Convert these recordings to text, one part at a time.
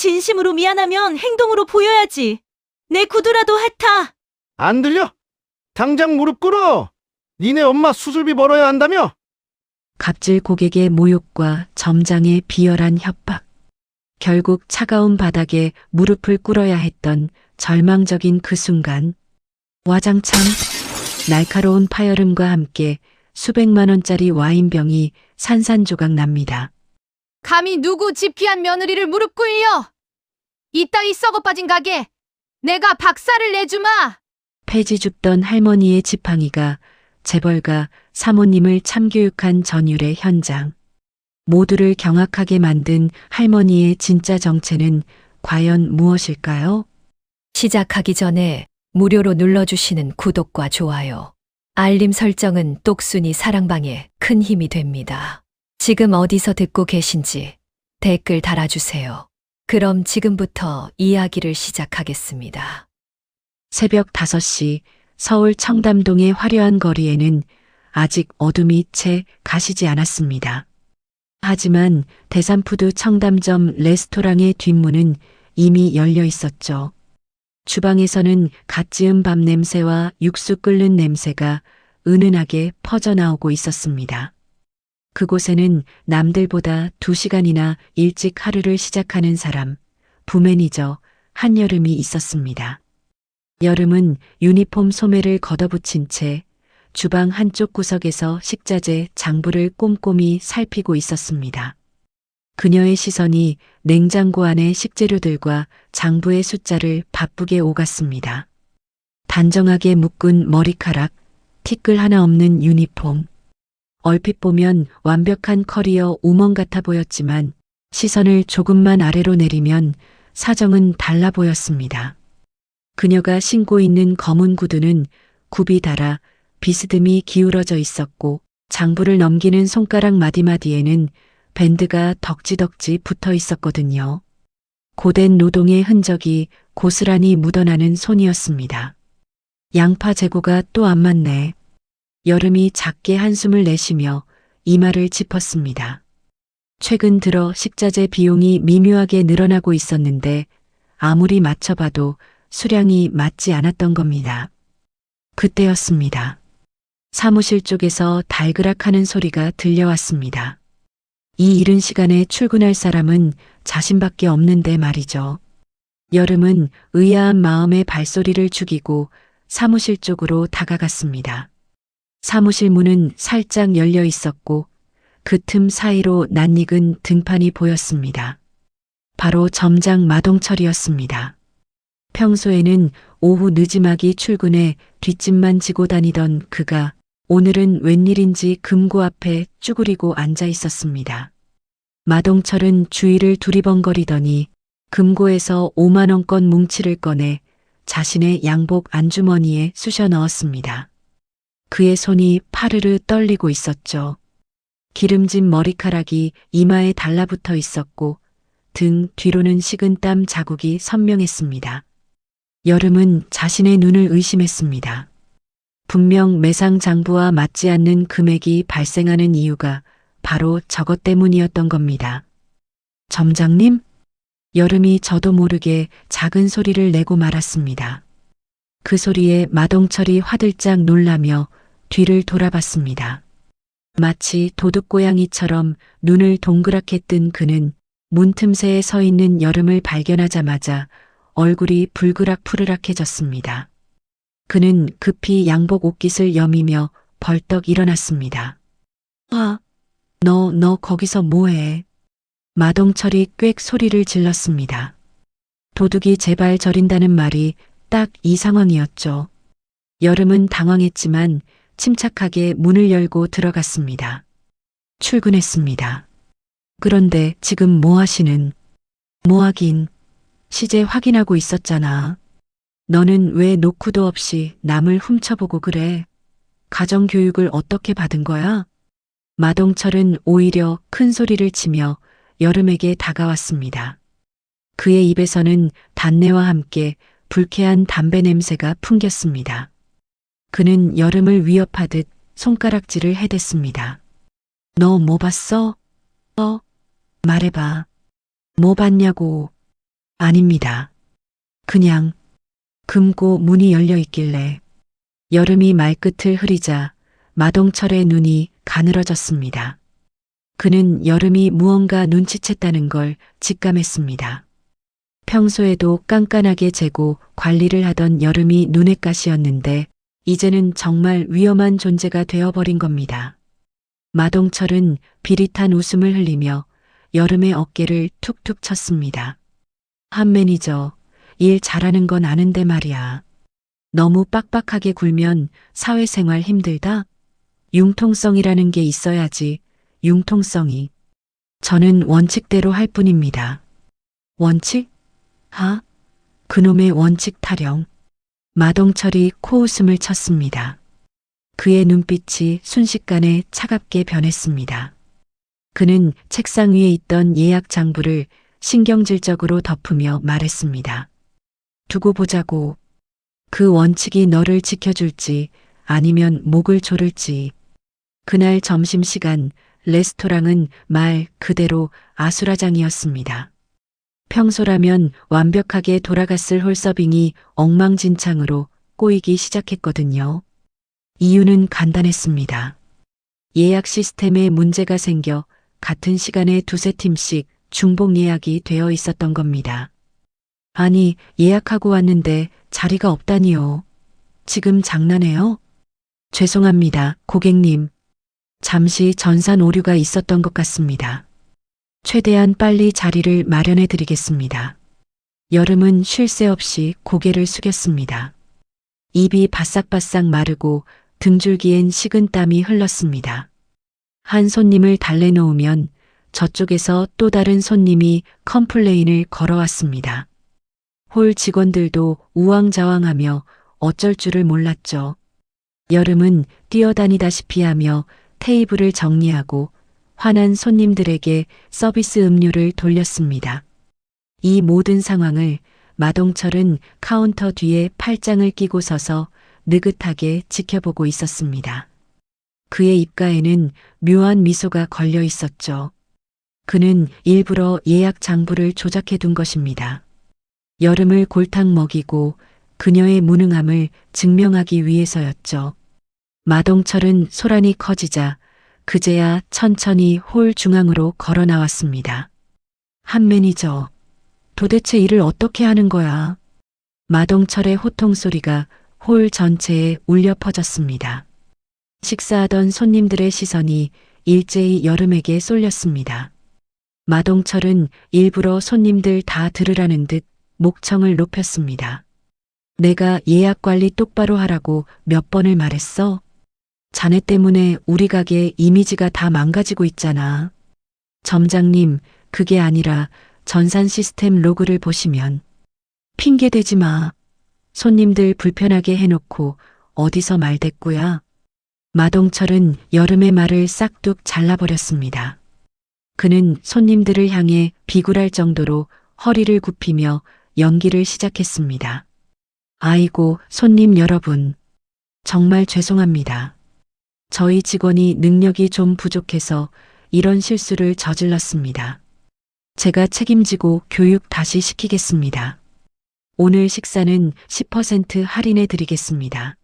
진심으로 미안하면 행동으로 보여야지. 내 구두라도 핥아. 안 들려? 당장 무릎 꿇어. 니네 엄마 수술비 벌어야 한다며? 갑질 고객의 모욕과 점장의 비열한 협박. 결국 차가운 바닥에 무릎을 꿇어야 했던 절망적인 그 순간, 와장창 날카로운 파열음과 함께 수백만 원짜리 와인병이 산산조각 납니다. 감히 누구 집 귀한 며느리를 무릎 꿇려! 이따위 썩어 빠진 가게 내가 박살을 내주마! 폐지 줍던 할머니의 지팡이가 재벌가 사모님을 참교육한 전율의 현장. 모두를 경악하게 만든 할머니의 진짜 정체는 과연 무엇일까요? 시작하기 전에 무료로 눌러주시는 구독과 좋아요, 알림 설정은 똑순이 사랑방에 큰 힘이 됩니다. 지금 어디서 듣고 계신지 댓글 달아주세요. 그럼 지금부터 이야기를 시작하겠습니다. 새벽 5시 서울 청담동의 화려한 거리에는 아직 어둠이 채 가시지 않았습니다. 하지만 대삼푸드 청담점 레스토랑의 뒷문은 이미 열려 있었죠. 주방에서는 갓 지은 밥 냄새와 육수 끓는 냄새가 은은하게 퍼져나오고 있었습니다. 그곳에는 남들보다 2시간이나 일찍 하루를 시작하는 사람, 부매니저 한여름이 있었습니다. 여름은 유니폼 소매를 걷어붙인 채 주방 한쪽 구석에서 식자재 장부를 꼼꼼히 살피고 있었습니다. 그녀의 시선이 냉장고 안의 식재료들과 장부의 숫자를 바쁘게 오갔습니다. 단정하게 묶은 머리카락, 티끌 하나 없는 유니폼. 얼핏 보면 완벽한 커리어 우먼 같아 보였지만 시선을 조금만 아래로 내리면 사정은 달라 보였습니다. 그녀가 신고 있는 검은 구두는 굽이 달아 비스듬히 기울어져 있었고 장부를 넘기는 손가락 마디마디에는 밴드가 덕지덕지 붙어 있었거든요. 고된 노동의 흔적이 고스란히 묻어나는 손이었습니다. 양파 재고가 또 안 맞네. 여름이 작게 한숨을 내쉬며 이마를 짚었습니다. 최근 들어 식자재 비용이 미묘하게 늘어나고 있었는데 아무리 맞춰봐도 수량이 맞지 않았던 겁니다. 그때였습니다. 사무실 쪽에서 달그락하는 소리가 들려왔습니다. 이 이른 시간에 출근할 사람은 자신밖에 없는데 말이죠. 여름은 의아한 마음에 발소리를 죽이고 사무실 쪽으로 다가갔습니다. 사무실 문은 살짝 열려 있었고 그 틈 사이로 낯익은 등판이 보였습니다. 바로 점장 마동철이었습니다. 평소에는 오후 늦지막이 출근해 뒷짐만 지고 다니던 그가 오늘은 웬일인지 금고 앞에 쭈그리고 앉아 있었습니다. 마동철은 주위를 두리번거리더니 금고에서 5만 원권 뭉치를 꺼내 자신의 양복 안주머니에 쑤셔 넣었습니다. 그의 손이 파르르 떨리고 있었죠. 기름진 머리카락이 이마에 달라붙어 있었고 등 뒤로는 식은 땀 자국이 선명했습니다. 여름은 자신의 눈을 의심했습니다. 분명 매상 장부와 맞지 않는 금액이 발생하는 이유가 바로 저것 때문이었던 겁니다. 점장님? 여름이 저도 모르게 작은 소리를 내고 말았습니다. 그 소리에 마동철이 화들짝 놀라며 뒤를 돌아봤습니다. 마치 도둑고양이처럼 눈을 동그랗게 뜬 그는 문틈새에 서 있는 여름을 발견하자마자 얼굴이 불그락 푸르락해졌습니다. 그는 급히 양복 옷깃을 여미며 벌떡 일어났습니다. 너 거기서 뭐해? 마동철이 꽥 소리를 질렀습니다. 도둑이 제발 저린다는 말이 딱 이 상황이었죠. 여름은 당황했지만 침착하게 문을 열고 들어갔습니다. 출근했습니다. 그런데 지금 뭐 하시는? 뭐 하긴. 시제 확인하고 있었잖아. 너는 왜 노크도 없이 남을 훔쳐보고 그래? 가정교육을 어떻게 받은 거야? 마동철은 오히려 큰 소리를 치며 여름에게 다가왔습니다. 그의 입에서는 단내와 함께 불쾌한 담배 냄새가 풍겼습니다. 그는 여름을 위협하듯 손가락질을 해댔습니다. 너 뭐 봤어? 말해봐. 뭐 봤냐고. 아닙니다. 그냥 금고 문이 열려 있길래 여름이 말끝을 흐리자 마동철의 눈이 가늘어졌습니다. 그는 여름이 무언가 눈치챘다는 걸 직감했습니다. 평소에도 깐깐하게 재고 관리를 하던 여름이 눈엣 가시였는데 이제는 정말 위험한 존재가 되어버린 겁니다. 마동철은 비릿한 웃음을 흘리며 여름의 어깨를 툭툭 쳤습니다. 한 매니저, 일 잘하는 건 아는데 말이야. 너무 빡빡하게 굴면 사회생활 힘들다? 융통성이라는 게 있어야지, 융통성이. 저는 원칙대로 할 뿐입니다. 원칙? 그놈의 원칙 타령. 마동철이 코웃음을 쳤습니다. 그의 눈빛이 순식간에 차갑게 변했습니다. 그는 책상 위에 있던 예약 장부를 신경질적으로 덮으며 말했습니다. 두고 보자고. 그 원칙이 너를 지켜줄지 아니면 목을 조를지. 그날 점심시간 레스토랑은 말 그대로 아수라장이었습니다. 평소라면 완벽하게 돌아갔을 홀서빙이 엉망진창으로 꼬이기 시작했거든요. 이유는 간단했습니다. 예약 시스템에 문제가 생겨 같은 시간에 두세 팀씩 중복 예약이 되어 있었던 겁니다. 아니, 예약하고 왔는데 자리가 없다니요. 지금 장난해요? 죄송합니다, 고객님. 잠시 전산 오류가 있었던 것 같습니다. 최대한 빨리 자리를 마련해 드리겠습니다. 여름은 쉴 새 없이 고개를 숙였습니다. 입이 바싹바싹 마르고 등줄기엔 식은 땀이 흘렀습니다. 한 손님을 달래놓으면 저쪽에서 또 다른 손님이 컴플레인을 걸어왔습니다. 홀 직원들도 우왕좌왕하며 어쩔 줄을 몰랐죠. 여름은 뛰어다니다시피 하며 테이블을 정리하고 화난 손님들에게 서비스 음료를 돌렸습니다. 이 모든 상황을 마동철은 카운터 뒤에 팔짱을 끼고 서서 느긋하게 지켜보고 있었습니다. 그의 입가에는 묘한 미소가 걸려 있었죠. 그는 일부러 예약 장부를 조작해 둔 것입니다. 여름을 골탕 먹이고 그녀의 무능함을 증명하기 위해서였죠. 마동철은 소란이 커지자 그제야 천천히 홀 중앙으로 걸어 나왔습니다. 한 매니저, 도대체 일을 어떻게 하는 거야? 마동철의 호통 소리가 홀 전체에 울려 퍼졌습니다. 식사하던 손님들의 시선이 일제히 여름에게 쏠렸습니다. 마동철은 일부러 손님들 다 들으라는 듯 목청을 높였습니다. 내가 예약 관리 똑바로 하라고 몇 번을 말했어? 자네 때문에 우리 가게 이미지가 다 망가지고 있잖아. 점장님, 그게 아니라 전산 시스템 로그를 보시면. 핑계 대지 마. 손님들 불편하게 해놓고 어디서 말대꾸야. 마동철은 여름의 말을 싹둑 잘라버렸습니다. 그는 손님들을 향해 비굴할 정도로 허리를 굽히며 연기를 시작했습니다. 아이고, 손님 여러분. 정말 죄송합니다. 저희 직원이 능력이 좀 부족해서 이런 실수를 저질렀습니다. 제가 책임지고 교육 다시 시키겠습니다. 오늘 식사는 10% 할인해 드리겠습니다.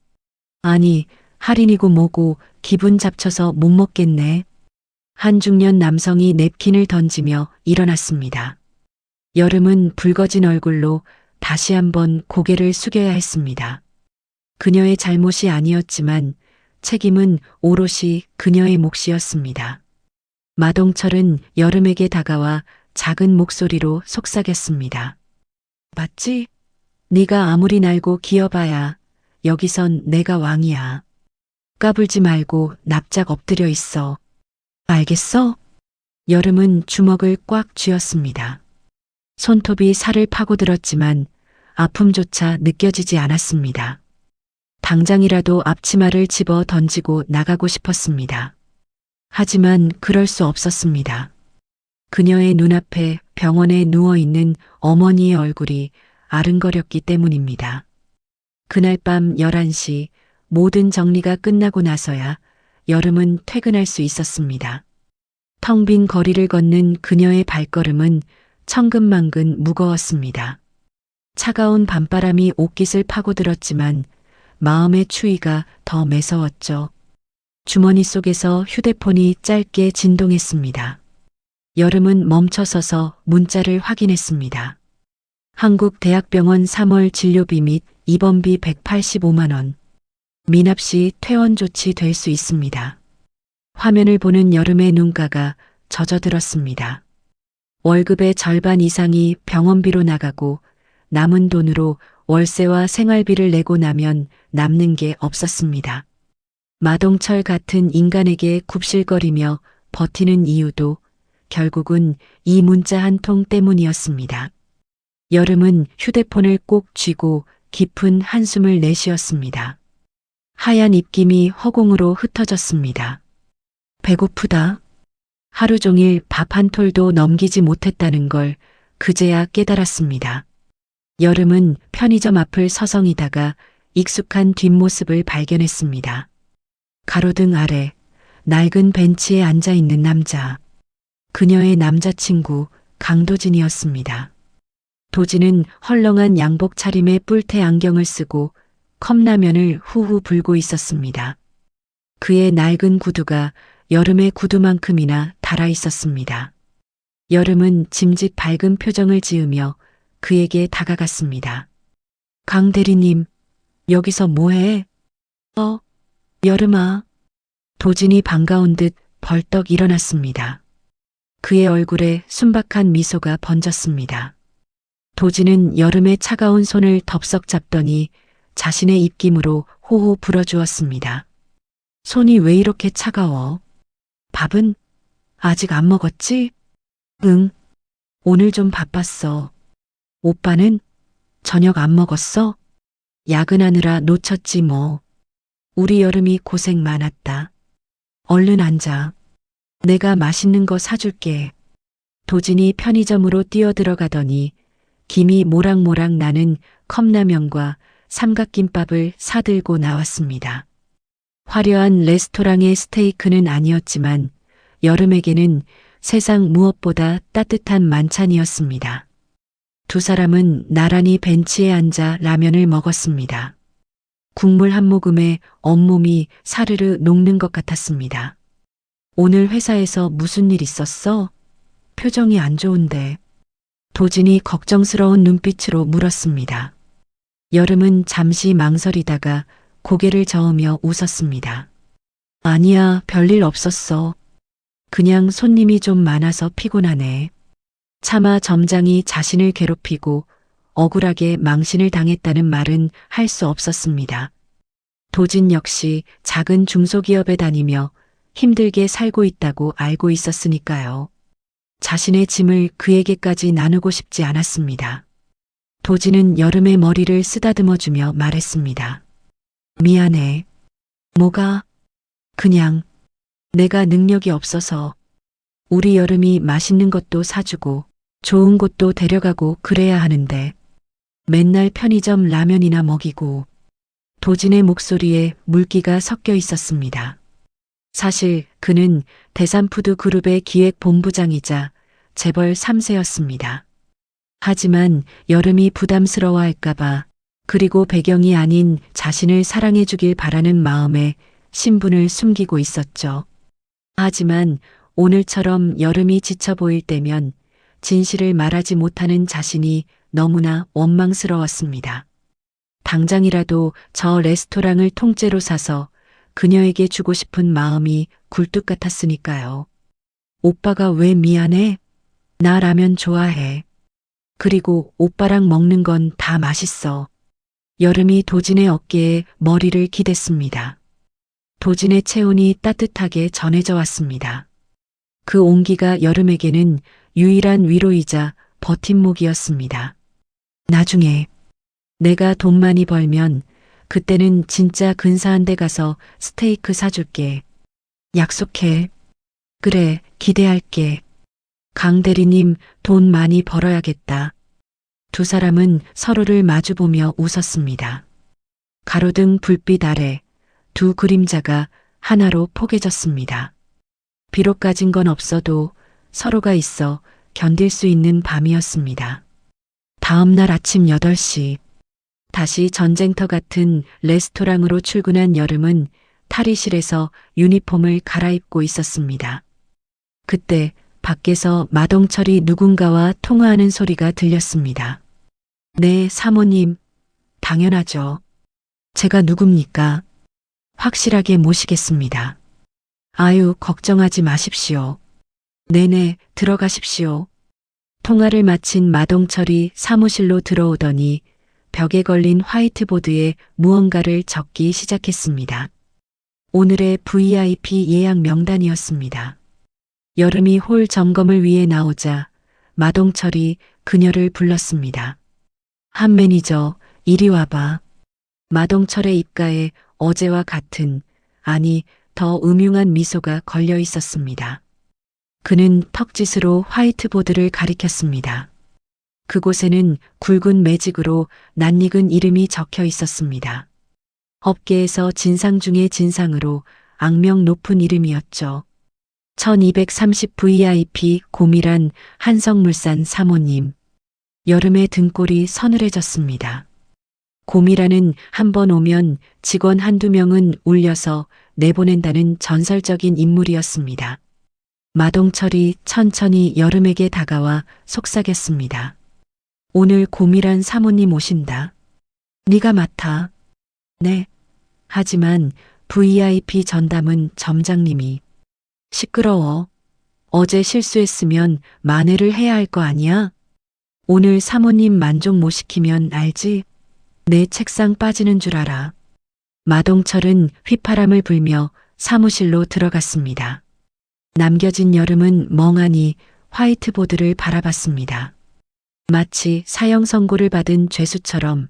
아니, 할인이고 뭐고 기분 잡쳐서 못 먹겠네. 한 중년 남성이 냅킨을 던지며 일어났습니다. 여름은 붉어진 얼굴로 다시 한번 고개를 숙여야 했습니다. 그녀의 잘못이 아니었지만 책임은 오롯이 그녀의 몫이었습니다. 마동철은 여름에게 다가와 작은 목소리로 속삭였습니다. 맞지? 네가 아무리 날고 기어봐야 여기선 내가 왕이야. 까불지 말고 납작 엎드려 있어. 알겠어? 여름은 주먹을 꽉 쥐었습니다. 손톱이 살을 파고들었지만 아픔조차 느껴지지 않았습니다. 당장이라도 앞치마를 집어 던지고 나가고 싶었습니다. 하지만 그럴 수 없었습니다. 그녀의 눈앞에 병원에 누워있는 어머니의 얼굴이 아른거렸기 때문입니다. 그날 밤 11시 모든 정리가 끝나고 나서야 여름은 퇴근할 수 있었습니다. 텅 빈 거리를 걷는 그녀의 발걸음은 천근만근 무거웠습니다. 차가운 밤바람이 옷깃을 파고들었지만 마음의 추위가 더 매서웠죠. 주머니 속에서 휴대폰이 짧게 진동했습니다. 여름은 멈춰서서 문자를 확인했습니다. 한국대학병원 3월 진료비 및 입원비 185만 원. 미납 씨 퇴원 조치 될 수 있습니다. 화면을 보는 여름의 눈가가 젖어들었습니다. 월급의 절반 이상이 병원비로 나가고 남은 돈으로 월세와 생활비를 내고 나면 남는 게 없었습니다. 마동철 같은 인간에게 굽실거리며 버티는 이유도 결국은 이 문자 한 통 때문이었습니다. 여름은 휴대폰을 꼭 쥐고 깊은 한숨을 내쉬었습니다. 하얀 입김이 허공으로 흩어졌습니다. 배고프다. 하루 종일 밥 한 톨도 넘기지 못했다는 걸 그제야 깨달았습니다. 여름은 편의점 앞을 서성이다가 익숙한 뒷모습을 발견했습니다. 가로등 아래 낡은 벤치에 앉아있는 남자. 그녀의 남자친구 강도진이었습니다. 도진은 헐렁한 양복 차림에 뿔테 안경을 쓰고 컵라면을 후후 불고 있었습니다. 그의 낡은 구두가 여름의 구두만큼이나 달아 있었습니다. 여름은 짐짓 밝은 표정을 지으며 그에게 다가갔습니다. 강 대리님, 여기서 뭐해? 여름아. 도진이 반가운 듯 벌떡 일어났습니다. 그의 얼굴에 순박한 미소가 번졌습니다. 도진은 여름의 차가운 손을 덥석 잡더니 자신의 입김으로 호호 불어주었습니다. 손이 왜 이렇게 차가워? 밥은 아직 안 먹었지? 응. 오늘 좀 바빴어. 오빠는 저녁 안 먹었어? 야근하느라 놓쳤지 뭐. 우리 여름이 고생 많았다. 얼른 앉아. 내가 맛있는 거 사줄게. 도진이 편의점으로 뛰어들어가더니 김이 모락모락 나는 컵라면과 삼각김밥을 사들고 나왔습니다. 화려한 레스토랑의 스테이크는 아니었지만 여름에게는 세상 무엇보다 따뜻한 만찬이었습니다. 두 사람은 나란히 벤치에 앉아 라면을 먹었습니다. 국물 한 모금에 온몸이 사르르 녹는 것 같았습니다. 오늘 회사에서 무슨 일 있었어? 표정이 안 좋은데. 도진이 걱정스러운 눈빛으로 물었습니다. 여름은 잠시 망설이다가 고개를 저으며 웃었습니다. 아니야, 별일 없었어. 그냥 손님이 좀 많아서 피곤하네. 차마 점장이 자신을 괴롭히고 억울하게 망신을 당했다는 말은 할 수 없었습니다. 도진 역시 작은 중소기업에 다니며 힘들게 살고 있다고 알고 있었으니까요. 자신의 짐을 그에게까지 나누고 싶지 않았습니다. 도진은 여름의 머리를 쓰다듬어주며 말했습니다. 미안해. 뭐가? 그냥 내가 능력이 없어서. 우리 여름이 맛있는 것도 사주고 좋은 곳도 데려가고 그래야 하는데 맨날 편의점 라면이나 먹이고. 도진의 목소리에 물기가 섞여 있었습니다. 사실 그는 대삼푸드 그룹의 기획본부장이자 재벌 3세였습니다. 하지만 여름이 부담스러워할까봐 그리고 배경이 아닌 자신을 사랑해주길 바라는 마음에 신분을 숨기고 있었죠. 하지만 오늘처럼 여름이 지쳐 보일 때면 진실을 말하지 못하는 자신이 너무나 원망스러웠습니다. 당장이라도 저 레스토랑을 통째로 사서 그녀에게 주고 싶은 마음이 굴뚝 같았으니까요. 오빠가 왜 미안해? 나 라면 좋아해. 그리고 오빠랑 먹는 건 다 맛있어. 여름이 도진의 어깨에 머리를 기댔습니다. 도진의 체온이 따뜻하게 전해져 왔습니다. 그 온기가 여름에게는 유일한 위로이자 버팀목이었습니다. 나중에 내가 돈 많이 벌면 그때는 진짜 근사한 데 가서 스테이크 사줄게. 약속해. 그래, 기대할게. 강 대리님, 돈 많이 벌어야겠다. 두 사람은 서로를 마주보며 웃었습니다. 가로등 불빛 아래 두 그림자가 하나로 포개졌습니다. 비록 가진 건 없어도 서로가 있어 견딜 수 있는 밤이었습니다. 다음 날 아침 8시, 다시 전쟁터 같은 레스토랑으로 출근한 여름은 탈의실에서 유니폼을 갈아입고 있었습니다. 그때 밖에서 마동철이 누군가와 통화하는 소리가 들렸습니다. 네, 사모님. 당연하죠. 제가 누굽니까? 확실하게 모시겠습니다. 아유, 걱정하지 마십시오. 네네, 들어가십시오. 통화를 마친 마동철이 사무실로 들어오더니 벽에 걸린 화이트보드에 무언가를 적기 시작했습니다. 오늘의 VIP 예약 명단이었습니다. 여름이 홀 점검을 위해 나오자 마동철이 그녀를 불렀습니다. 한 매니저, 이리 와봐. 마동철의 입가에 어제와 같은, 아니 더 음흉한 미소가 걸려 있었습니다. 그는 턱짓으로 화이트보드를 가리켰습니다. 그곳에는 굵은 매직으로 낯익은 이름이 적혀 있었습니다. 업계에서 진상 중의 진상으로 악명 높은 이름이었죠. 1230 VIP 고미란 한성물산 사모님. 여름의 등골이 서늘해졌습니다. 고미란은 한 번 오면 직원 한두 명은 울려서 내보낸다는 전설적인 인물이었습니다. 마동철이 천천히 여름에게 다가와 속삭였습니다. 오늘 고미란 사모님 오신다. 네가 맡아. 네. 하지만 VIP 전담은 점장님이. 시끄러워. 어제 실수했으면 만회를 해야 할 거 아니야? 오늘 사모님 만족 못 시키면 알지? 내 책상 빠지는 줄 알아. 마동철은 휘파람을 불며 사무실로 들어갔습니다. 남겨진 여름은 멍하니 화이트보드를 바라봤습니다. 마치 사형 선고를 받은 죄수처럼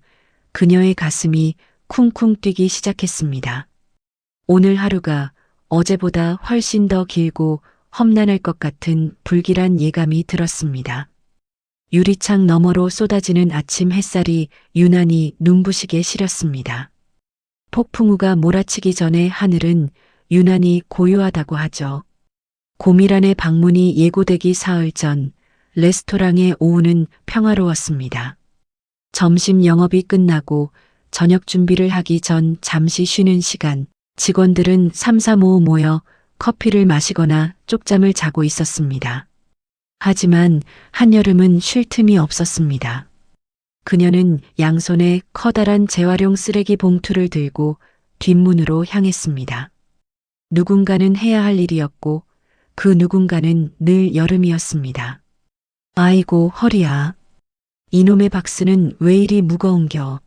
그녀의 가슴이 쿵쿵 뛰기 시작했습니다. 오늘 하루가 어제보다 훨씬 더 길고 험난할 것 같은 불길한 예감이 들었습니다. 유리창 너머로 쏟아지는 아침 햇살이 유난히 눈부시게 시렸습니다. 폭풍우가 몰아치기 전에 하늘은 유난히 고요하다고 하죠. 고미란의 방문이 예고되기 사흘 전 레스토랑의 오후는 평화로웠습니다. 점심 영업이 끝나고 저녁 준비를 하기 전 잠시 쉬는 시간, 직원들은 삼삼오오 모여 커피를 마시거나 쪽잠을 자고 있었습니다. 하지만 한여름은 쉴 틈이 없었습니다. 그녀는 양손에 커다란 재활용 쓰레기 봉투를 들고 뒷문으로 향했습니다. 누군가는 해야 할 일이었고 그 누군가는 늘 여름이었습니다. 아이고 허리야. 이놈의 박스는 왜 이리 무거운겨.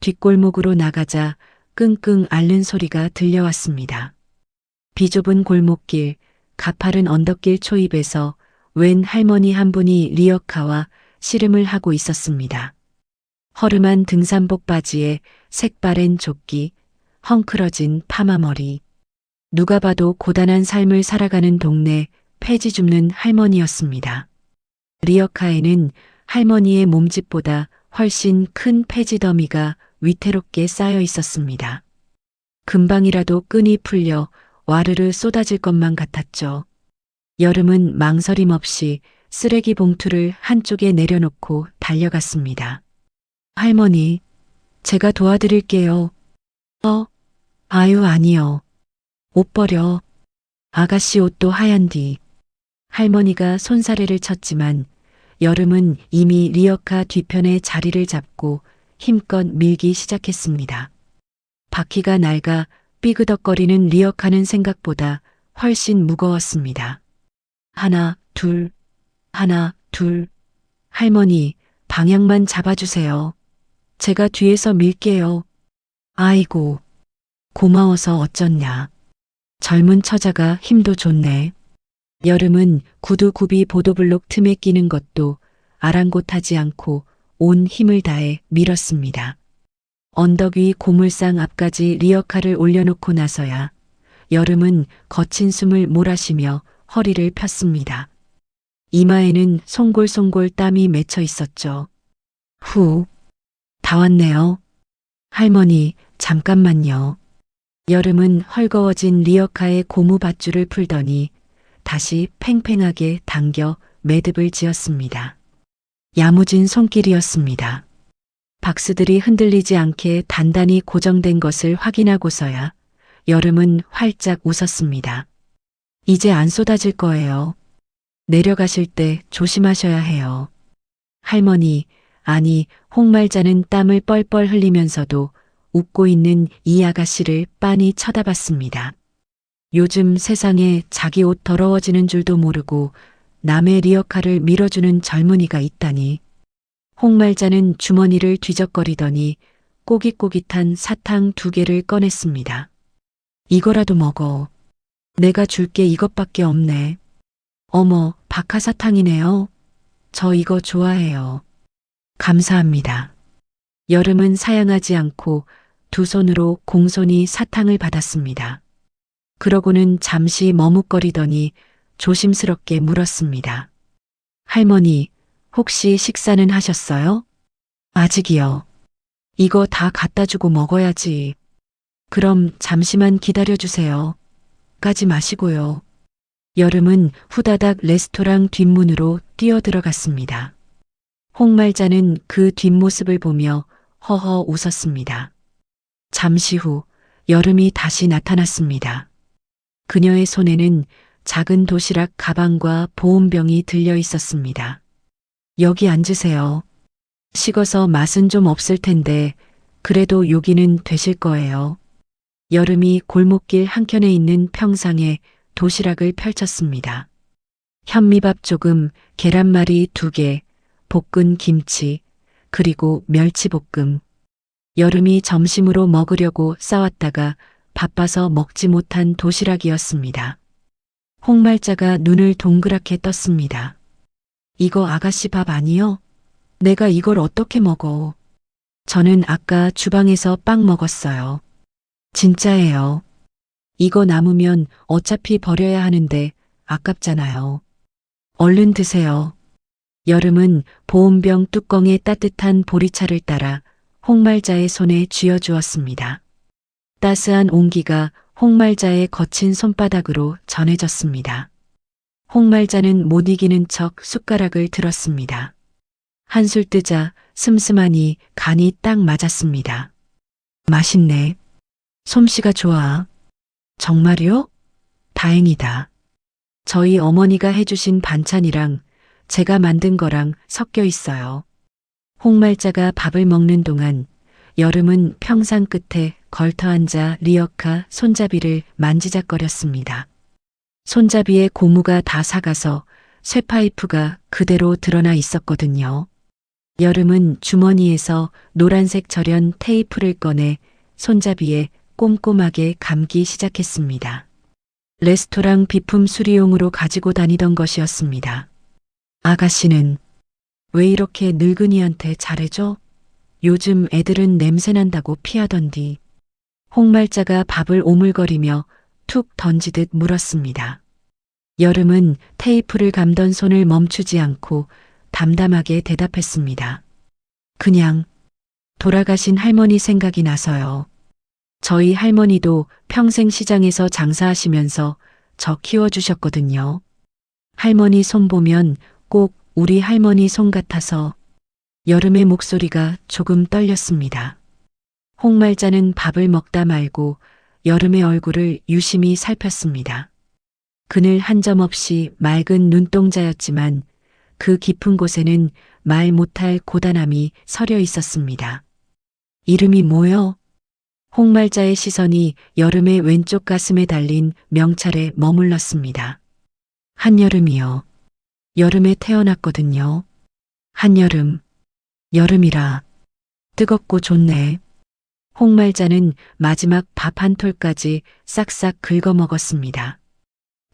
뒷골목으로 나가자 끙끙 앓는 소리가 들려왔습니다. 비좁은 골목길, 가파른 언덕길 초입에서 웬 할머니 한 분이 리어카와 씨름을 하고 있었습니다. 허름한 등산복 바지에 색바랜 조끼, 헝클어진 파마머리. 누가 봐도 고단한 삶을 살아가는 동네 폐지 줍는 할머니였습니다. 리어카에는 할머니의 몸집보다 훨씬 큰 폐지 더미가 위태롭게 쌓여 있었습니다. 금방이라도 끈이 풀려 와르르 쏟아질 것만 같았죠. 여름은 망설임 없이 쓰레기 봉투를 한쪽에 내려놓고 달려갔습니다. 할머니, 제가 도와드릴게요. 아유 아니요. 옷 버려. 아가씨 옷도 하얀디. 할머니가 손사래를 쳤지만 여름은 이미 리어카 뒤편에 자리를 잡고 힘껏 밀기 시작했습니다. 바퀴가 낡아 삐그덕거리는 리어카는 생각보다 훨씬 무거웠습니다. 하나, 둘. 할머니, 방향만 잡아주세요. 제가 뒤에서 밀게요. 아이고, 고마워서 어쩌냐. 젊은 처자가 힘도 좋네. 여름은 구두 굽이 보도블록 틈에 끼는 것도 아랑곳하지 않고 온 힘을 다해 밀었습니다. 언덕 위 고물상 앞까지 리어카를 올려놓고 나서야 여름은 거친 숨을 몰아쉬며 허리를 폈습니다. 이마에는 송골송골 땀이 맺혀 있었죠. 다 왔네요. 할머니, 잠깐만요. 여름은 헐거워진 리어카의 고무 밧줄을 풀더니 다시 팽팽하게 당겨 매듭을 지었습니다. 야무진 손길이었습니다. 박스들이 흔들리지 않게 단단히 고정된 것을 확인하고서야 여름은 활짝 웃었습니다. 이제 안 쏟아질 거예요. 내려가실 때 조심하셔야 해요. 할머니, 아니, 홍말자는 땀을 뻘뻘 흘리면서도 웃고 있는 이 아가씨를 빤히 쳐다봤습니다. 요즘 세상에 자기 옷 더러워지는 줄도 모르고 남의 리어카를 밀어주는 젊은이가 있다니. 홍말자는 주머니를 뒤적거리더니 꼬깃꼬깃한 사탕 2개를 꺼냈습니다. 이거라도 먹어. 내가 줄게 이것밖에 없네. 어머, 박하사탕이네요. 저 이거 좋아해요. 감사합니다. 여름은 사양하지 않고 두 손으로 공손히 사탕을 받았습니다. 그러고는 잠시 머뭇거리더니 조심스럽게 물었습니다. 할머니, 혹시 식사는 하셨어요? 아직이요. 이거 다 갖다 주고 먹어야지. 그럼 잠시만 기다려주세요. 까지 마시고요. 여름은 후다닥 레스토랑 뒷문으로 뛰어들어갔습니다. 홍말자는 그 뒷모습을 보며 허허 웃었습니다. 잠시 후 여름이 다시 나타났습니다. 그녀의 손에는 작은 도시락 가방과 보온병이 들려 있었습니다. 여기 앉으세요. 식어서 맛은 좀 없을 텐데 그래도 여기는 되실 거예요. 여름이 골목길 한켠에 있는 평상에 도시락을 펼쳤습니다. 현미밥 조금, 계란말이 2개, 볶은 김치, 그리고 멸치볶음. 여름이 점심으로 먹으려고 싸왔다가 바빠서 먹지 못한 도시락이었습니다. 홍말자가 눈을 동그랗게 떴습니다. 이거 아가씨 밥 아니요? 내가 이걸 어떻게 먹어? 저는 아까 주방에서 빵 먹었어요. 진짜예요. 이거 남으면 어차피 버려야 하는데 아깝잖아요. 얼른 드세요. 여름은 보온병 뚜껑에 따뜻한 보리차를 따라 홍말자의 손에 쥐어주었습니다. 따스한 온기가 홍말자의 거친 손바닥으로 전해졌습니다. 홍말자는 못 이기는 척 숟가락을 들었습니다. 한술 뜨자 슴슴하니 간이 딱 맞았습니다. 맛있네. 솜씨가 좋아. 정말요? 다행이다. 저희 어머니가 해주신 반찬이랑 제가 만든 거랑 섞여 있어요. 홍말자가 밥을 먹는 동안 여름은 평상 끝에 걸터앉아 리어카 손잡이를 만지작거렸습니다. 손잡이에 고무가 다 삭아서 쇠파이프가 그대로 드러나 있었거든요. 여름은 주머니에서 노란색 절연 테이프를 꺼내 손잡이에 꼼꼼하게 감기 시작했습니다. 레스토랑 비품 수리용으로 가지고 다니던 것이었습니다. 아가씨는 왜 이렇게 늙은이한테 잘해줘? 요즘 애들은 냄새난다고 피하던디. 홍말자가 밥을 오물거리며 툭 던지듯 물었습니다. 여름은 테이프를 감던 손을 멈추지 않고 담담하게 대답했습니다. 그냥 돌아가신 할머니 생각이 나서요. 저희 할머니도 평생 시장에서 장사하시면서 저 키워주셨거든요. 할머니 손 보면 꼭 우리 할머니 손 같아서. 여름의 목소리가 조금 떨렸습니다. 홍말자는 밥을 먹다 말고 여름의 얼굴을 유심히 살폈습니다. 그늘 한 점 없이 맑은 눈동자였지만 그 깊은 곳에는 말 못할 고단함이 서려 있었습니다. 이름이 뭐요? 홍말자의 시선이 여름의 왼쪽 가슴에 달린 명찰에 머물렀습니다. 한여름이요. 여름에 태어났거든요. 한여름. 여름이라. 뜨겁고 좋네. 홍말자는 마지막 밥 한 톨까지 싹싹 긁어 먹었습니다.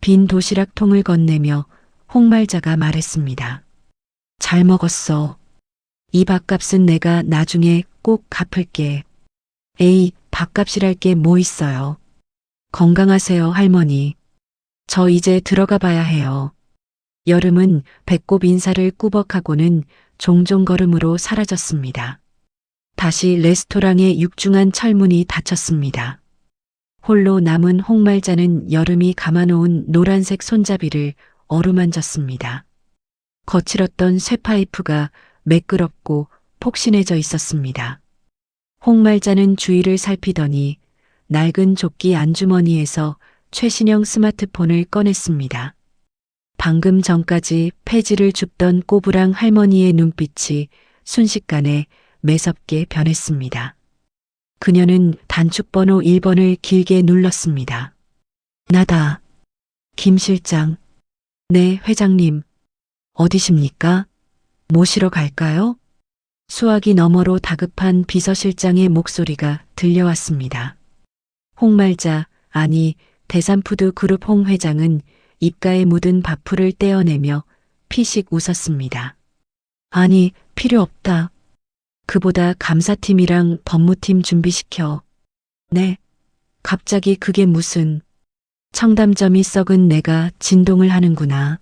빈 도시락통을 건네며 홍말자가 말했습니다. 잘 먹었어. 이 밥값은 내가 나중에 꼭 갚을게. 에이, 밥값이랄 게 뭐 있어요. 건강하세요, 할머니. 저 이제 들어가 봐야 해요. 여름은 배꼽 인사를 꾸벅하고는 종종 걸음으로 사라졌습니다. 다시 레스토랑의 육중한 철문이 닫혔습니다. 홀로 남은 홍말자는 여름이 감아놓은 노란색 손잡이를 어루만졌습니다. 거칠었던 쇠파이프가 매끄럽고 폭신해져 있었습니다. 홍말자는 주위를 살피더니 낡은 조끼 안주머니에서 최신형 스마트폰을 꺼냈습니다. 방금 전까지 폐지를 줍던 꼬부랑 할머니의 눈빛이 순식간에 매섭게 변했습니다. 그녀는 단축번호 1번을 길게 눌렀습니다. 나다. 김 실장. 네, 회장님. 어디십니까? 모시러 갈까요? 수화기 너머로 다급한 비서실장의 목소리가 들려왔습니다. 홍말자, 아니 대산푸드 그룹 홍 회장은 입가에 묻은 밥풀을 떼어내며 피식 웃었습니다. 아니, 필요 없다. 그보다 감사팀이랑 법무팀 준비시켜. 네. 갑자기 그게 무슨. 청담점이 썩은 내가 진동을 하는구나.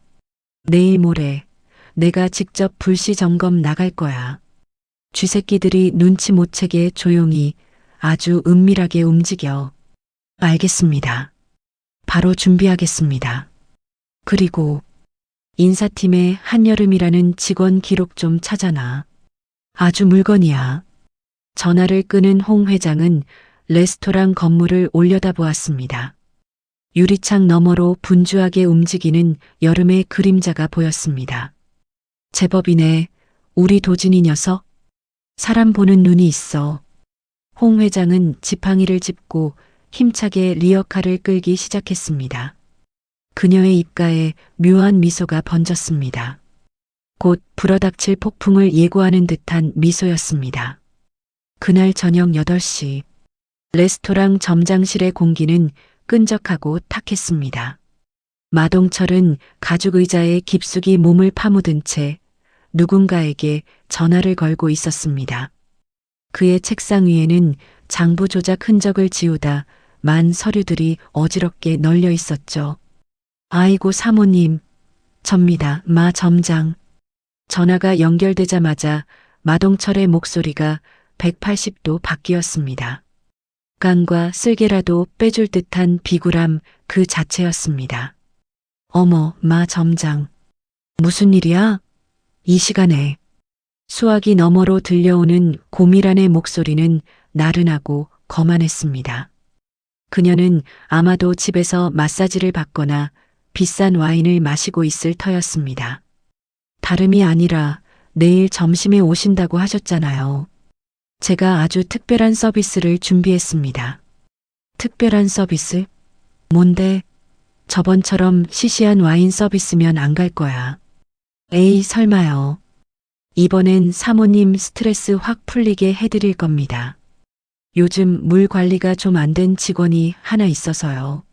내일 모레 내가 직접 불시 점검 나갈 거야. 쥐새끼들이 눈치 못 채게 조용히 아주 은밀하게 움직여. 알겠습니다. 바로 준비하겠습니다. 그리고 인사팀에 한여름이라는 직원 기록 좀 찾아놔. 아주 물건이야. 전화를 끄는 홍 회장은 레스토랑 건물을 올려다보았습니다. 유리창 너머로 분주하게 움직이는 여름의 그림자가 보였습니다. 제법이네. 우리 도진이 녀석. 사람 보는 눈이 있어. 홍 회장은 지팡이를 짚고 힘차게 리어카를 끌기 시작했습니다. 그녀의 입가에 묘한 미소가 번졌습니다. 곧 불어닥칠 폭풍을 예고하는 듯한 미소였습니다. 그날 저녁 8시 레스토랑 점장실의 공기는 끈적하고 탁했습니다. 마동철은 가죽 의자에 깊숙이 몸을 파묻은 채 누군가에게 전화를 걸고 있었습니다. 그의 책상 위에는 장부 조작 흔적을 지우다 만 서류들이 어지럽게 널려 있었죠. 아이고 사모님, 접니다. 마 점장. 전화가 연결되자마자 마동철의 목소리가 180도 바뀌었습니다. 깡과 쓸개라도 빼줄 듯한 비굴함 그 자체였습니다. 어머, 마 점장. 무슨 일이야? 이 시간에. 수화기 너머로 들려오는 고미란의 목소리는 나른하고 거만했습니다. 그녀는 아마도 집에서 마사지를 받거나 비싼 와인을 마시고 있을 터였습니다. 다름이 아니라 내일 점심에 오신다고 하셨잖아요. 제가 아주 특별한 서비스를 준비했습니다. 특별한 서비스? 뭔데? 저번처럼 시시한 와인 서비스면 안 갈 거야. 에이, 설마요. 이번엔 사모님 스트레스 확 풀리게 해드릴 겁니다. 요즘 물 관리가 좀 안 된 직원이 하나 있어서요.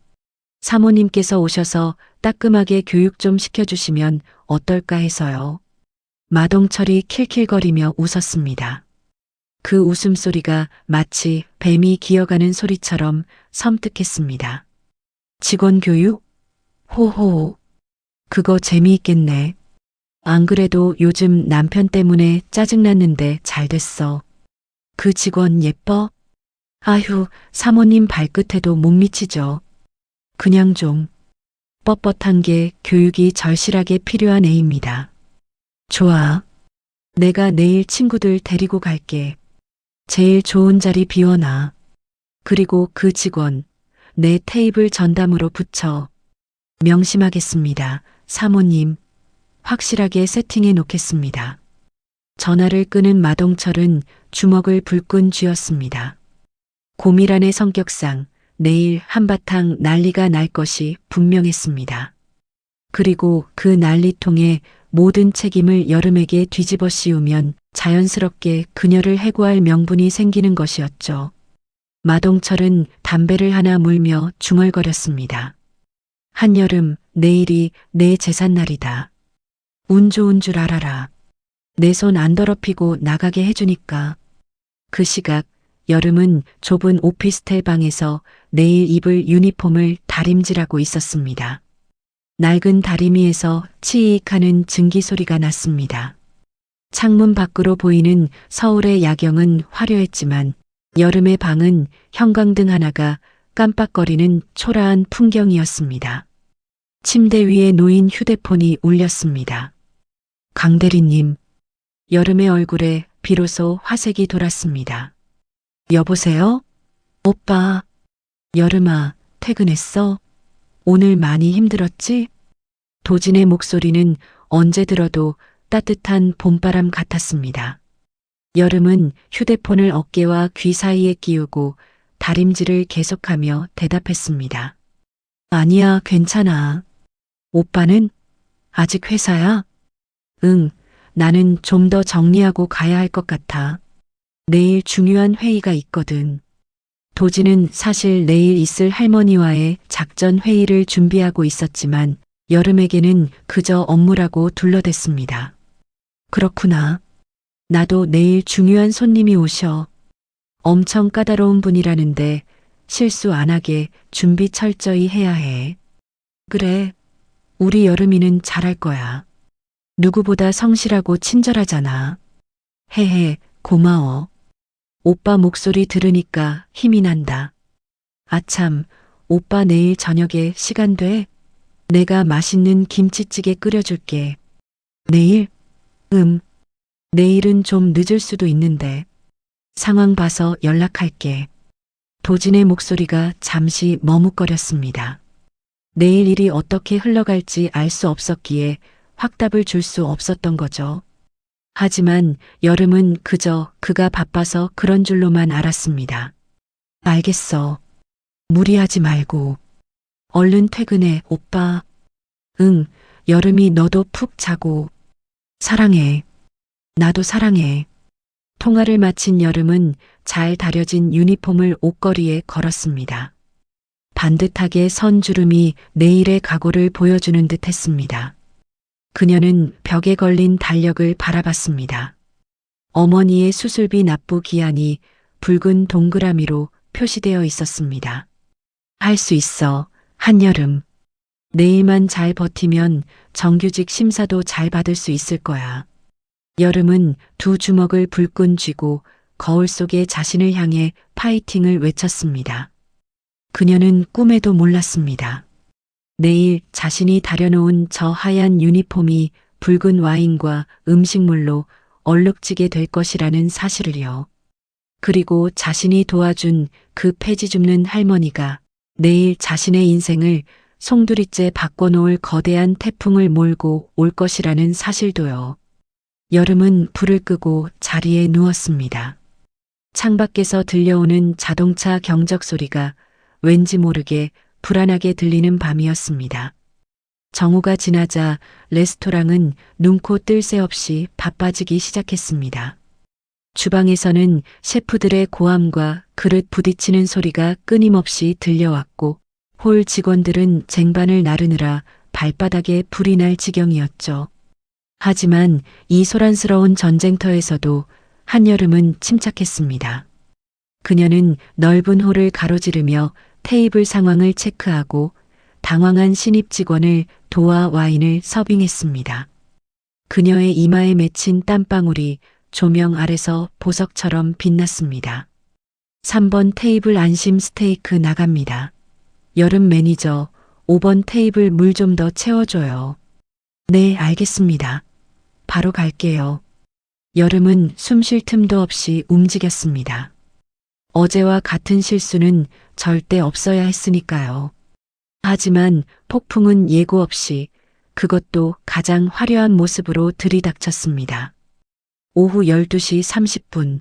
사모님께서 오셔서 따끔하게 교육 좀 시켜주시면 어떨까 해서요. 마동철이 킬킬거리며 웃었습니다. 그 웃음소리가 마치 뱀이 기어가는 소리처럼 섬뜩했습니다. 직원 교육? 호호. 그거 재미있겠네. 안 그래도 요즘 남편 때문에 짜증났는데 잘 됐어. 그 직원 예뻐? 아휴, 사모님 발끝에도 못 미치죠. 그냥 좀 뻣뻣한 게 교육이 절실하게 필요한 애입니다. 좋아. 내가 내일 친구들 데리고 갈게. 제일 좋은 자리 비워놔. 그리고 그 직원, 내 테이블 전담으로 붙여. 명심하겠습니다. 사모님. 확실하게 세팅해 놓겠습니다. 전화를 끄는 마동철은 주먹을 불끈 쥐었습니다. 고미란의 성격상 내일 한바탕 난리가 날 것이 분명했습니다. 그리고 그 난리통에 모든 책임을 여름에게 뒤집어 씌우면 자연스럽게 그녀를 해고할 명분이 생기는 것이었죠. 마동철은 담배를 하나 물며 중얼거렸습니다. 한여름, 내일이 내 제삿날이다. 운 좋은 줄 알아라. 내 손 안 더럽히고 나가게 해주니까. 그 시각 여름은 좁은 오피스텔 방에서 내일 입을 유니폼을 다림질하고 있었습니다. 낡은 다리미에서 치익하는 증기 소리가 났습니다. 창문 밖으로 보이는 서울의 야경은 화려했지만 여름의 방은 형광등 하나가 깜빡거리는 초라한 풍경이었습니다. 침대 위에 놓인 휴대폰이 울렸습니다. 강 대리님. 여름의 얼굴에 비로소 화색이 돌았습니다. 여보세요? 오빠. 여름아, 퇴근했어? 오늘 많이 힘들었지? 도진의 목소리는 언제 들어도 따뜻한 봄바람 같았습니다. 여름은 휴대폰을 어깨와 귀 사이에 끼우고 다림질을 계속하며 대답했습니다. 아니야, 괜찮아. 오빠는? 아직 회사야? 응, 나는 좀 더 정리하고 가야 할 것 같아. 내일 중요한 회의가 있거든. 도진은 사실 내일 있을 할머니와의 작전 회의를 준비하고 있었지만 여름에게는 그저 업무라고 둘러댔습니다. 그렇구나. 나도 내일 중요한 손님이 오셔. 엄청 까다로운 분이라는데 실수 안 하게 준비 철저히 해야 해. 그래. 우리 여름이는 잘할 거야. 누구보다 성실하고 친절하잖아. 헤헤, 고마워. 오빠 목소리 들으니까 힘이 난다. 아참, 오빠 내일 저녁에 시간 돼? 내가 맛있는 김치찌개 끓여줄게. 내일? 내일은 좀 늦을 수도 있는데. 상황 봐서 연락할게. 도진의 목소리가 잠시 머뭇거렸습니다. 내일 일이 어떻게 흘러갈지 알 수 없었기에 확답을 줄 수 없었던 거죠. 하지만 여름은 그저 그가 바빠서 그런 줄로만 알았습니다. 알겠어. 무리하지 말고. 얼른 퇴근해, 오빠. 응, 여름이 너도 푹 자고. 사랑해. 나도 사랑해. 통화를 마친 여름은 잘 다려진 유니폼을 옷걸이에 걸었습니다. 반듯하게 선 주름이 내일의 각오를 보여주는 듯 했습니다. 그녀는 벽에 걸린 달력을 바라봤습니다. 어머니의 수술비 납부 기한이 붉은 동그라미로 표시되어 있었습니다. 할 수 있어, 한여름. 내일만 잘 버티면 정규직 심사도 잘 받을 수 있을 거야. 여름은 두 주먹을 불끈 쥐고 거울 속에 자신을 향해 파이팅을 외쳤습니다. 그녀는 꿈에도 몰랐습니다. 내일 자신이 다려놓은 저 하얀 유니폼이 붉은 와인과 음식물로 얼룩지게 될 것이라는 사실을요. 그리고 자신이 도와준 그 폐지 줍는 할머니가 내일 자신의 인생을 송두리째 바꿔놓을 거대한 태풍을 몰고 올 것이라는 사실도요. 여름은 불을 끄고 자리에 누웠습니다. 창밖에서 들려오는 자동차 경적 소리가 왠지 모르게 불안하게 들리는 밤이었습니다. 정오가 지나자 레스토랑은 눈코 뜰 새 없이 바빠지기 시작했습니다. 주방에서는 셰프들의 고함과 그릇 부딪히는 소리가 끊임없이 들려왔고 홀 직원들은 쟁반을 나르느라 발바닥에 불이 날 지경이었죠. 하지만 이 소란스러운 전쟁터에서도 한여름은 침착했습니다. 그녀는 넓은 홀을 가로지르며 테이블 상황을 체크하고 당황한 신입 직원을 도와 와인을 서빙했습니다. 그녀의 이마에 맺힌 땀방울이 조명 아래서 보석처럼 빛났습니다. 3번 테이블 안심 스테이크 나갑니다. 여름 매니저, 5번 테이블 물 좀 더 채워줘요. 네, 알겠습니다. 바로 갈게요. 여름은 숨 쉴 틈도 없이 움직였습니다. 어제와 같은 실수는 절대 없어야 했으니까요. 하지만 폭풍은 예고 없이 그것도 가장 화려한 모습으로 들이닥쳤습니다. 오후 12시 30분.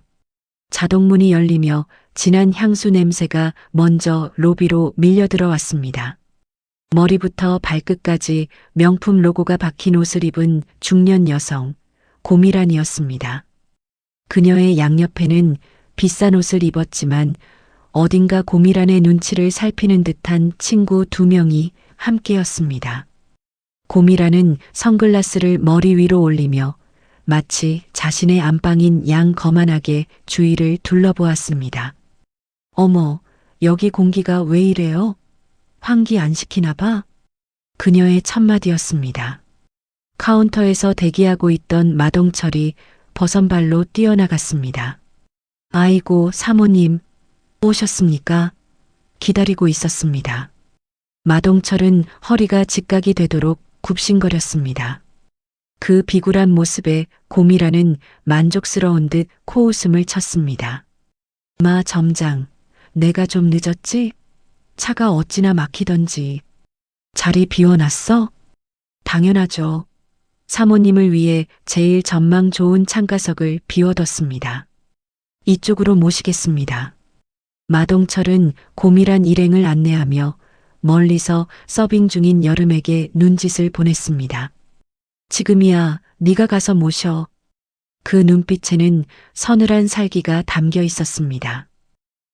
자동문이 열리며 진한 향수 냄새가 먼저 로비로 밀려 들어왔습니다. 머리부터 발끝까지 명품 로고가 박힌 옷을 입은 중년 여성, 고미란이었습니다. 그녀의 양옆에는 비싼 옷을 입었지만 어딘가 고미란의 눈치를 살피는 듯한 친구 2명이 함께였습니다. 고미란은 선글라스를 머리 위로 올리며 마치 자신의 안방인 양거만하게 주위를 둘러보았습니다. 어머, 여기 공기가 왜 이래요? 환기 안 시키나 봐? 그녀의 첫마디였습니다. 카운터에서 대기하고 있던 마동철이 버선발로 뛰어나갔습니다. 아이고, 사모님, 오셨습니까? 기다리고 있었습니다. 마동철은 허리가 직각이 되도록 굽신거렸습니다. 그 비굴한 모습에 고미라는 만족스러운 듯 코웃음을 쳤습니다. 마 점장, 내가 좀 늦었지? 차가 어찌나 막히던지. 자리 비워놨어? 당연하죠. 사모님을 위해 제일 전망 좋은 창가석을 비워뒀습니다. 이쪽으로 모시겠습니다. 마동철은 고밀한 일행을 안내하며 멀리서 서빙 중인 여름에게 눈짓을 보냈습니다. 지금이야 네가 가서 모셔. 그 눈빛에는 서늘한 살기가 담겨 있었습니다.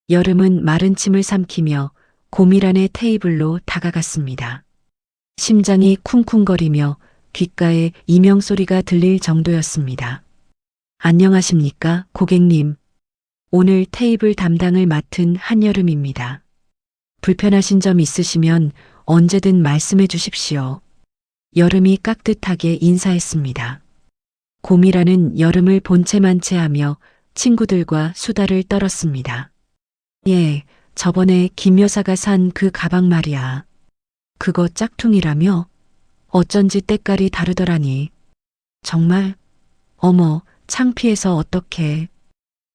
여름은 마른 침을 삼키며 고밀한의 테이블로 다가갔습니다. 심장이 쿵쿵거리며 귓가에 이명소리가 들릴 정도였습니다. 안녕하십니까, 고객님. 오늘 테이블 담당을 맡은 한여름입니다. 불편하신 점 있으시면 언제든 말씀해 주십시오. 여름이 깍듯하게 인사했습니다. 고미라는 여름을 본체만체하며 친구들과 수다를 떨었습니다. 예, 저번에 김 여사가 산 그 가방 말이야. 그거 짝퉁이라며? 어쩐지 때깔이 다르더라니. 정말? 어머, 창피해서 어떡해.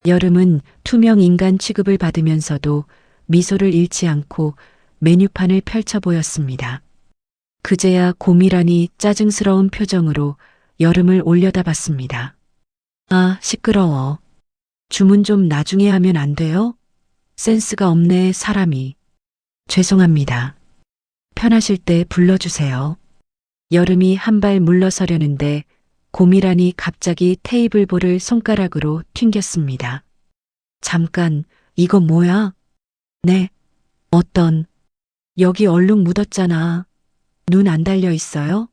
여름은 투명 인간 취급을 받으면서도 미소를 잃지 않고 메뉴판을 펼쳐 보였습니다. 그제야 고미란이 짜증스러운 표정으로 여름을 올려다봤습니다. 아, 시끄러워. 주문 좀 나중에 하면 안 돼요? 센스가 없네, 사람이. 죄송합니다. 편하실 때 불러주세요. 여름이 한 발 물러서려는데 고미란이 갑자기 테이블 볼을 손가락으로 튕겼습니다. 잠깐, 이거 뭐야? 네, 어떤, 여기 얼룩 묻었잖아. 눈 안 달려 있어요?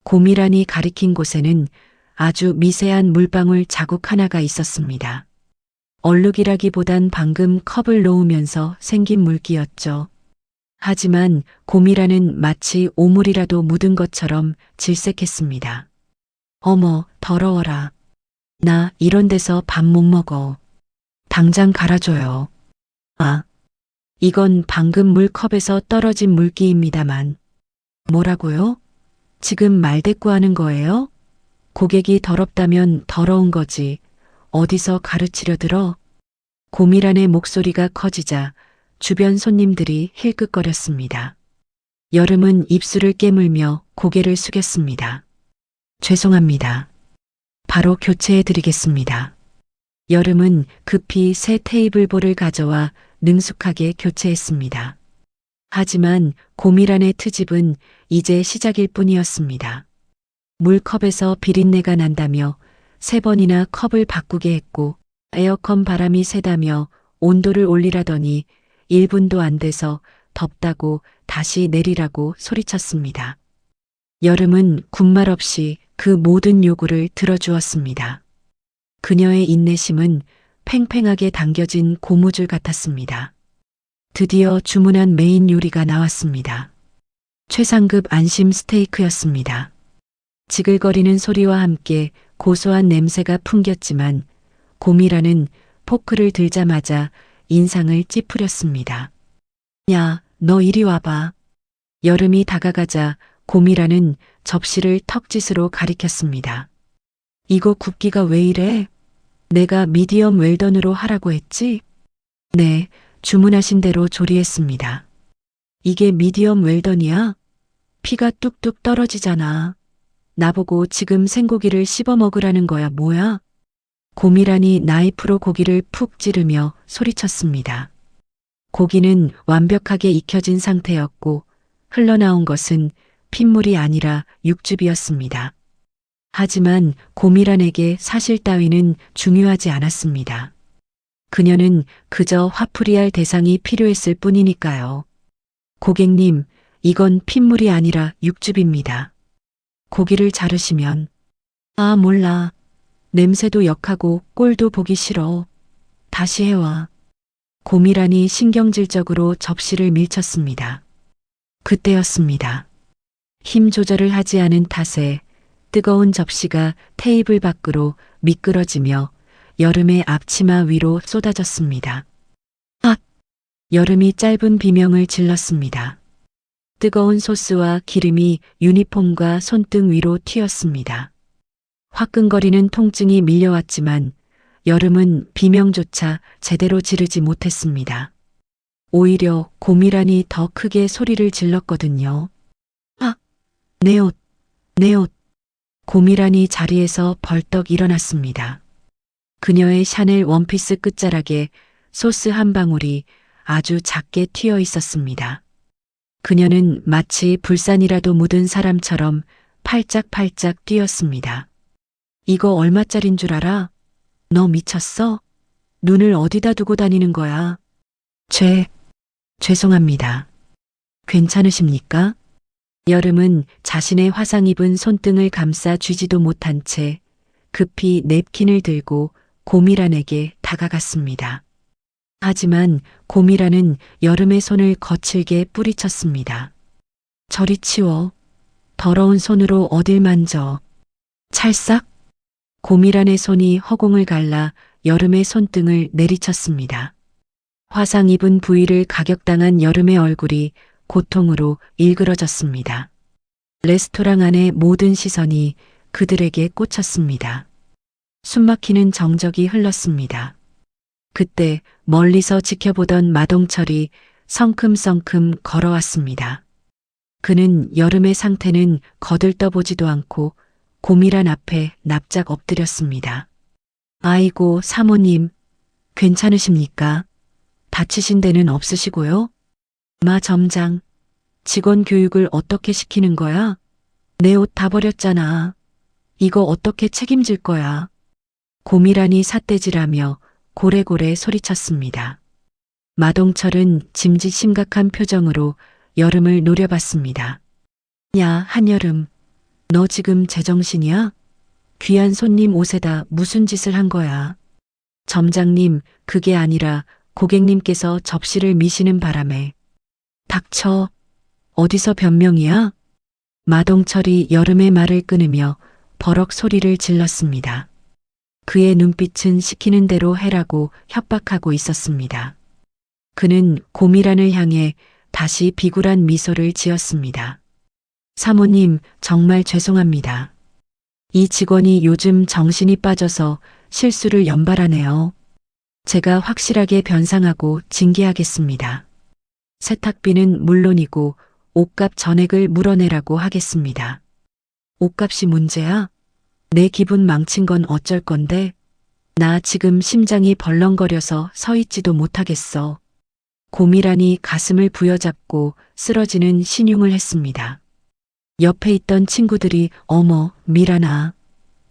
고미란이 가리킨 곳에는 아주 미세한 물방울 자국 하나가 있었습니다. 얼룩이라기보단 방금 컵을 놓으면서 생긴 물기였죠. 하지만 고미란은 마치 오물이라도 묻은 것처럼 질색했습니다. 어머, 더러워라. 나 이런 데서 밥 못 먹어. 당장 갈아줘요. 아, 이건 방금 물컵에서 떨어진 물기입니다만. 뭐라고요? 지금 말대꾸하는 거예요? 고객이 더럽다면 더러운 거지. 어디서 가르치려 들어? 고미란의 목소리가 커지자 주변 손님들이 힐끗거렸습니다. 여름은 입술을 깨물며 고개를 숙였습니다. 죄송합니다. 바로 교체해 드리겠습니다. 여름은 급히 새 테이블 볼을 가져와 능숙하게 교체했습니다. 하지만 고미란의 트집은 이제 시작일 뿐이었습니다. 물컵에서 비린내가 난다며 3번이나 컵을 바꾸게 했고 에어컨 바람이 세다며 온도를 올리라더니 1분도 안 돼서 덥다고 다시 내리라고 소리쳤습니다. 여름은 군말 없이 그 모든 요구를 들어주었습니다. 그녀의 인내심은 팽팽하게 당겨진 고무줄 같았습니다. 드디어 주문한 메인 요리가 나왔습니다. 최상급 안심 스테이크였습니다. 지글거리는 소리와 함께 고소한 냄새가 풍겼지만 고미라는 포크를 들자마자 인상을 찌푸렸습니다. 야, 너 이리 와봐. 여름이 다가가자 고미라는 접시를 턱짓으로 가리켰습니다. 이거 굽기가 왜 이래? 내가 미디엄 웰던으로 하라고 했지? 네, 주문하신 대로 조리했습니다. 이게 미디엄 웰던이야? 피가 뚝뚝 떨어지잖아. 나보고 지금 생고기를 씹어 먹으라는 거야, 뭐야? 고미란이 나이프로 고기를 푹 찌르며 소리쳤습니다. 고기는 완벽하게 익혀진 상태였고 흘러나온 것은 핏물이 아니라 육즙이었습니다. 하지만 고미란에게 사실 따위는 중요하지 않았습니다. 그녀는 그저 화풀이할 대상이 필요했을 뿐이니까요. 고객님, 이건 핏물이 아니라 육즙입니다. 고기를 자르시면, 아, 몰라. 냄새도 역하고 꼴도 보기 싫어. 다시 해와. 고미란이 신경질적으로 접시를 밀쳤습니다. 그때였습니다. 힘 조절을 하지 않은 탓에 뜨거운 접시가 테이블 밖으로 미끄러지며 여름의 앞치마 위로 쏟아졌습니다. 아! 여름이 짧은 비명을 질렀습니다. 뜨거운 소스와 기름이 유니폼과 손등 위로 튀었습니다. 화끈거리는 통증이 밀려왔지만 여름은 비명조차 제대로 지르지 못했습니다. 오히려 고미란이 더 크게 소리를 질렀거든요. 아, 내 옷, 내 옷. 고미란이 자리에서 벌떡 일어났습니다. 그녀의 샤넬 원피스 끝자락에 소스 한 방울이 아주 작게 튀어 있었습니다. 그녀는 마치 불산이라도 묻은 사람처럼 팔짝팔짝 뛰었습니다. 이거 얼마짜린 줄 알아? 너 미쳤어? 눈을 어디다 두고 다니는 거야? 죄송합니다. 괜찮으십니까? 여름은 자신의 화상 입은 손등을 감싸 쥐지도 못한 채 급히 냅킨을 들고 고미란에게 다가갔습니다. 하지만 고미란은 여름의 손을 거칠게 뿌리쳤습니다. 저리 치워. 더러운 손으로 어딜 만져. 찰싹? 고미란의 손이 허공을 갈라 여름의 손등을 내리쳤습니다. 화상 입은 부위를 가격당한 여름의 얼굴이 고통으로 일그러졌습니다. 레스토랑 안의 모든 시선이 그들에게 꽂혔습니다. 숨막히는 정적이 흘렀습니다. 그때 멀리서 지켜보던 마동철이 성큼성큼 걸어왔습니다. 그는 여름의 상태는 거들떠보지도 않고 고미란 앞에 납작 엎드렸습니다. 아이고, 사모님, 괜찮으십니까? 다치신 데는 없으시고요? 마 점장, 직원 교육을 어떻게 시키는 거야? 내 옷 다 버렸잖아. 이거 어떻게 책임질 거야? 고미란이 삿대질하며 고래고래 소리쳤습니다. 마동철은 짐짓 심각한 표정으로 여름을 노려봤습니다. 야, 한여름, 너 지금 제정신이야? 귀한 손님 옷에다 무슨 짓을 한 거야? 점장님, 그게 아니라 고객님께서 접시를 미시는 바람에. 닥쳐. 어디서 변명이야? 마동철이 여름의 말을 끊으며 버럭 소리를 질렀습니다. 그의 눈빛은 시키는 대로 해라고 협박하고 있었습니다. 그는 고미란을 향해 다시 비굴한 미소를 지었습니다. 사모님, 정말 죄송합니다. 이 직원이 요즘 정신이 빠져서 실수를 연발하네요. 제가 확실하게 변상하고 징계하겠습니다. 세탁비는 물론이고 옷값 전액을 물어내라고 하겠습니다. 옷값이 문제야? 내 기분 망친 건 어쩔 건데? 나 지금 심장이 벌렁거려서 서 있지도 못하겠어. 고미란이 가슴을 부여잡고 쓰러지는 신용을 했습니다. 옆에 있던 친구들이 어머, 미란아,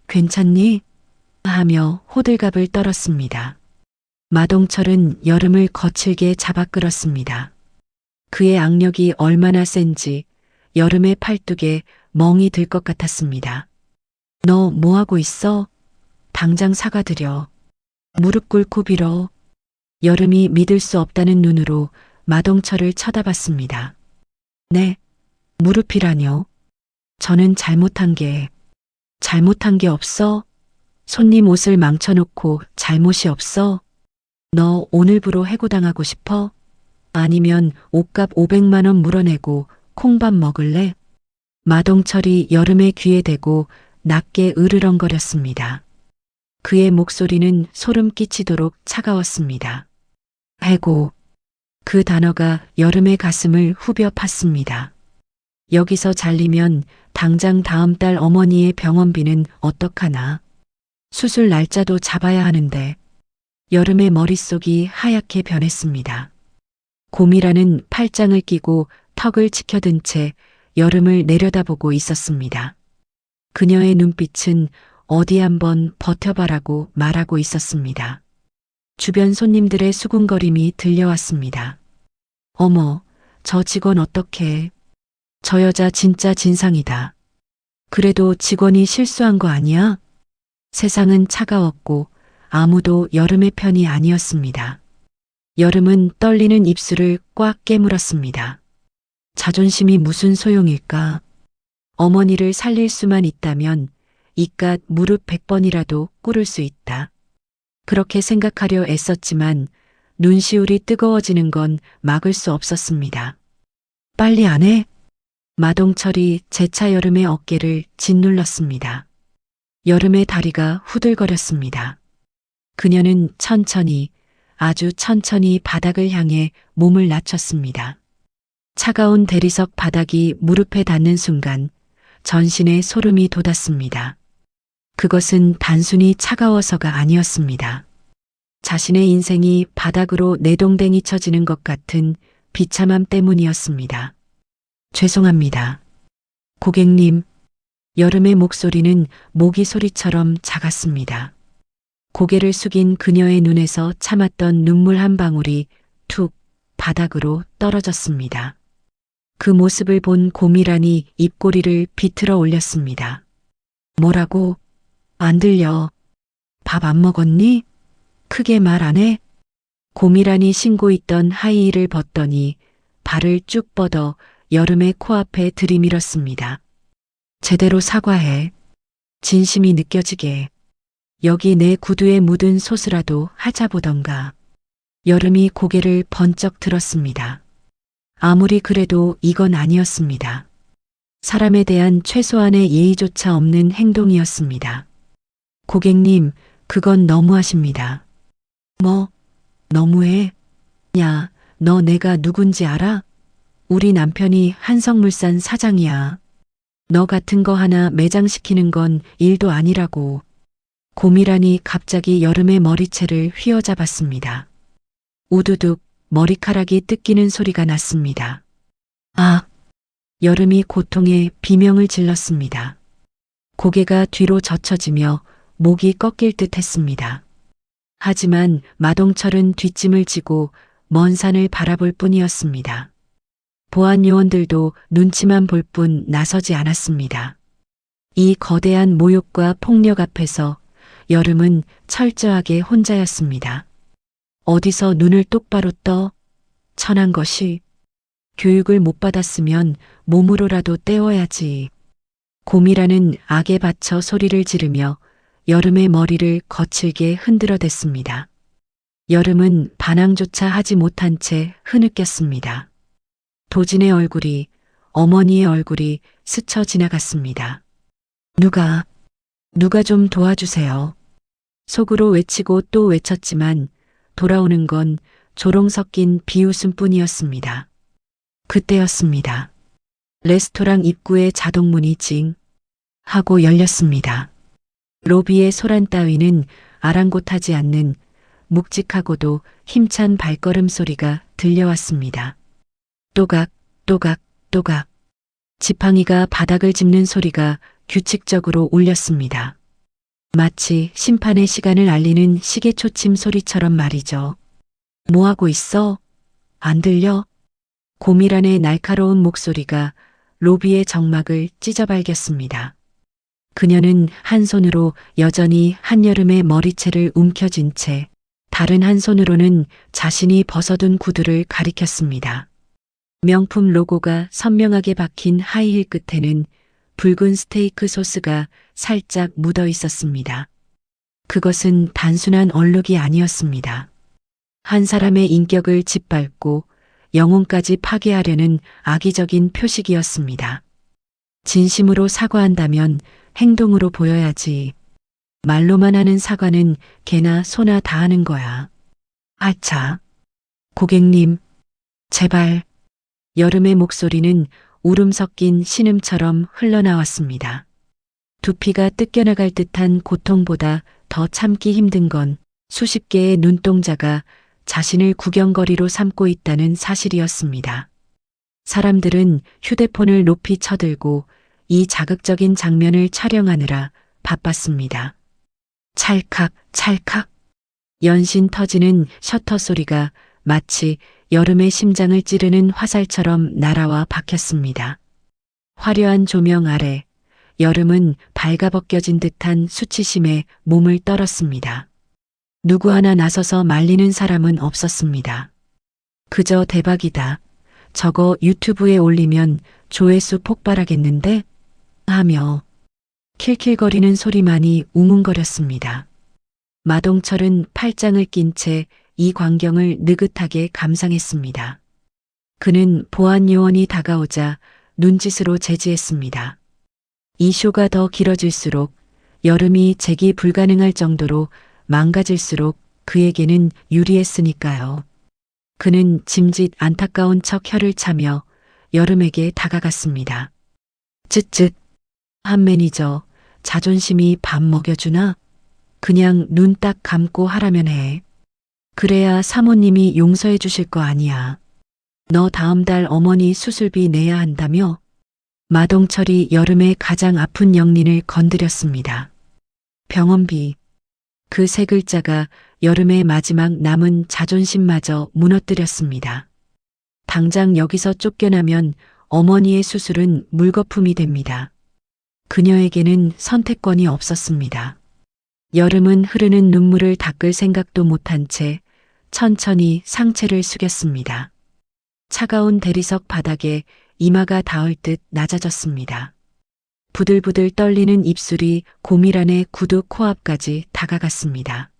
괜찮니? 하며 호들갑을 떨었습니다. 마동철은 여름을 거칠게 잡아 끌었습니다. 그의 악력이 얼마나 센지 여름의 팔뚝에 멍이 들 것 같았습니다. 너 뭐하고 있어? 당장 사과드려. 무릎 꿇고 빌어. 여름이 믿을 수 없다는 눈으로 마동철을 쳐다봤습니다. 네, 무릎이라뇨. 저는 잘못한 게 없어? 손님 옷을 망쳐놓고 잘못이 없어? 너 오늘부로 해고당하고 싶어? 아니면 옷값 500만 원 물어내고 콩밥 먹을래? 마동철이 여름의 귀에 대고 낮게 으르렁거렸습니다. 그의 목소리는 소름 끼치도록 차가웠습니다. 해고. 그 단어가 여름의 가슴을 후벼 팠습니다. 여기서 잘리면 당장 다음 달 어머니의 병원비는 어떡하나. 수술 날짜도 잡아야 하는데. 여름의 머릿속이 하얗게 변했습니다. 고미라는 팔짱을 끼고 턱을 치켜든 채 여름을 내려다보고 있었습니다. 그녀의 눈빛은 어디 한번 버텨봐라고 말하고 있었습니다. 주변 손님들의 수군거림이 들려왔습니다. 어머, 저 직원 어떡해. 저 여자 진짜 진상이다. 그래도 직원이 실수한 거 아니야? 세상은 차가웠고 아무도 여름의 편이 아니었습니다. 여름은 떨리는 입술을 꽉 깨물었습니다. 자존심이 무슨 소용일까? 어머니를 살릴 수만 있다면 이깟 무릎 100번이라도 꿇을 수 있다. 그렇게 생각하려 애썼지만 눈시울이 뜨거워지는 건 막을 수 없었습니다. 빨리 안 해? 마동철이 재차 여름의 어깨를 짓눌렀습니다. 여름의 다리가 후들거렸습니다. 그녀는 천천히, 아주 천천히 바닥을 향해 몸을 낮췄습니다. 차가운 대리석 바닥이 무릎에 닿는 순간 전신에 소름이 돋았습니다. 그것은 단순히 차가워서가 아니었습니다. 자신의 인생이 바닥으로 내동댕이 쳐지는 것 같은 비참함 때문이었습니다. 죄송합니다. 고객님, 여름의 목소리는 모기 소리처럼 작았습니다. 고개를 숙인 그녀의 눈에서 참았던 눈물 한 방울이 툭 바닥으로 떨어졌습니다. 그 모습을 본 고미란이 입꼬리를 비틀어 올렸습니다. 뭐라고? 안 들려. 밥 안 먹었니? 크게 말 안 해? 고미란이 신고 있던 하이힐을 벗더니 발을 쭉 뻗어 여름의 코앞에 들이밀었습니다. 제대로 사과해. 진심이 느껴지게. 여기 내 구두에 묻은 소스라도 하자보던가. 여름이 고개를 번쩍 들었습니다. 아무리 그래도 이건 아니었습니다. 사람에 대한 최소한의 예의조차 없는 행동이었습니다. 고객님, 그건 너무하십니다. 뭐, 너무해? 야, 너 내가 누군지 알아? 우리 남편이 한성물산 사장이야. 너 같은 거 하나 매장시키는 건 일도 아니라고. 고미란이 갑자기 여름의 머리채를 휘어잡았습니다. 우두둑 머리카락이 뜯기는 소리가 났습니다. 아! 여름이 고통에 비명을 질렀습니다. 고개가 뒤로 젖혀지며 목이 꺾일 듯 했습니다. 하지만 마동철은 뒷짐을 지고 먼 산을 바라볼 뿐이었습니다. 보안 요원들도 눈치만 볼 뿐 나서지 않았습니다. 이 거대한 모욕과 폭력 앞에서 여름은 철저하게 혼자였습니다. 어디서 눈을 똑바로 떠? 천한 것이. 교육을 못 받았으면 몸으로라도 때워야지. 고미라는 악에 받쳐 소리를 지르며 여름의 머리를 거칠게 흔들어댔습니다. 여름은 반항조차 하지 못한 채 흐느꼈습니다. 도진의 얼굴이, 어머니의 얼굴이 스쳐 지나갔습니다. 누가 좀 도와주세요. 속으로 외치고 또 외쳤지만 돌아오는 건 조롱 섞인 비웃음뿐이었습니다. 그때였습니다. 레스토랑 입구의 자동문이 징 하고 열렸습니다. 로비의 소란 따위는 아랑곳하지 않는 묵직하고도 힘찬 발걸음 소리가 들려왔습니다. 또각, 또각, 또각. 지팡이가 바닥을 짚는 소리가 규칙적으로 울렸습니다. 마치 심판의 시간을 알리는 시계초침 소리처럼 말이죠. 뭐하고 있어? 안 들려? 고미란의 날카로운 목소리가 로비의 정막을 찢어발겼습니다. 그녀는 한 손으로 여전히 한여름의 머리채를 움켜쥔 채 다른 한 손으로는 자신이 벗어둔 구두를 가리켰습니다. 명품 로고가 선명하게 박힌 하이힐 끝에는 붉은 스테이크 소스가 살짝 묻어 있었습니다. 그것은 단순한 얼룩이 아니었습니다. 한 사람의 인격을 짓밟고 영혼까지 파괴하려는 악의적인 표식이었습니다. 진심으로 사과한다면 행동으로 보여야지. 말로만 하는 사과는 개나 소나 다 하는 거야. 아차. 고객님, 제발. 여름의 목소리는 울음 섞인 신음처럼 흘러나왔습니다. 두피가 뜯겨나갈 듯한 고통보다 더 참기 힘든 건 수십 개의 눈동자가 자신을 구경거리로 삼고 있다는 사실이었습니다. 사람들은 휴대폰을 높이 쳐들고 이 자극적인 장면을 촬영하느라 바빴습니다. 찰칵, 찰칵. 연신 터지는 셔터 소리가 마치 여름의 심장을 찌르는 화살처럼 날아와 박혔습니다. 화려한 조명 아래 여름은 발가벗겨진 듯한 수치심에 몸을 떨었습니다. 누구 하나 나서서 말리는 사람은 없었습니다. 그저 대박이다. 저거 유튜브에 올리면 조회수 폭발하겠는데? 하며 킬킬거리는 소리만이 웅웅거렸습니다. 마동철은 팔짱을 낀 채 이 광경을 느긋하게 감상했습니다. 그는 보안 요원이 다가오자 눈짓으로 제지했습니다. 이 쇼가 더 길어질수록 여름이 재기 불가능할 정도로 망가질수록 그에게는 유리했으니까요. 그는 짐짓 안타까운 척 혀를 차며 여름에게 다가갔습니다. 쯧쯧. 한 매니저, 자존심이 밥 먹여주나? 그냥 눈 딱 감고 하라면 해. 그래야 사모님이 용서해 주실 거 아니야. 너 다음 달 어머니 수술비 내야 한다며? 마동철이 여름의 가장 아픈 영린을 건드렸습니다. 병원비. 그 세 글자가 여름의 마지막 남은 자존심마저 무너뜨렸습니다. 당장 여기서 쫓겨나면 어머니의 수술은 물거품이 됩니다. 그녀에게는 선택권이 없었습니다. 여름은 흐르는 눈물을 닦을 생각도 못한 채 천천히 상체를 숙였습니다. 차가운 대리석 바닥에 이마가 닿을 듯 낮아졌습니다. 부들부들 떨리는 입술이 고밀안의 구두 코앞까지 다가갔습니다.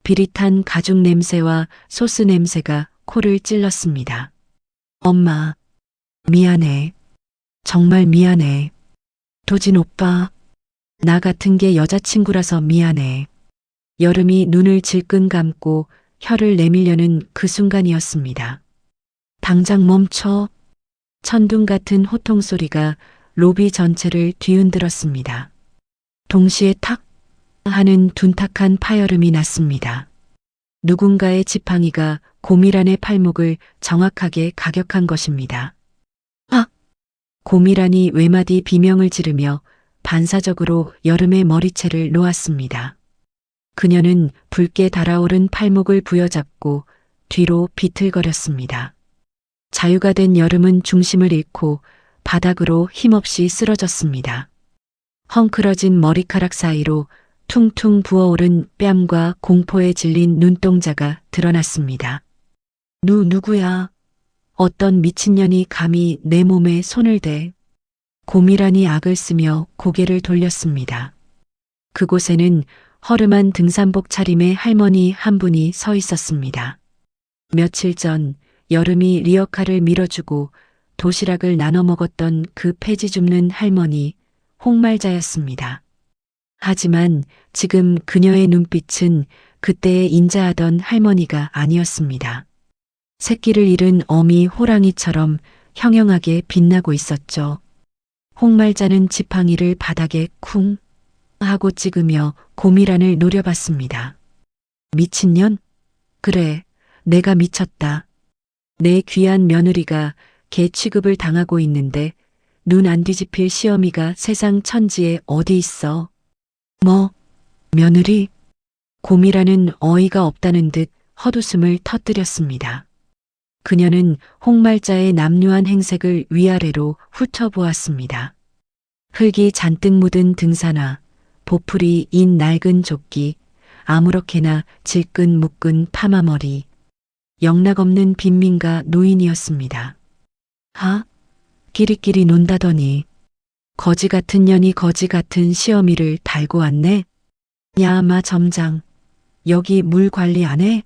비릿한 가죽 냄새와 소스 냄새가 코를 찔렀습니다. 엄마, 미안해. 정말 미안해. 도진 오빠, 나 같은 게 여자친구라서 미안해. 여름이 눈을 질끈 감고 혀를 내밀려는 그 순간이었습니다. 당장 멈춰. 천둥 같은 호통 소리가 로비 전체를 뒤흔들었습니다. 동시에 탁 하는 둔탁한 파열음이 났습니다. 누군가의 지팡이가 고밀안의 팔목을 정확하게 가격한 것입니다. 아! 고밀안이 외마디 비명을 지르며 반사적으로 여름의 머리채를 놓았습니다. 그녀는 붉게 달아오른 팔목을 부여잡고 뒤로 비틀거렸습니다. 자유가 된 여름은 중심을 잃고 바닥으로 힘없이 쓰러졌습니다. 헝클어진 머리카락 사이로 퉁퉁 부어오른 뺨과 공포에 질린 눈동자가 드러났습니다. 누구야? 어떤 미친년이 감히 내 몸에 손을 대? 고밀안이 악을 쓰며 고개를 돌렸습니다. 그곳에는 허름한 등산복 차림의 할머니 한 분이 서 있었습니다. 며칠 전 여름이 리어카를 밀어주고 도시락을 나눠 먹었던 그 폐지 줍는 할머니 홍말자였습니다. 하지만 지금 그녀의 눈빛은 그때의 인자하던 할머니가 아니었습니다. 새끼를 잃은 어미 호랑이처럼 형형하게 빛나고 있었죠. 홍말자는 지팡이를 바닥에 쿵 하고 찍으며 고밀안을 노려봤습니다. 미친년? 그래, 내가 미쳤다. 내 귀한 며느리가 개 취급을 당하고 있는데 눈 안 뒤집힐 시어미가 세상 천지에 어디 있어? 뭐? 며느리? 고밀안은 어이가 없다는 듯 헛웃음을 터뜨렸습니다. 그녀는 홍말자의 남루한 행색을 위아래로 훑어보았습니다. 흙이 잔뜩 묻은 등산화, 보풀이 인 낡은 조끼, 아무렇게나 질끈 묶은 파마머리, 영락없는 빈민가 노인이었습니다. 하? 끼리끼리 논다더니 거지 같은 년이 거지 같은 시어미를 달고 왔네? 야마 점장, 여기 물 관리 안 해?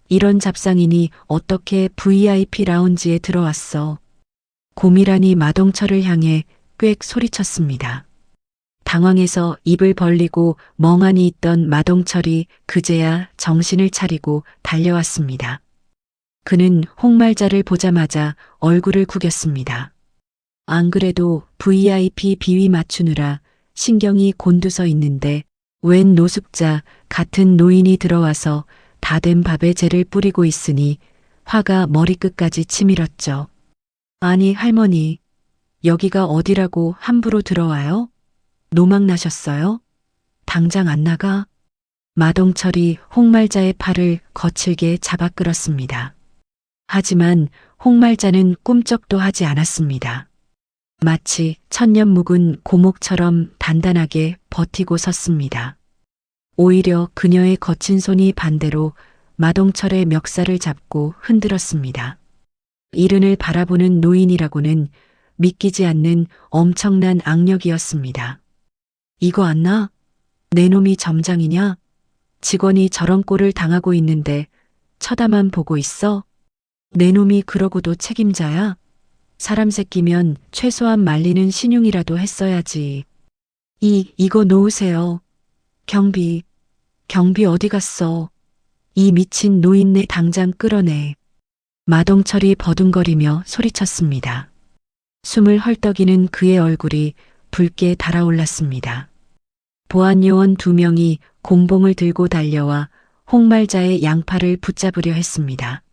이런 잡상인이 어떻게 VIP 라운지에 들어왔어? 고밀안이 마동철을 향해 꽥 소리쳤습니다. 당황해서 입을 벌리고 멍하니 있던 마동철이 그제야 정신을 차리고 달려왔습니다. 그는 홍말자를 보자마자 얼굴을 구겼습니다. 안 그래도 VIP 비위 맞추느라 신경이 곤두서 있는데 웬 노숙자 같은 노인이 들어와서 다 된 밥에 재를 뿌리고 있으니 화가 머리끝까지 치밀었죠. 아니 할머니, 여기가 어디라고 함부로 들어와요? 노망 나셨어요? 당장 안 나가? 마동철이 홍말자의 팔을 거칠게 잡아 끌었습니다. 하지만 홍말자는 꿈쩍도 하지 않았습니다. 마치 천년 묵은 고목처럼 단단하게 버티고 섰습니다. 오히려 그녀의 거친 손이 반대로 마동철의 멱살을 잡고 흔들었습니다. 이른을 바라보는 노인이라고는 믿기지 않는 엄청난 악력이었습니다. 이거 안 나? 내 놈이 점장이냐? 직원이 저런 꼴을 당하고 있는데 쳐다만 보고 있어? 내 놈이 그러고도 책임자야? 사람 새끼면 최소한 말리는 신용이라도 했어야지. 이거 놓으세요. 경비 어디 갔어? 이 미친 노인네 당장 끌어내. 마동철이 버둥거리며 소리쳤습니다. 숨을 헐떡이는 그의 얼굴이 붉게 달아올랐습니다. 보안요원 2명이 곤봉을 들고 달려와 홍말자의 양팔을 붙잡으려 했습니다.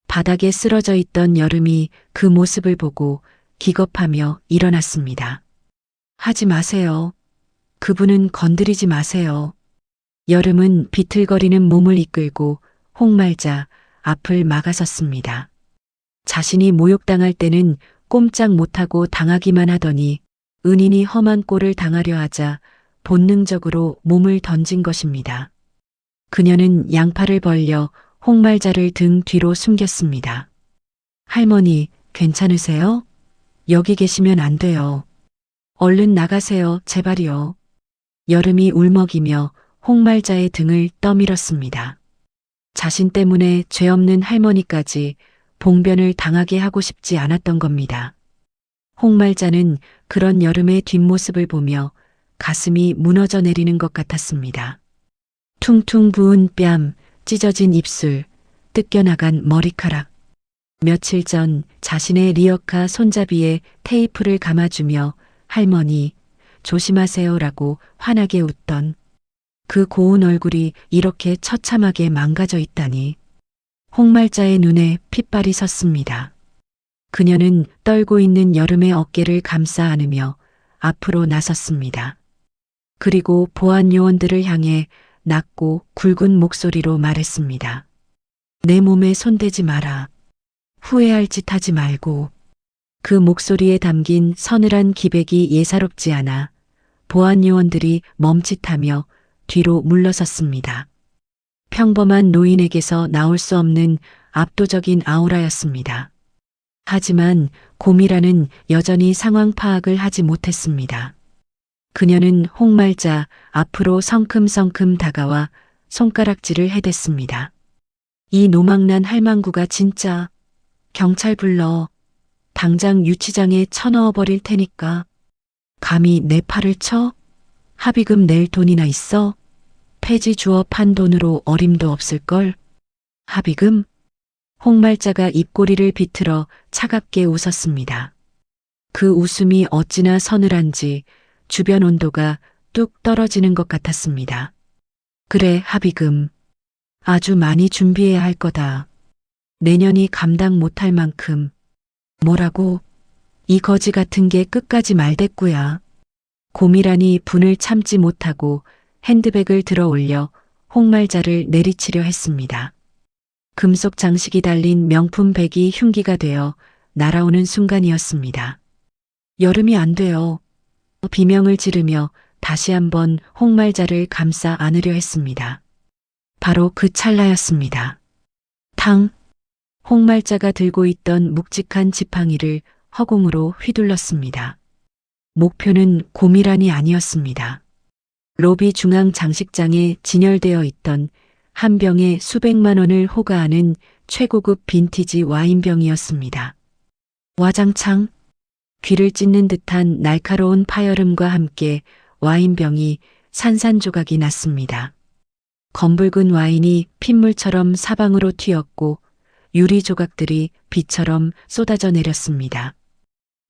바닥에 쓰러져 있던 여름이 그 모습을 보고 기겁하며 일어났습니다. 하지 마세요. 그분은 건드리지 마세요. 여름은 비틀거리는 몸을 이끌고 홍말자 앞을 막아섰습니다. 자신이 모욕당할 때는 꼼짝 못하고 당하기만 하더니 은인이 험한 꼴을 당하려 하자 본능적으로 몸을 던진 것입니다. 그녀는 양팔을 벌려 홍말자를 등 뒤로 숨겼습니다. 할머니, 괜찮으세요? 여기 계시면 안 돼요. 얼른 나가세요, 제발이요. 여름이 울먹이며 홍말자의 등을 떠밀었습니다. 자신 때문에 죄 없는 할머니까지 봉변을 당하게 하고 싶지 않았던 겁니다. 홍말자는 그런 여름의 뒷모습을 보며 가슴이 무너져 내리는 것 같았습니다. 퉁퉁 부은 뺨, 찢어진 입술, 뜯겨나간 머리카락. 며칠 전 자신의 리어카 손잡이에 테이프를 감아주며 할머니, 조심하세요라고 환하게 웃던 그 고운 얼굴이 이렇게 처참하게 망가져 있다니. 홍말자의 눈에 핏발이 섰습니다. 그녀는 떨고 있는 여름의 어깨를 감싸 안으며 앞으로 나섰습니다. 그리고 보안 요원들을 향해 낮고 굵은 목소리로 말했습니다. 내 몸에 손대지 마라. 후회할 짓 하지 말고. 그 목소리에 담긴 서늘한 기백이 예사롭지 않아 보안 요원들이 멈칫하며 뒤로 물러섰습니다. 평범한 노인에게서 나올 수 없는 압도적인 아우라였습니다. 하지만 고미라는 여전히 상황 파악을 하지 못했습니다. 그녀는 홍말자 앞으로 성큼성큼 다가와 손가락질을 해댔습니다. 이 노망난 할망구가 진짜. 경찰 불러. 당장 유치장에 쳐넣어 버릴 테니까. 감히 내 팔을 쳐? 합의금 낼 돈이나 있어? 폐지 주어 판 돈으로 어림도 없을걸? 합의금? 홍말자가 입꼬리를 비틀어 차갑게 웃었습니다. 그 웃음이 어찌나 서늘한지 주변 온도가 뚝 떨어지는 것 같았습니다. 그래, 합의금. 아주 많이 준비해야 할 거다. 내년이 감당 못할 만큼. 뭐라고? 이 거지 같은 게 끝까지 말대꾸야. 고미란이 분을 참지 못하고 핸드백을 들어 올려 홍말자를 내리치려 했습니다. 금속 장식이 달린 명품 백이 흉기가 되어 날아오는 순간이었습니다. 여름이 안 돼요. 비명을 지르며 다시 한번 홍말자를 감싸 안으려 했습니다. 바로 그 찰나였습니다. 탕! 홍말자가 들고 있던 묵직한 지팡이를 허공으로 휘둘렀습니다. 목표는 고미란이 아니었습니다. 로비 중앙 장식장에 진열되어 있던 한 병에 수백만 원을 호가하는 최고급 빈티지 와인병이었습니다. 와장창, 귀를 찢는 듯한 날카로운 파열음과 함께 와인병이 산산조각이 났습니다. 검붉은 와인이 핏물처럼 사방으로 튀었고 유리 조각들이 비처럼 쏟아져 내렸습니다.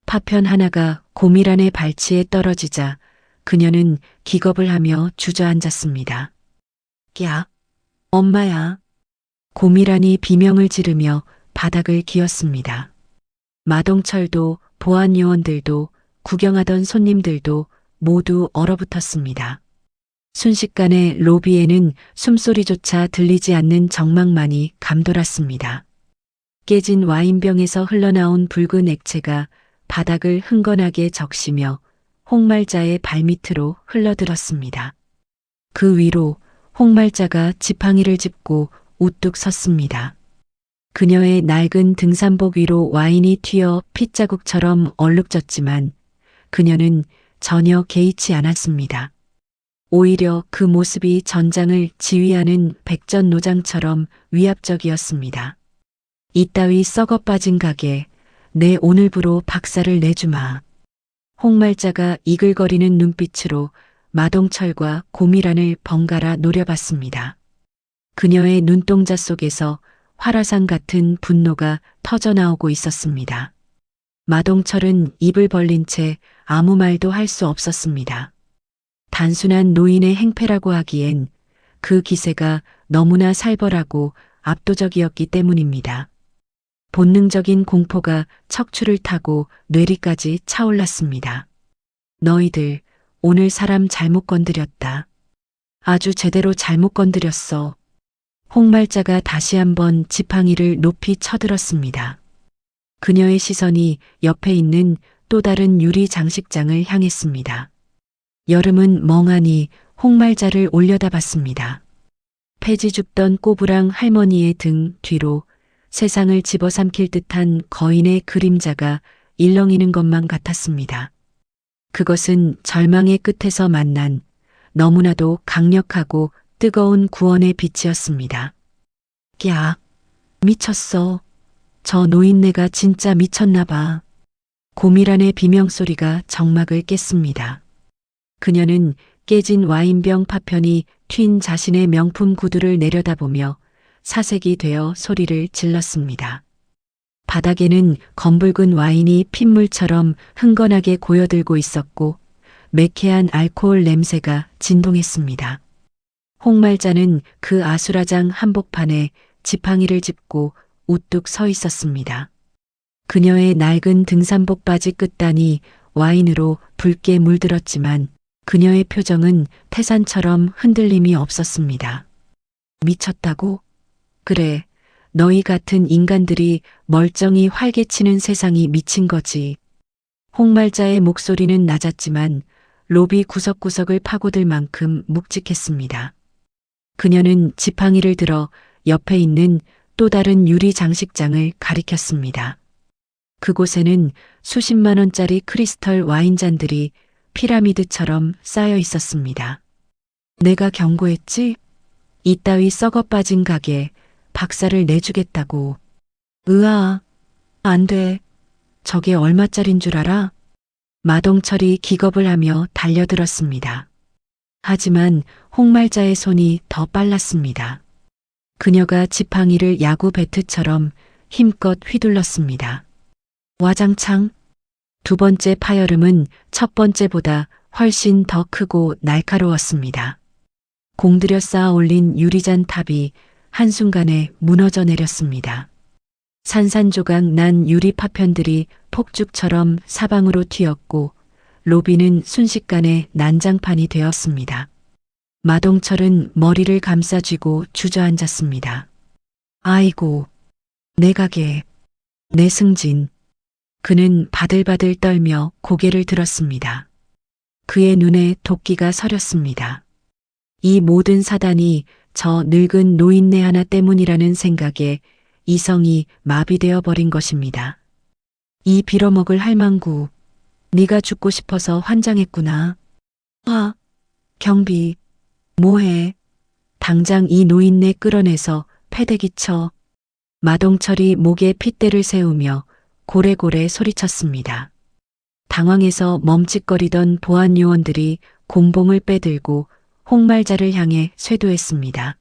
파편 하나가 고미란의 발치에 떨어지자 그녀는 기겁을 하며 주저앉았습니다. 야, 엄마야. 고미란이 비명을 지르며 바닥을 기었습니다. 마동철도 보안 요원들도 구경하던 손님들도 모두 얼어붙었습니다. 순식간에 로비에는 숨소리조차 들리지 않는 정막만이 감돌았습니다. 깨진 와인병에서 흘러나온 붉은 액체가 바닥을 흥건하게 적시며 홍말자의 발밑으로 흘러들었습니다. 그 위로 홍말자가 지팡이를 짚고 우뚝 섰습니다. 그녀의 낡은 등산복 위로 와인이 튀어 핏자국처럼 얼룩졌지만 그녀는 전혀 개의치 않았습니다. 오히려 그 모습이 전장을 지휘하는 백전노장처럼 위압적이었습니다. 이따위 썩어 빠진 가게, 내 오늘부로 박살을 내주마. 홍말자가 이글거리는 눈빛으로 마동철과 고미란을 번갈아 노려봤습니다. 그녀의 눈동자 속에서 활화산 같은 분노가 터져나오고 있었습니다. 마동철은 입을 벌린 채 아무 말도 할 수 없었습니다. 단순한 노인의 행패라고 하기엔 그 기세가 너무나 살벌하고 압도적이었기 때문입니다. 본능적인 공포가 척추를 타고 뇌리까지 차올랐습니다. 너희들 오늘 사람 잘못 건드렸다. 아주 제대로 잘못 건드렸어. 홍말자가 다시 한번 지팡이를 높이 쳐들었습니다. 그녀의 시선이 옆에 있는 또 다른 유리 장식장을 향했습니다. 여름은 멍하니 홍말자를 올려다봤습니다. 폐지 줍던 꼬부랑 할머니의 등 뒤로 세상을 집어삼킬 듯한 거인의 그림자가 일렁이는 것만 같았습니다. 그것은 절망의 끝에서 만난 너무나도 강력하고 뜨거운 구원의 빛이었습니다. 야, 미쳤어. 저 노인네가 진짜 미쳤나 봐. 고미란의 비명소리가 정막을 깼습니다. 그녀는 깨진 와인병 파편이 튄 자신의 명품 구두를 내려다보며 사색이 되어 소리를 질렀습니다. 바닥에는 검붉은 와인이 핏물처럼 흥건하게 고여들고 있었고 매캐한 알코올 냄새가 진동했습니다. 홍말자는 그 아수라장 한복판에 지팡이를 짚고 우뚝 서 있었습니다. 그녀의 낡은 등산복 바지 끝단이 와인으로 붉게 물들었지만 그녀의 표정은 태산처럼 흔들림이 없었습니다. 미쳤다고? 그래, 너희 같은 인간들이 멀쩡히 활개치는 세상이 미친 거지. 홍말자의 목소리는 낮았지만 로비 구석구석을 파고들 만큼 묵직했습니다. 그녀는 지팡이를 들어 옆에 있는 또 다른 유리 장식장을 가리켰습니다. 그곳에는 수십만 원짜리 크리스털 와인잔들이 피라미드처럼 쌓여 있었습니다. 내가 경고했지? 이따위 썩어 빠진 가게 박살을 내주겠다고. 으아, 안 돼. 저게 얼마짜린 줄 알아? 마동철이 기겁을 하며 달려들었습니다. 하지만 홍말자의 손이 더 빨랐습니다. 그녀가 지팡이를 야구 배트처럼 힘껏 휘둘렀습니다. 와장창. 두 번째 파열음은 첫 번째보다 훨씬 더 크고 날카로웠습니다. 공들여 쌓아 올린 유리잔 탑이 한순간에 무너져 내렸습니다. 산산조각 난 유리 파편들이 폭죽처럼 사방으로 튀었고 로비는 순식간에 난장판이 되었습니다. 마동철은 머리를 감싸쥐고 주저앉았습니다. 아이고, 내 가게, 내 승진. 그는 바들바들 떨며 고개를 들었습니다. 그의 눈에 도끼가 서렸습니다. 이 모든 사단이 저 늙은 노인네 하나 때문이라는 생각에 이성이 마비되어 버린 것입니다. 이 빌어먹을 할망구, 네가 죽고 싶어서 환장했구나. 아, 경비, 뭐해? 당장 이 노인네 끌어내서 패대기 쳐. 마동철이 목에 핏대를 세우며 고래고래 소리쳤습니다. 당황해서 멈칫거리던 보안 요원들이 곤봉을 빼들고 홍말자를 향해 쇄도했습니다.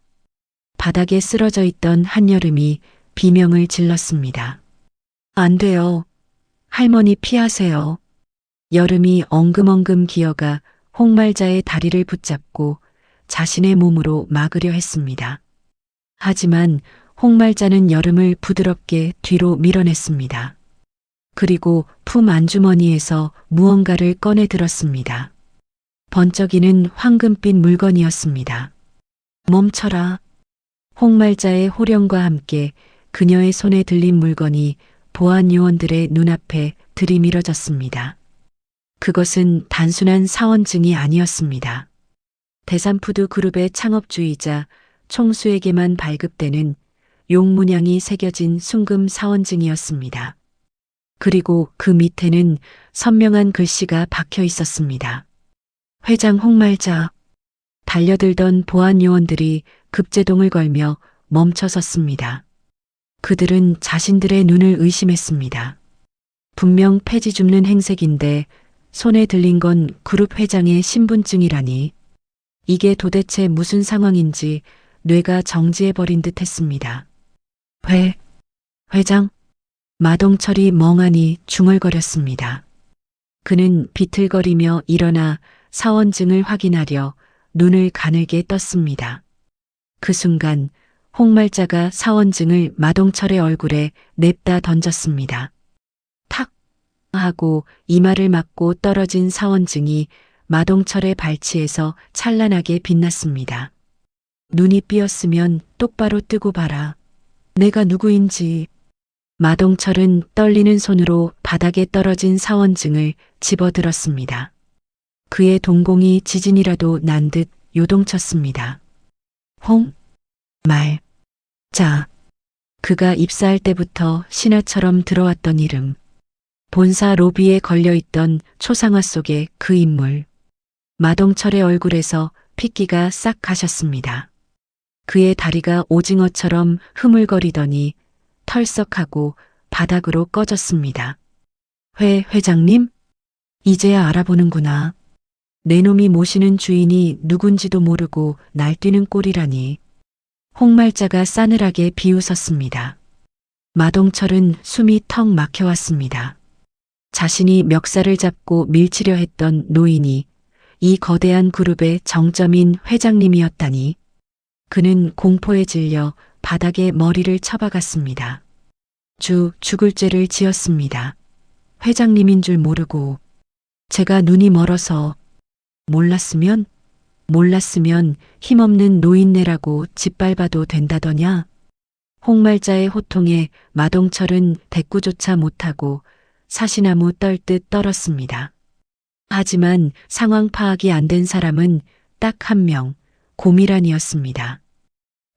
바닥에 쓰러져 있던 한여름이 비명을 질렀습니다. 안 돼요. 할머니 피하세요. 여름이 엉금엉금 기어가 홍말자의 다리를 붙잡고 자신의 몸으로 막으려 했습니다. 하지만 홍말자는 여름을 부드럽게 뒤로 밀어냈습니다. 그리고 품 안주머니에서 무언가를 꺼내 들었습니다. 번쩍이는 황금빛 물건이었습니다. 멈춰라. 홍말자의 호령과 함께 그녀의 손에 들린 물건이 보안 요원들의 눈앞에 들이밀어졌습니다. 그것은 단순한 사원증이 아니었습니다. 대산푸드 그룹의 창업주이자 총수에게만 발급되는 용문양이 새겨진 순금 사원증이었습니다. 그리고 그 밑에는 선명한 글씨가 박혀 있었습니다. 회장 홍말자. 달려들던 보안 요원들이 급제동을 걸며 멈춰섰습니다. 그들은 자신들의 눈을 의심했습니다. 분명 폐지 줍는 행색인데 손에 들린 건 그룹 회장의 신분증이라니. 이게 도대체 무슨 상황인지 뇌가 정지해버린 듯 했습니다. 회장? 마동철이 멍하니 중얼거렸습니다. 그는 비틀거리며 일어나 사원증을 확인하려 눈을 가늘게 떴습니다. 그 순간 홍말자가 사원증을 마동철의 얼굴에 냅다 던졌습니다. 탁 하고 이마를 맞고 떨어진 사원증이 마동철의 발치에서 찬란하게 빛났습니다. 눈이 삐었으면 똑바로 뜨고 봐라. 내가 누구인지. 마동철은 떨리는 손으로 바닥에 떨어진 사원증을 집어들었습니다. 그의 동공이 지진이라도 난 듯 요동쳤습니다. 자, 그가 입사할 때부터 신화처럼 들어왔던 이름. 본사 로비에 걸려있던 초상화 속의 그 인물. 마동철의 얼굴에서 핏기가 싹 가셨습니다. 그의 다리가 오징어처럼 흐물거리더니 털썩하고 바닥으로 꺼졌습니다. 회장님? 이제야 알아보는구나. 내 놈이 모시는 주인이 누군지도 모르고 날뛰는 꼴이라니. 홍말자가 싸늘하게 비웃었습니다. 마동철은 숨이 턱 막혀왔습니다. 자신이 멱살을 잡고 밀치려 했던 노인이 이 거대한 그룹의 정점인 회장님이었다니. 그는 공포에 질려 바닥에 머리를 쳐박았습니다. 죽을 죄를 지었습니다. 회장님인 줄 모르고. 제가 눈이 멀어서. 몰랐으면 힘없는 노인네라고 짓밟아도 된다더냐. 홍말자의 호통에 마동철은 대꾸조차 못하고 사시나무 떨듯 떨었습니다. 하지만 상황 파악이 안 된 사람은 딱 한 명, 고미란이었습니다.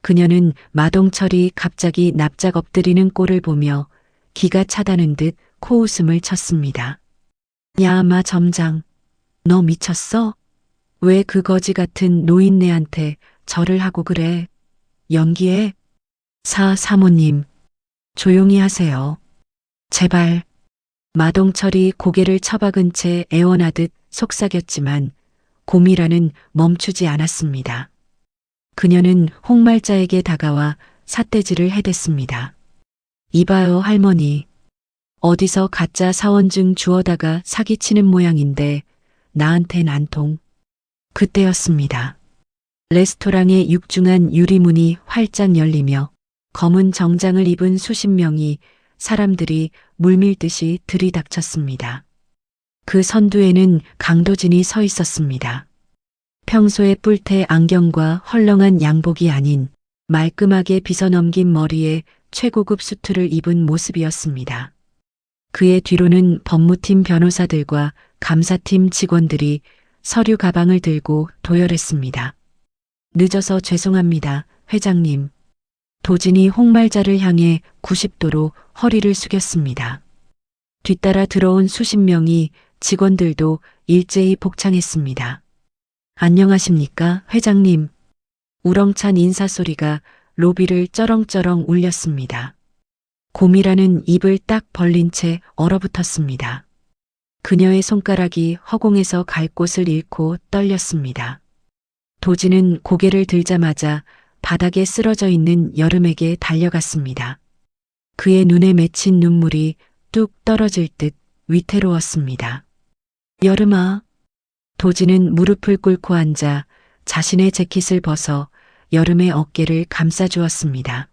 그녀는 마동철이 갑자기 납작 엎드리는 꼴을 보며 기가 차다는 듯 코웃음을 쳤습니다. 야마 점장, 너 미쳤어? 왜 그 거지 같은 노인네한테 절을 하고 그래? 연기해? 사모님, 조용히 하세요. 제발. 마동철이 고개를 처박은 채 애원하듯 속삭였지만 고미라는 멈추지 않았습니다. 그녀는 홍말자에게 다가와 삿대질을 해댔습니다. 이봐요 할머니. 어디서 가짜 사원증 주워다가 사기치는 모양인데 나한텐 안 통. 그때였습니다. 레스토랑의 육중한 유리문이 활짝 열리며 검은 정장을 입은 수십 명이 사람들이 물밀듯이 들이닥쳤습니다. 그 선두에는 강도진이 서 있었습니다. 평소의 뿔테 안경과 헐렁한 양복이 아닌 말끔하게 빗어넘긴 머리에 최고급 수트를 입은 모습이었습니다. 그의 뒤로는 법무팀 변호사들과 감사팀 직원들이 서류 가방을 들고 도열했습니다. 늦어서 죄송합니다, 회장님. 도진이 홍말자를 향해 90도로 허리를 숙였습니다. 뒤따라 들어온 수십 명이 직원들도 일제히 복창했습니다. 안녕하십니까, 회장님. 우렁찬 인사소리가 로비를 쩌렁쩌렁 울렸습니다. 고미라는 입을 딱 벌린 채 얼어붙었습니다. 그녀의 손가락이 허공에서 갈 곳을 잃고 떨렸습니다. 도진은 고개를 들자마자 바닥에 쓰러져 있는 여름에게 달려갔습니다. 그의 눈에 맺힌 눈물이 뚝 떨어질 듯 위태로웠습니다. 여름아. 도진은 무릎을 꿇고 앉아 자신의 재킷을 벗어 여름의 어깨를 감싸주었습니다.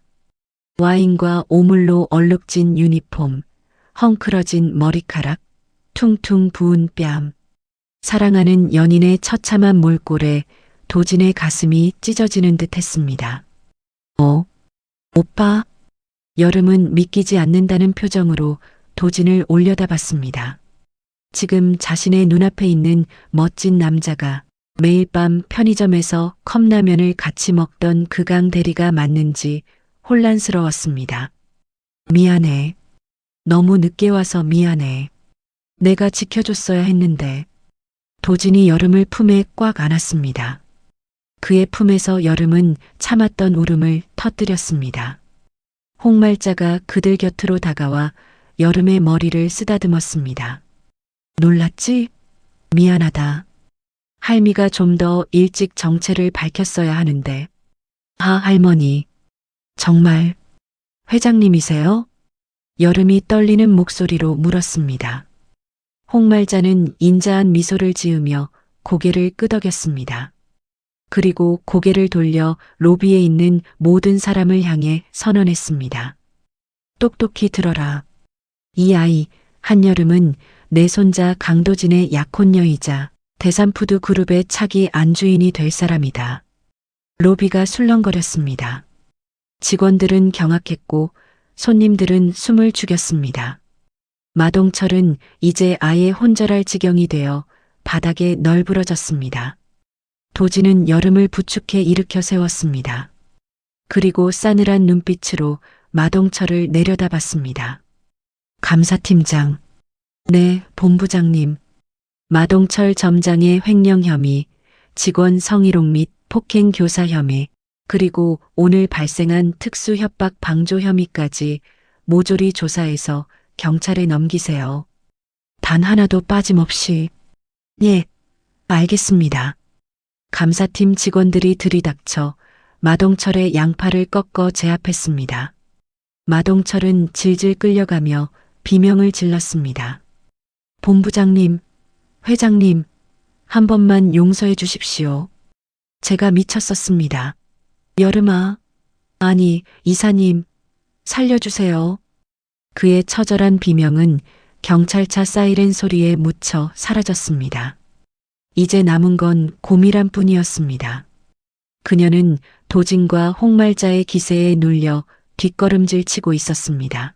와인과 오물로 얼룩진 유니폼, 헝클어진 머리카락, 퉁퉁 부은 뺨. 사랑하는 연인의 처참한 몰골에 도진의 가슴이 찢어지는 듯 했습니다. 오빠? 여름은 믿기지 않는다는 표정으로 도진을 올려다봤습니다. 지금 자신의 눈앞에 있는 멋진 남자가 매일 밤 편의점에서 컵라면을 같이 먹던 그강 대리가 맞는지 혼란스러웠습니다. 미안해. 너무 늦게 와서 미안해. 내가 지켜줬어야 했는데. 도진이 여름을 품에 꽉 안았습니다. 그의 품에서 여름은 참았던 울음을 터뜨렸습니다. 홍말자가 그들 곁으로 다가와 여름의 머리를 쓰다듬었습니다. 놀랐지? 미안하다. 할미가 좀 더 일찍 정체를 밝혔어야 하는데. 아, 할머니. 정말 회장님이세요? 여름이 떨리는 목소리로 물었습니다. 홍말자는 인자한 미소를 지으며 고개를 끄덕였습니다. 그리고 고개를 돌려 로비에 있는 모든 사람을 향해 선언했습니다. 똑똑히 들어라. 이 아이, 한여름은 내 손자 강도진의 약혼녀이자 대산푸드 그룹의 차기 안주인이 될 사람이다. 로비가 술렁거렸습니다. 직원들은 경악했고 손님들은 숨을 죽였습니다. 마동철은 이제 아예 혼절할 지경이 되어 바닥에 널브러졌습니다. 도진은 여름을 부축해 일으켜 세웠습니다. 그리고 싸늘한 눈빛으로 마동철을 내려다봤습니다. 감사팀장. 네, 본부장님. 마동철 점장의 횡령 혐의, 직원 성희롱 및 폭행 교사 혐의, 그리고 오늘 발생한 특수 협박 방조 혐의까지 모조리 조사해서 경찰에 넘기세요. 단 하나도 빠짐없이. 예, 알겠습니다. 감사팀 직원들이 들이닥쳐 마동철의 양팔을 꺾어 제압했습니다. 마동철은 질질 끌려가며 비명을 질렀습니다. 본부장님, 회장님, 한 번만 용서해 주십시오. 제가 미쳤었습니다. 여름아, 아니, 이사님, 살려주세요. 그의 처절한 비명은 경찰차 사이렌 소리에 묻혀 사라졌습니다. 이제 남은 건 고미란 뿐이었습니다. 그녀는 도진과 홍말자의 기세에 눌려 뒷걸음질 치고 있었습니다.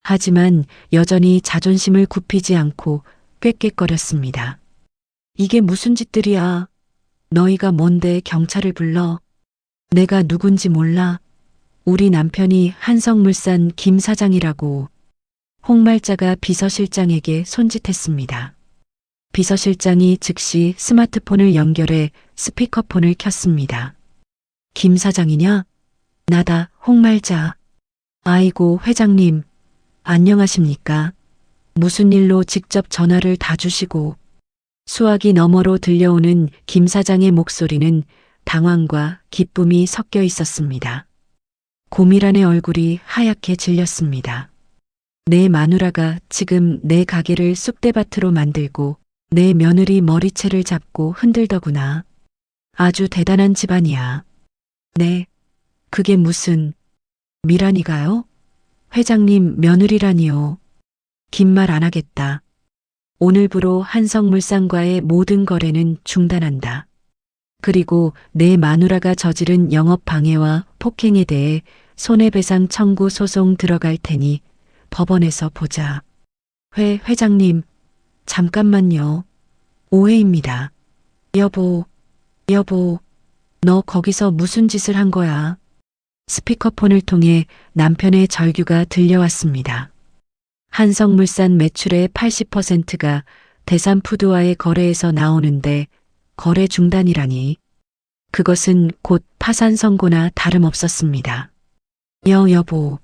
하지만 여전히 자존심을 굽히지 않고 꾀꾀거렸습니다. 이게 무슨 짓들이야. 너희가 뭔데 경찰을 불러. 내가 누군지 몰라. 우리 남편이 한성물산 김 사장이라고. 홍말자가 비서실장에게 손짓했습니다. 비서실장이 즉시 스마트폰을 연결해 스피커폰을 켰습니다. 김 사장이냐? 나다, 홍말자. 아이고, 회장님. 안녕하십니까? 무슨 일로 직접 전화를 다 주시고. 수화기 너머로 들려오는 김 사장의 목소리는 당황과 기쁨이 섞여 있었습니다. 고미란의 얼굴이 하얗게 질렸습니다. 내 마누라가 지금 내 가게를 쑥대밭으로 만들고 내 며느리 머리채를 잡고 흔들더구나. 아주 대단한 집안이야. 네, 그게 무슨... 미란이가요? 회장님 며느리라니요. 긴 말 안 하겠다. 오늘부로 한성물산과의 모든 거래는 중단한다. 그리고 내 마누라가 저지른 영업방해와 폭행에 대해 손해배상 청구 소송 들어갈 테니 법원에서 보자. 회장님, 잠깐만요. 오해입니다. 여보, 너 거기서 무슨 짓을 한 거야? 스피커폰을 통해 남편의 절규가 들려왔습니다. 한성물산 매출의 80%가 대산푸드와의 거래에서 나오는데 거래 중단이라니. 그것은 곧 파산 선고나 다름없었습니다. 여보.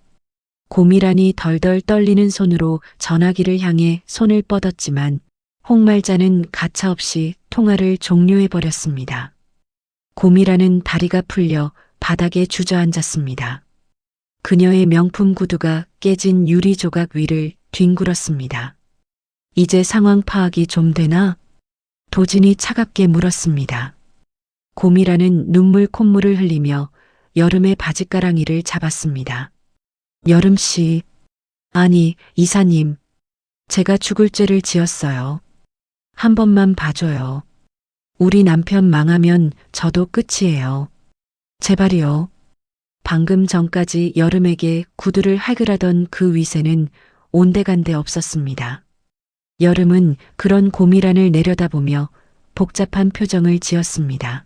고미란이 덜덜 떨리는 손으로 전화기를 향해 손을 뻗었지만 홍말자는 가차없이 통화를 종료해버렸습니다. 고미란은 다리가 풀려 바닥에 주저앉았습니다. 그녀의 명품 구두가 깨진 유리 조각 위를 뒹굴었습니다. 이제 상황 파악이 좀 되나? 도진이 차갑게 물었습니다. 고미란은 눈물 콧물을 흘리며 여름의 바짓가랑이를 잡았습니다. 여름씨, 아니, 이사님, 제가 죽을 죄를 지었어요. 한 번만 봐줘요. 우리 남편 망하면 저도 끝이에요. 제발이요. 방금 전까지 여름에게 구두를 할그라던 그 위세는 온데간데 없었습니다. 여름은 그런 고미란을 내려다보며 복잡한 표정을 지었습니다.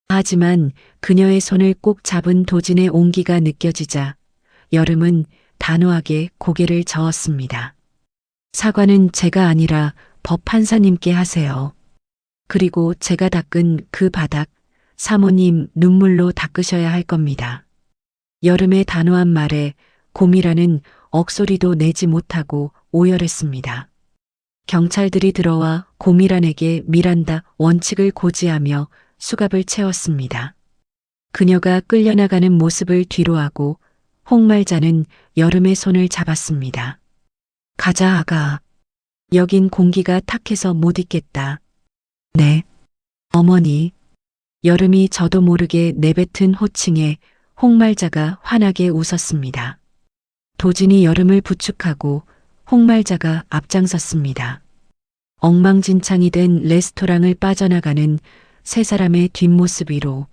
하지만 그녀의 손을 꼭 잡은 도진의 온기가 느껴지자 여름은 단호하게 고개를 저었습니다. 사과는 제가 아니라 법 판사님께 하세요. 그리고 제가 닦은 그 바닥 사모님 눈물로 닦으셔야 할 겁니다. 여름의 단호한 말에 고미란은 억소리도 내지 못하고 오열했습니다. 경찰들이 들어와 고미란에게 미란다 원칙을 고지하며 수갑을 채웠습니다. 그녀가 끌려나가는 모습을 뒤로하고 홍말자는 여름의 손을 잡았습니다. 가자, 아가. 여긴 공기가 탁해서 못 있겠다. 네. 어머니. 여름이 저도 모르게 내뱉은 호칭에 홍말자가 환하게 웃었습니다. 도진이 여름을 부축하고 홍말자가 앞장섰습니다. 엉망진창이 된 레스토랑을 빠져나가는 세 사람의 뒷모습 위로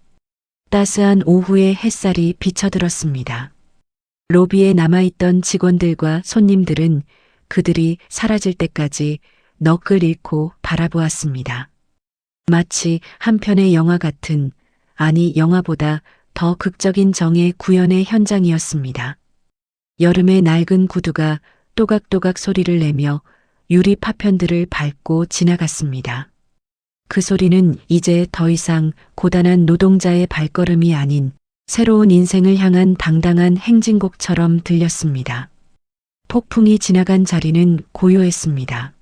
따스한 오후의 햇살이 비쳐들었습니다. 로비에 남아있던 직원들과 손님들은 그들이 사라질 때까지 넋을 잃고 바라보았습니다. 마치 한 편의 영화 같은, 아니 영화보다 더 극적인 정의 구현의 현장이었습니다. 여름의 낡은 구두가 또각또각 소리를 내며 유리 파편들을 밟고 지나갔습니다. 그 소리는 이제 더 이상 고단한 노동자의 발걸음이 아닌 새로운 인생을 향한 당당한 행진곡처럼 들렸습니다. 폭풍이 지나간 자리는 고요했습니다.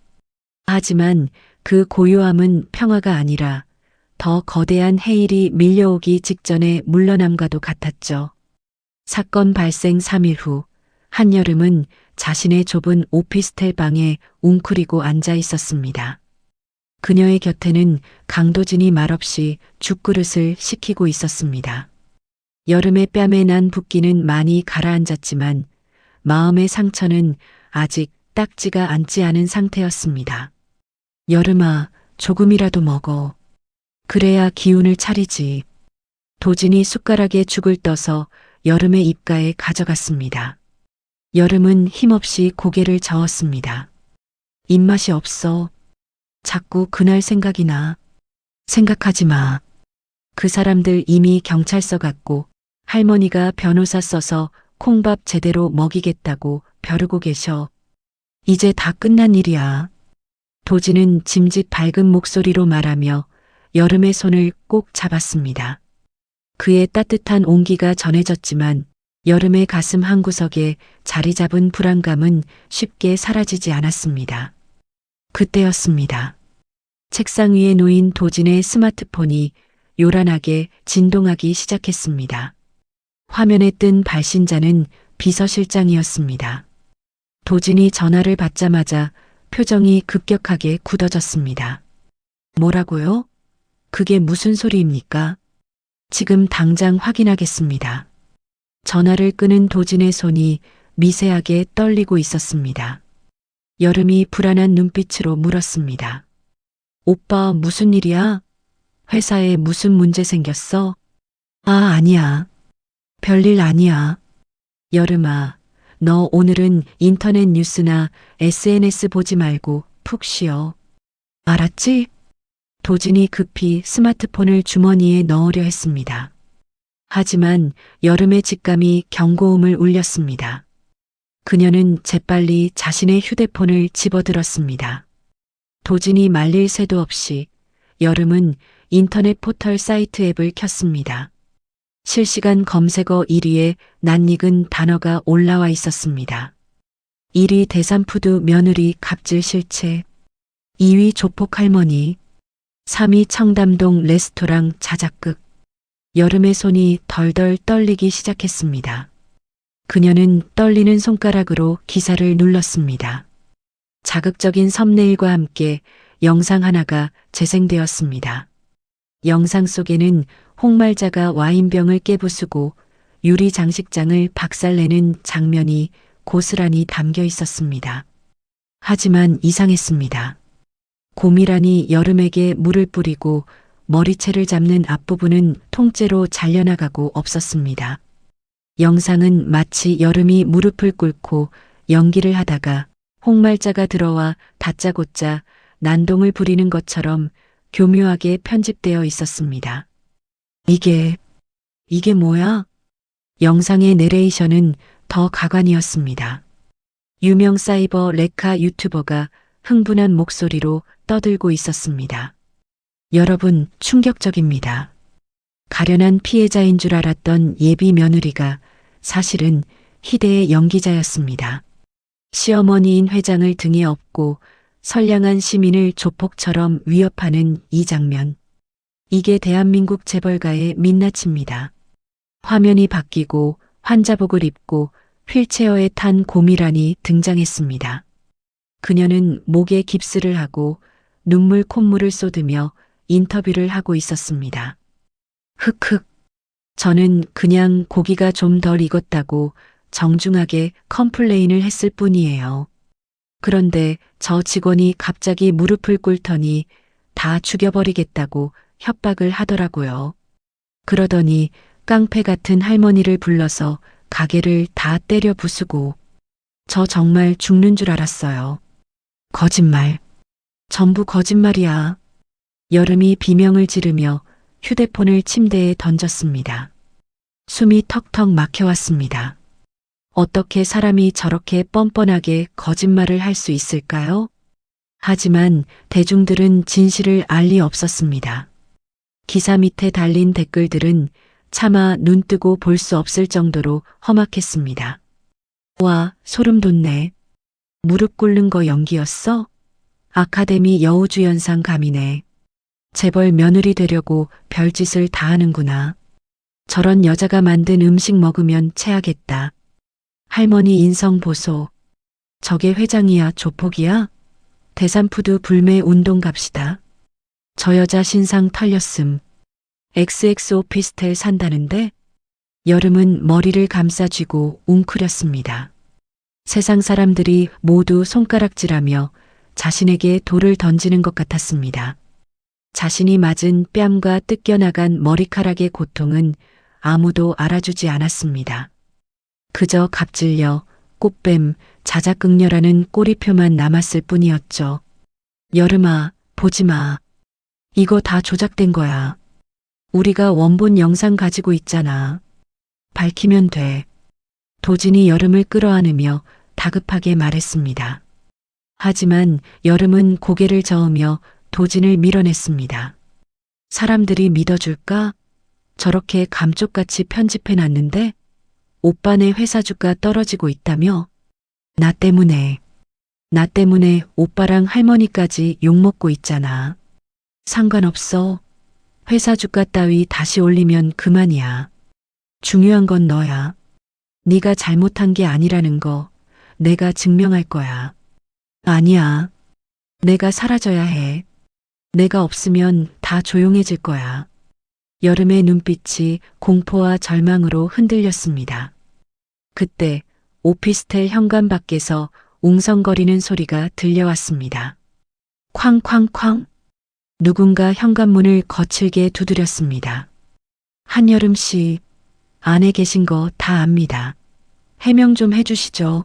하지만 그 고요함은 평화가 아니라 더 거대한 해일이 밀려오기 직전의 물러남과도 같았죠. 사건 발생 3일 후 한여름은 자신의 좁은 오피스텔 방에 웅크리고 앉아 있었습니다. 그녀의 곁에는 강도진이 말없이 죽그릇을 식히고 있었습니다. 여름의 뺨에 난 붓기는 많이 가라앉았지만 마음의 상처는 아직 딱지가 앉지 않은 상태였습니다. 여름아, 조금이라도 먹어. 그래야 기운을 차리지. 도진이 숟가락에 죽을 떠서 여름의 입가에 가져갔습니다. 여름은 힘없이 고개를 저었습니다. 입맛이 없어. 자꾸 그날 생각이 나. 생각하지 마. 그 사람들 이미 경찰서 갔고 할머니가 변호사 써서 콩밥 제대로 먹이겠다고 벼르고 계셔. 이제 다 끝난 일이야. 도진은 짐짓 밝은 목소리로 말하며 여름의 손을 꼭 잡았습니다. 그의 따뜻한 온기가 전해졌지만 여름의 가슴 한구석에 자리 잡은 불안감은 쉽게 사라지지 않았습니다. 그때였습니다. 책상 위에 놓인 도진의 스마트폰이 요란하게 진동하기 시작했습니다. 화면에 뜬 발신자는 비서실장이었습니다. 도진이 전화를 받자마자 표정이 급격하게 굳어졌습니다. 뭐라고요? 그게 무슨 소리입니까? 지금 당장 확인하겠습니다. 전화를 끄는 도진의 손이 미세하게 떨리고 있었습니다. 여름이 불안한 눈빛으로 물었습니다. 오빠 무슨 일이야? 회사에 무슨 문제 생겼어? 아, 아니야. 별일 아니야. 여름아, 너 오늘은 인터넷 뉴스나 SNS 보지 말고 푹 쉬어. 알았지? 도진이 급히 스마트폰을 주머니에 넣으려 했습니다. 하지만 여름의 직감이 경고음을 울렸습니다. 그녀는 재빨리 자신의 휴대폰을 집어들었습니다. 도진이 말릴 새도 없이 여름은 인터넷 포털 사이트 앱을 켰습니다. 실시간 검색어 1위에 낯익은 단어가 올라와 있었습니다. 1위 대산푸드 며느리 갑질 실체, 2위 조폭 할머니, 3위 청담동 레스토랑 자작극. 여름의 손이 덜덜 떨리기 시작했습니다. 그녀는 떨리는 손가락으로 기사를 눌렀습니다. 자극적인 썸네일과 함께 영상 하나가 재생되었습니다. 영상 속에는 홍말자가 와인병을 깨부수고 유리 장식장을 박살내는 장면이 고스란히 담겨 있었습니다. 하지만 이상했습니다. 고미란이 여름에게 물을 뿌리고 머리채를 잡는 앞부분은 통째로 잘려나가고 없었습니다. 영상은 마치 여름이 무릎을 꿇고 연기를 하다가 홍말자가 들어와 다짜고짜 난동을 부리는 것처럼 교묘하게 편집되어 있었습니다. 이게 뭐야? 영상의 내레이션은 더 가관이었습니다. 유명 사이버 레카 유튜버가 흥분한 목소리로 떠들고 있었습니다. 여러분, 충격적입니다. 가련한 피해자인 줄 알았던 예비 며느리가 사실은 희대의 연기자였습니다. 시어머니인 회장을 등에 업고 선량한 시민을 조폭처럼 위협하는 이 장면. 이게 대한민국 재벌가의 민낯입니다. 화면이 바뀌고 환자복을 입고 휠체어에 탄 고미란이 등장했습니다. 그녀는 목에 깁스를 하고 눈물 콧물을 쏟으며 인터뷰를 하고 있었습니다. 흑흑. 저는 그냥 고기가 좀 덜 익었다고 정중하게 컴플레인을 했을 뿐이에요. 그런데 저 직원이 갑자기 무릎을 꿇더니 다 죽여버리겠다고 협박을 하더라고요. 그러더니 깡패 같은 할머니를 불러서 가게를 다 때려 부수고 저 정말 죽는 줄 알았어요. 거짓말. 전부 거짓말이야. 여름이 비명을 지르며 휴대폰을 침대에 던졌습니다. 숨이 턱턱 막혀왔습니다. 어떻게 사람이 저렇게 뻔뻔하게 거짓말을 할 수 있을까요? 하지만 대중들은 진실을 알 리 없었습니다. 기사 밑에 달린 댓글들은 차마 눈 뜨고 볼 수 없을 정도로 험악했습니다. 와, 소름 돋네. 무릎 꿇는 거 연기였어? 아카데미 여우주연상 감이네. 재벌 며느리 되려고 별짓을 다 하는구나. 저런 여자가 만든 음식 먹으면 체하겠다. 할머니 인성 보소. 저게 회장이야, 조폭이야? 대산푸드 불매 운동 갑시다. 저 여자 신상 털렸음. XX 오피스텔 산다는데? 여름은 머리를 감싸쥐고 웅크렸습니다. 세상 사람들이 모두 손가락질하며 자신에게 돌을 던지는 것 같았습니다. 자신이 맞은 뺨과 뜯겨나간 머리카락의 고통은 아무도 알아주지 않았습니다. 그저 갑질녀, 꽃뱀, 자작극녀라는 꼬리표만 남았을 뿐이었죠. 여름아, 보지마. 이거 다 조작된 거야. 우리가 원본 영상 가지고 있잖아. 밝히면 돼. 도진이 여름을 끌어안으며 다급하게 말했습니다. 하지만 여름은 고개를 저으며 도진을 밀어냈습니다. 사람들이 믿어줄까? 저렇게 감쪽같이 편집해놨는데? 오빠네 회사 주가 떨어지고 있다며? 나 때문에 오빠랑 할머니까지 욕먹고 있잖아. 상관없어. 회사 주가 따위 다시 올리면 그만이야. 중요한 건 너야. 네가 잘못한 게 아니라는 거 내가 증명할 거야. 아니야. 내가 사라져야 해. 내가 없으면 다 조용해질 거야. 여름의 눈빛이 공포와 절망으로 흔들렸습니다. 그때 오피스텔 현관 밖에서 웅성거리는 소리가 들려왔습니다. 쾅쾅쾅. 누군가 현관문을 거칠게 두드렸습니다. 한여름 씨, 안에 계신 거 다 압니다. 해명 좀 해주시죠.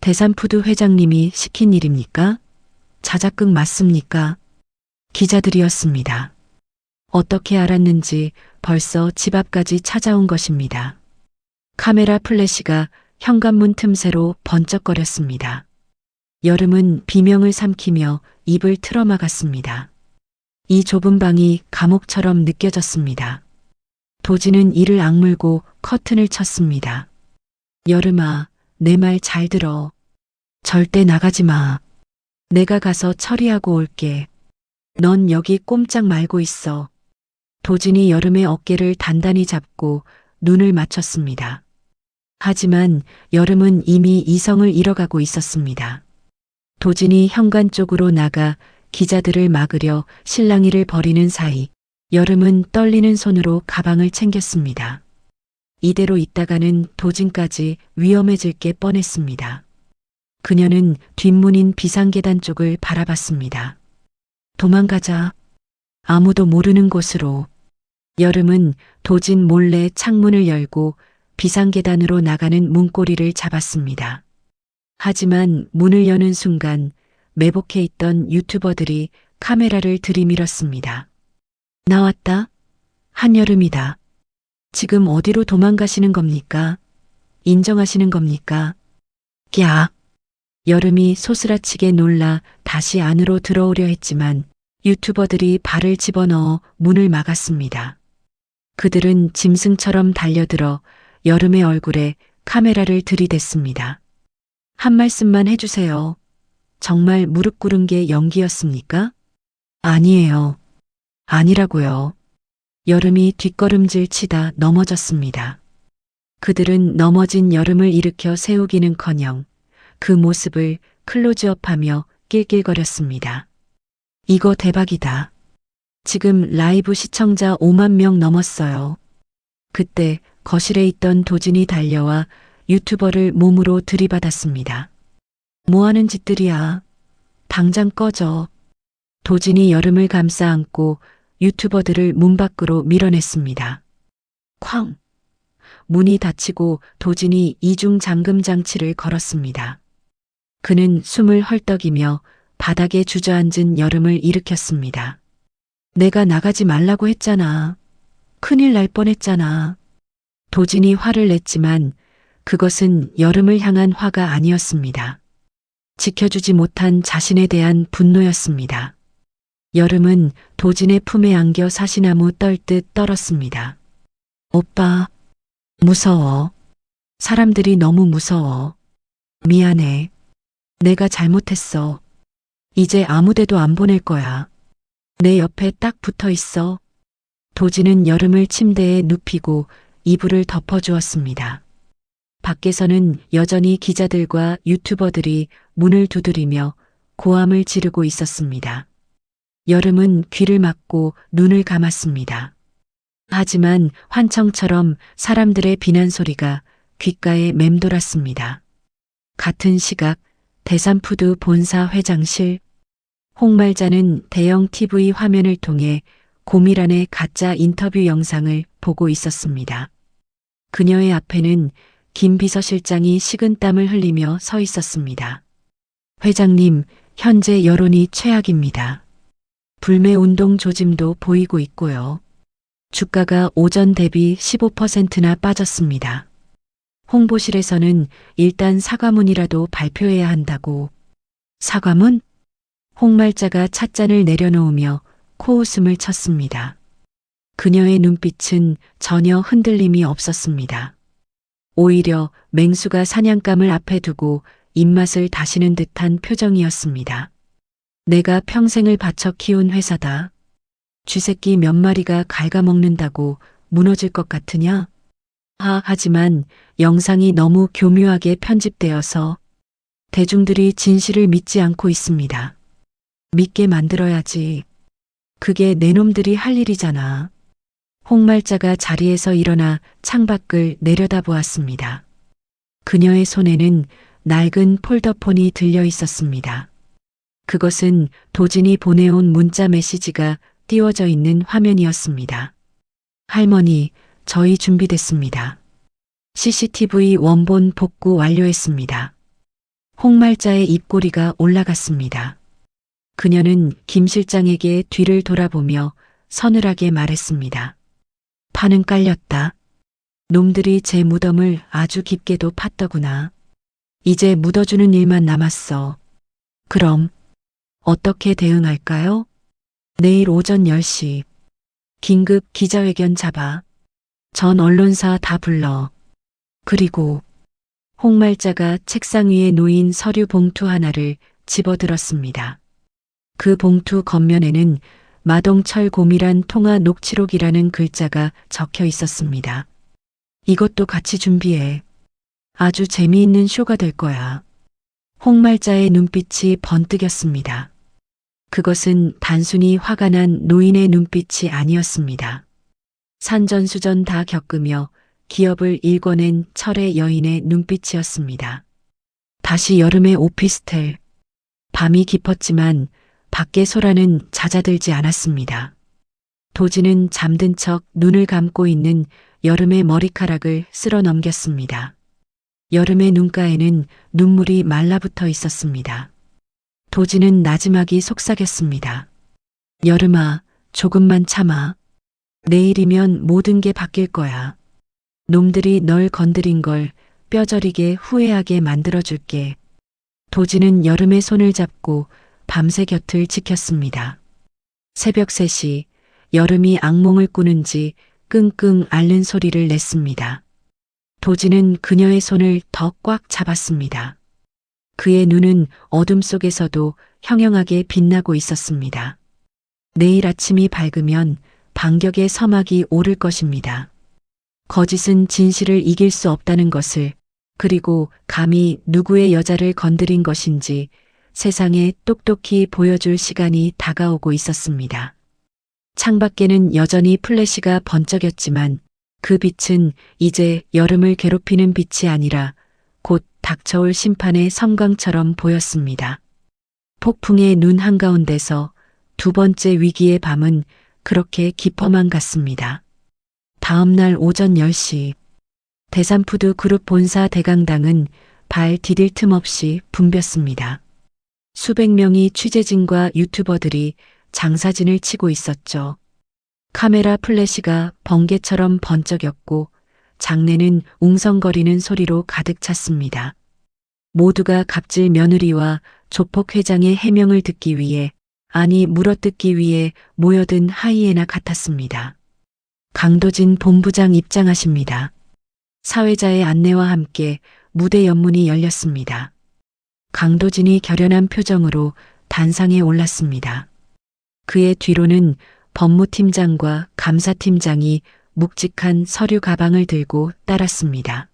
대산푸드 회장님이 시킨 일입니까? 자작극 맞습니까? 기자들이었습니다. 어떻게 알았는지 벌써 집 앞까지 찾아온 것입니다. 카메라 플래시가 현관문 틈새로 번쩍거렸습니다. 여름은 비명을 삼키며 입을 틀어막았습니다. 이 좁은 방이 감옥처럼 느껴졌습니다. 도진은 이를 악물고 커튼을 쳤습니다. 여름아, 내 말 잘 들어. 절대 나가지 마. 내가 가서 처리하고 올게. 넌 여기 꼼짝 말고 있어. 도진이 여름의 어깨를 단단히 잡고 눈을 맞췄습니다. 하지만 여름은 이미 이성을 잃어가고 있었습니다. 도진이 현관 쪽으로 나가 기자들을 막으려 실랑이를 벌이는 사이 여름은 떨리는 손으로 가방을 챙겼습니다. 이대로 있다가는 도진까지 위험해질 게 뻔했습니다. 그녀는 뒷문인 비상계단 쪽을 바라봤습니다. 도망가자. 아무도 모르는 곳으로. 여름은 도진 몰래 창문을 열고 비상계단으로 나가는 문고리를 잡았습니다. 하지만 문을 여는 순간 매복해 있던 유튜버들이 카메라를 들이밀었습니다. 나왔다. 한여름이다. 지금 어디로 도망가시는 겁니까? 인정하시는 겁니까? 야! 여름이 소스라치게 놀라 다시 안으로 들어오려 했지만 유튜버들이 발을 집어넣어 문을 막았습니다. 그들은 짐승처럼 달려들어 여름의 얼굴에 카메라를 들이댔습니다. 한 말씀만 해주세요. 정말 무릎 꿇은 게 연기였습니까? 아니에요. 아니라고요. 여름이 뒷걸음질 치다 넘어졌습니다. 그들은 넘어진 여름을 일으켜 세우기는커녕 그 모습을 클로즈업하며 낄낄거렸습니다. 이거 대박이다. 지금 라이브 시청자 5만 명 넘었어요. 그때 거실에 있던 도진이 달려와 유튜버를 몸으로 들이받았습니다. 뭐하는 짓들이야. 당장 꺼져. 도진이 여름을 감싸 안고 유튜버들을 문 밖으로 밀어냈습니다. 쾅! 문이 닫히고 도진이 이중 잠금 장치를 걸었습니다. 그는 숨을 헐떡이며 바닥에 주저앉은 여름을 일으켰습니다. 내가 나가지 말라고 했잖아. 큰일 날 뻔했잖아. 도진이 화를 냈지만 그것은 여름을 향한 화가 아니었습니다. 지켜주지 못한 자신에 대한 분노였습니다. 여름은 도진의 품에 안겨 사시나무 떨듯 떨었습니다. 오빠, 무서워. 사람들이 너무 무서워. 미안해. 내가 잘못했어. 이제 아무데도 안 보낼 거야. 내 옆에 딱 붙어 있어. 도진은 여름을 침대에 눕히고 이불을 덮어주었습니다. 밖에서는 여전히 기자들과 유튜버들이 문을 두드리며 고함을 지르고 있었습니다. 여름은 귀를 막고 눈을 감았습니다. 하지만 환청처럼 사람들의 비난 소리가 귓가에 맴돌았습니다. 같은 시각 대삼푸드 본사 회장실, 홍말자는 대형 TV 화면을 통해 고미란의 가짜 인터뷰 영상을 보고 있었습니다. 그녀의 앞에는 김 비서실장이 식은땀을 흘리며 서 있었습니다. 회장님, 현재 여론이 최악입니다. 불매운동 조짐도 보이고 있고요. 주가가 오전 대비 15%나 빠졌습니다. 홍보실에서는 일단 사과문이라도 발표해야 한다고. 사과문? 홍말자가 찻잔을 내려놓으며 코웃음을 쳤습니다. 그녀의 눈빛은 전혀 흔들림이 없었습니다. 오히려 맹수가 사냥감을 앞에 두고 입맛을 다시는 듯한 표정이었습니다. 내가 평생을 바쳐 키운 회사다. 쥐새끼 몇 마리가 갉아먹는다고 무너질 것 같으냐? 하지만 영상이 너무 교묘하게 편집되어서 대중들이 진실을 믿지 않고 있습니다. 믿게 만들어야지. 그게 내 놈들이 할 일이잖아. 홍말자가 자리에서 일어나 창밖을 내려다보았습니다. 그녀의 손에는 낡은 폴더폰이 들려 있었습니다. 그것은 도진이 보내온 문자 메시지가 띄워져 있는 화면이었습니다. 할머니, 저희 준비됐습니다. CCTV 원본 복구 완료했습니다. 홍말자의 입꼬리가 올라갔습니다. 그녀는 김 실장에게 뒤를 돌아보며 서늘하게 말했습니다. 판은 깔렸다. 놈들이 제 무덤을 아주 깊게도 팠더구나. 이제 묻어주는 일만 남았어. 그럼 어떻게 대응할까요? 내일 오전 10시 긴급 기자회견 잡아. 전 언론사 다 불러. 그리고 홍말자가 책상 위에 놓인 서류 봉투 하나를 집어들었습니다. 그 봉투 겉면에는 마동철 고미란 통화 녹취록이라는 글자가 적혀 있었습니다. 이것도 같이 준비해. 아주 재미있는 쇼가 될 거야. 홍말자의 눈빛이 번뜩였습니다. 그것은 단순히 화가 난 노인의 눈빛이 아니었습니다. 산전수전 다 겪으며 기업을 일궈낸 철의 여인의 눈빛이었습니다. 다시 여름의 오피스텔. 밤이 깊었지만 밖의 소라는 잦아들지 않았습니다. 도진은 잠든 척 눈을 감고 있는 여름의 머리카락을 쓸어 넘겼습니다. 여름의 눈가에는 눈물이 말라붙어 있었습니다. 도진은 나지막이 속삭였습니다. 여름아, 조금만 참아. 내일이면 모든 게 바뀔 거야. 놈들이 널 건드린 걸 뼈저리게 후회하게 만들어줄게. 도진은 여름의 손을 잡고 밤새 곁을 지켰습니다. 새벽 3시 여름이 악몽을 꾸는지 끙끙 앓는 소리를 냈습니다. 도진은 그녀의 손을 더 꽉 잡았습니다. 그의 눈은 어둠 속에서도 형형하게 빛나고 있었습니다. 내일 아침이 밝으면 반격의 서막이 오를 것입니다. 거짓은 진실을 이길 수 없다는 것을, 그리고 감히 누구의 여자를 건드린 것인지 세상에 똑똑히 보여줄 시간이 다가오고 있었습니다. 창밖에는 여전히 플래시가 번쩍였지만 그 빛은 이제 여름을 괴롭히는 빛이 아니라 곧 닥쳐올 심판의 섬광처럼 보였습니다. 폭풍의 눈 한가운데서 두 번째 위기의 밤은 그렇게 깊어만 갔습니다. 다음 날 오전 10시 대산푸드 그룹 본사 대강당은 발 디딜 틈 없이 붐볐습니다. 수백 명의 취재진과 유튜버들이 장사진을 치고 있었죠. 카메라 플래시가 번개처럼 번쩍였고 장내는 웅성거리는 소리로 가득 찼습니다. 모두가 갑질 며느리와 조폭 회장의 해명을 듣기 위해, 아니 물어뜯기 위해 모여든 하이에나 같았습니다. 강도진 본부장 입장하십니다. 사회자의 안내와 함께 무대 연문이 열렸습니다. 강도진이 결연한 표정으로 단상에 올랐습니다. 그의 뒤로는 법무팀장과 감사팀장이 묵직한 서류 가방을 들고 따랐습니다.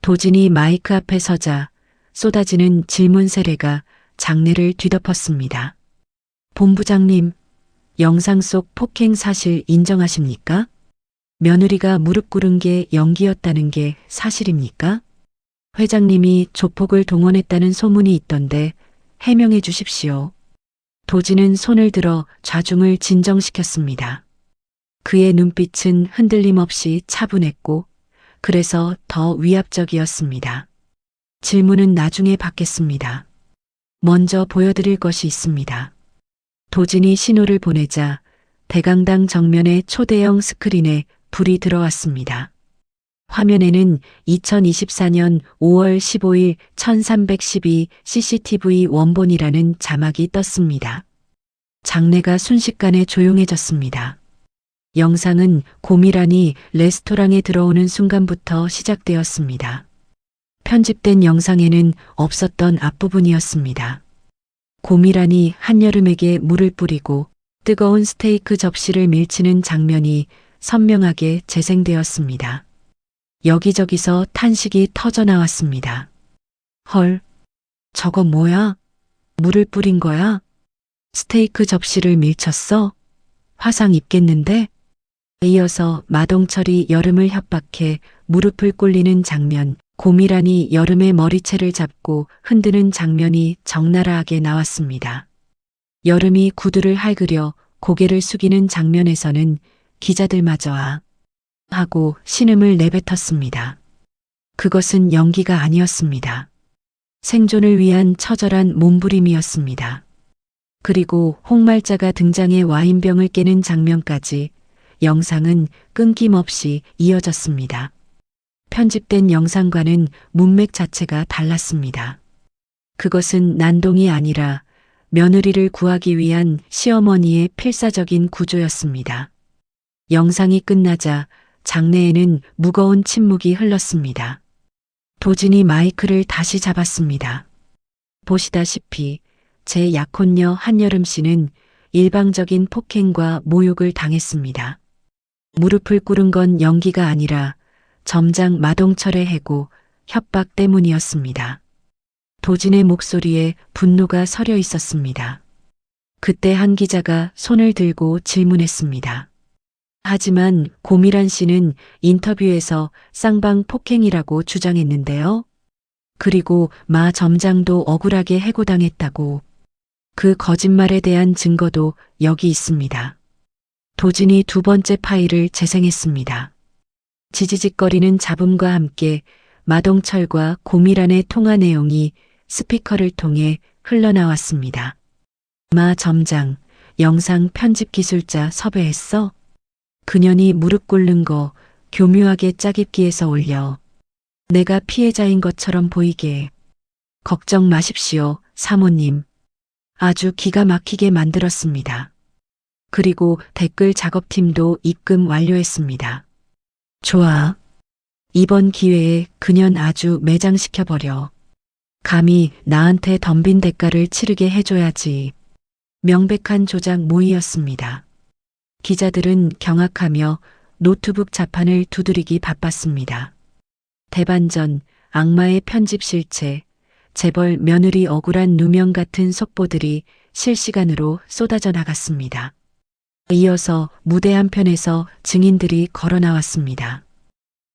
도진이 마이크 앞에 서자 쏟아지는 질문 세례가 장내를 뒤덮었습니다. 본부장님, 영상 속 폭행 사실 인정하십니까? 며느리가 무릎 꿇은 게 연기였다는 게 사실입니까? 회장님이 조폭을 동원했다는 소문이 있던데 해명해 주십시오. 도진은 손을 들어 좌중을 진정시켰습니다. 그의 눈빛은 흔들림 없이 차분했고 그래서 더 위압적이었습니다. 질문은 나중에 받겠습니다. 먼저 보여드릴 것이 있습니다. 도진이 신호를 보내자 대강당 정면의 초대형 스크린에 불이 들어왔습니다. 화면에는 2024년 5월 15일 1312 CCTV 원본이라는 자막이 떴습니다. 장내가 순식간에 조용해졌습니다. 영상은 고미란이 레스토랑에 들어오는 순간부터 시작되었습니다. 편집된 영상에는 없었던 앞부분이었습니다. 고미란이 한여름에게 물을 뿌리고 뜨거운 스테이크 접시를 밀치는 장면이 선명하게 재생되었습니다. 여기저기서 탄식이 터져 나왔습니다. 헐, 저거 뭐야? 물을 뿌린 거야? 스테이크 접시를 밀쳤어? 화상 입겠는데? 이어서 마동철이 여름을 협박해 무릎을 꿇리는 장면, 고미란이 여름의 머리채를 잡고 흔드는 장면이 적나라하게 나왔습니다. 여름이 구두를 할그려 고개를 숙이는 장면에서는 기자들마저 하고 신음을 내뱉었습니다. 그것은 연기가 아니었습니다. 생존을 위한 처절한 몸부림이었습니다. 그리고 홍말자가 등장해 와인병을 깨는 장면까지 영상은 끊김없이 이어졌습니다. 편집된 영상과는 문맥 자체가 달랐습니다. 그것은 난동이 아니라 며느리를 구하기 위한 시어머니의 필사적인 구조였습니다. 영상이 끝나자 장내에는 무거운 침묵이 흘렀습니다. 도진이 마이크를 다시 잡았습니다. 보시다시피 제 약혼녀 한여름 씨는 일방적인 폭행과 모욕을 당했습니다. 무릎을 꿇은 건 연기가 아니라 점장 마동철의 해고, 협박 때문이었습니다. 도진의 목소리에 분노가 서려 있었습니다. 그때 한 기자가 손을 들고 질문했습니다. 하지만 고미란 씨는 인터뷰에서 쌍방 폭행이라고 주장했는데요. 그리고 마 점장도 억울하게 해고당했다고. 그 거짓말에 대한 증거도 여기 있습니다. 도진이 두 번째 파일을 재생했습니다. 지지직거리는 잡음과 함께 마동철과 고미란의 통화 내용이 스피커를 통해 흘러나왔습니다. 마 점장, 영상 편집 기술자 섭외했어? 그년이 무릎 꿇는 거 교묘하게 짜깁기해서 올려. 내가 피해자인 것처럼 보이게. 걱정 마십시오, 사모님. 아주 기가 막히게 만들었습니다. 그리고 댓글 작업팀도 입금 완료했습니다. 좋아. 이번 기회에 그년 아주 매장시켜버려. 감히 나한테 덤빈 대가를 치르게 해줘야지. 명백한 조작 모의였습니다. 기자들은 경악하며 노트북 자판을 두드리기 바빴습니다. 대반전, 악마의 편집 실체, 재벌 며느리 억울한 누명 같은 속보들이 실시간으로 쏟아져 나갔습니다. 이어서 무대 한편에서 증인들이 걸어 나왔습니다.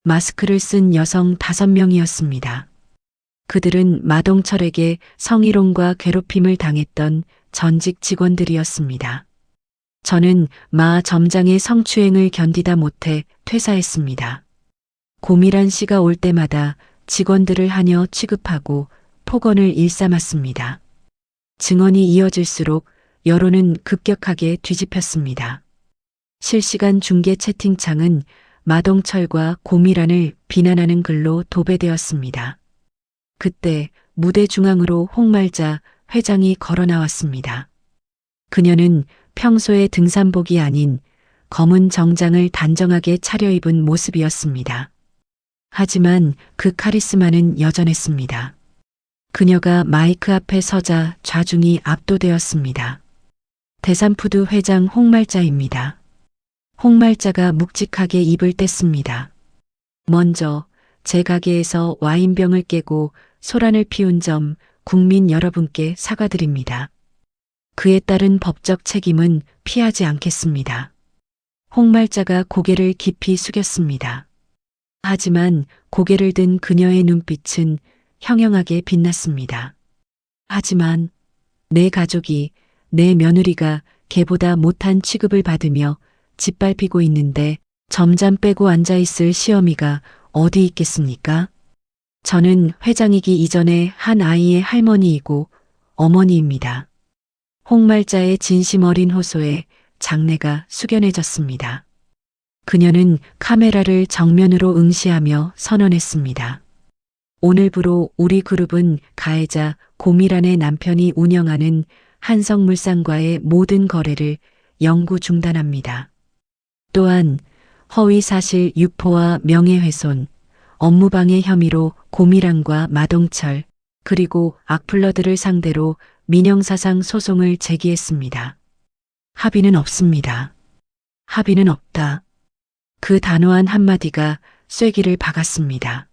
마스크를 쓴 여성 5명이었습니다. 그들은 마동철에게 성희롱과 괴롭힘을 당했던 전직 직원들이었습니다. 저는 마 점장의 성추행을 견디다 못해 퇴사했습니다. 고미란 씨가 올 때마다 직원들을 하녀 취급하고 폭언을 일삼았습니다. 증언이 이어질수록 여론은 급격하게 뒤집혔습니다. 실시간 중계 채팅창은 마동철과 고미란을 비난하는 글로 도배되었습니다. 그때 무대 중앙으로 홍말자 회장이 걸어 나왔습니다. 그녀는 평소의 등산복이 아닌 검은 정장을 단정하게 차려입은 모습이었습니다. 하지만 그 카리스마는 여전했습니다. 그녀가 마이크 앞에 서자 좌중이 압도되었습니다. 대삼푸드 회장 홍말자입니다. 홍말자가 묵직하게 입을 뗐습니다. 먼저 제 가게에서 와인병을 깨고 소란을 피운 점 국민 여러분께 사과드립니다. 그에 따른 법적 책임은 피하지 않겠습니다. 홍말자가 고개를 깊이 숙였습니다. 하지만 고개를 든 그녀의 눈빛은 형형하게 빛났습니다. 하지만 내 가족이, 내 며느리가 걔보다 못한 취급을 받으며 짓밟히고 있는데 점잠 빼고 앉아있을 시어미가 어디 있겠습니까? 저는 회장이기 이전에 한 아이의 할머니이고 어머니입니다. 홍말자의 진심 어린 호소에 장내가 숙연해졌습니다. 그녀는 카메라를 정면으로 응시하며 선언했습니다. 오늘부로 우리 그룹은 가해자 고미란의 남편이 운영하는 한성물산과의 모든 거래를 영구 중단합니다. 또한 허위사실 유포와 명예훼손, 업무방해 혐의로 고미란과 마동철 그리고 악플러들을 상대로 민형사상 소송을 제기했습니다. 합의는 없습니다. 합의는 없다. 그 단호한 한마디가 쐐기를 박았습니다.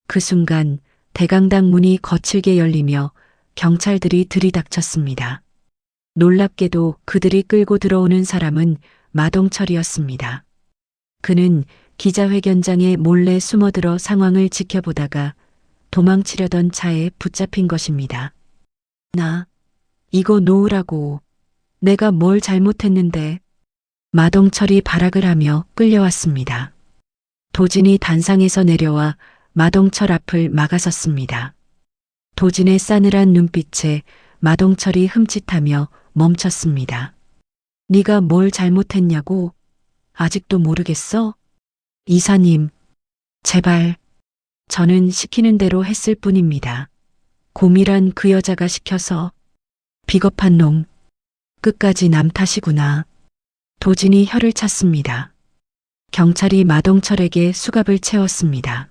그 순간 대강당 문이 거칠게 열리며 경찰들이 들이닥쳤습니다. 놀랍게도 그들이 끌고 들어오는 사람은 마동철이었습니다. 그는 기자회견장에 몰래 숨어들어 상황을 지켜보다가 도망치려던 차에 붙잡힌 것입니다. 나, 이거 놓으라고. 내가 뭘 잘못했는데. 마동철이 발악을 하며 끌려왔습니다. 도진이 단상에서 내려와 마동철 앞을 막아섰습니다. 도진의 싸늘한 눈빛에 마동철이 흠칫하며 멈췄습니다. 네가 뭘 잘못했냐고? 아직도 모르겠어? 이사님, 제발. 저는 시키는 대로 했을 뿐입니다. 고미란 그 여자가 시켜서. 비겁한 놈. 끝까지 남 탓이구나. 도진이 혀를 찼습니다. 경찰이 마동철에게 수갑을 채웠습니다.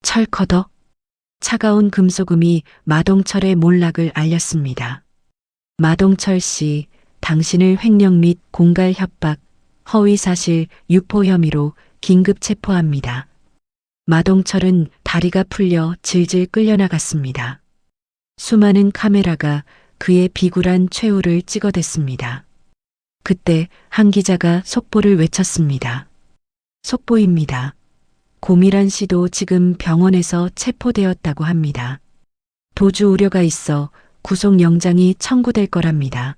철커덕. 차가운 금소금이 마동철의 몰락을 알렸습니다. 마동철 씨, 당신을 횡령 및 공갈 협박, 허위사실 유포 혐의로 긴급 체포합니다. 마동철은 다리가 풀려 질질 끌려나갔습니다. 수많은 카메라가 그의 비굴한 최후를 찍어댔습니다. 그때 한 기자가 속보를 외쳤습니다. 속보입니다. 고미란 씨도 지금 병원에서 체포되었다고 합니다. 도주 우려가 있어 구속영장이 청구될 거랍니다.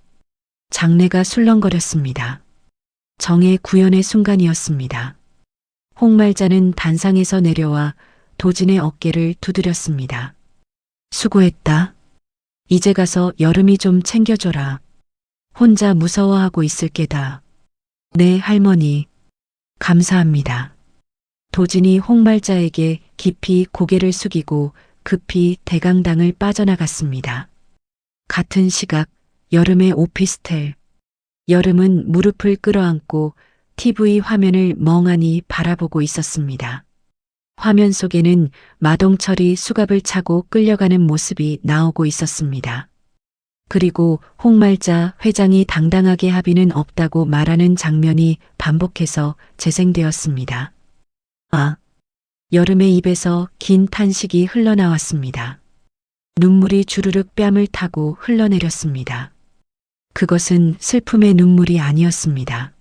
장내가 술렁거렸습니다. 정의 구현의 순간이었습니다. 홍말자는 단상에서 내려와 도진의 어깨를 두드렸습니다. 수고했다. 이제 가서 여름이 좀 챙겨줘라. 혼자 무서워하고 있을 게다. 네, 할머니. 감사합니다. 도진이 홍말자에게 깊이 고개를 숙이고 급히 대강당을 빠져나갔습니다. 같은 시각 여름의 오피스텔. 여름은 무릎을 끌어안고 TV 화면을 멍하니 바라보고 있었습니다. 화면 속에는 마동철이 수갑을 차고 끌려가는 모습이 나오고 있었습니다. 그리고 홍말자 회장이 당당하게 합의는 없다고 말하는 장면이 반복해서 재생되었습니다. 아, 여름의 입에서 긴 탄식이 흘러나왔습니다. 눈물이 주르륵 뺨을 타고 흘러내렸습니다. 그것은 슬픔의 눈물이 아니었습니다.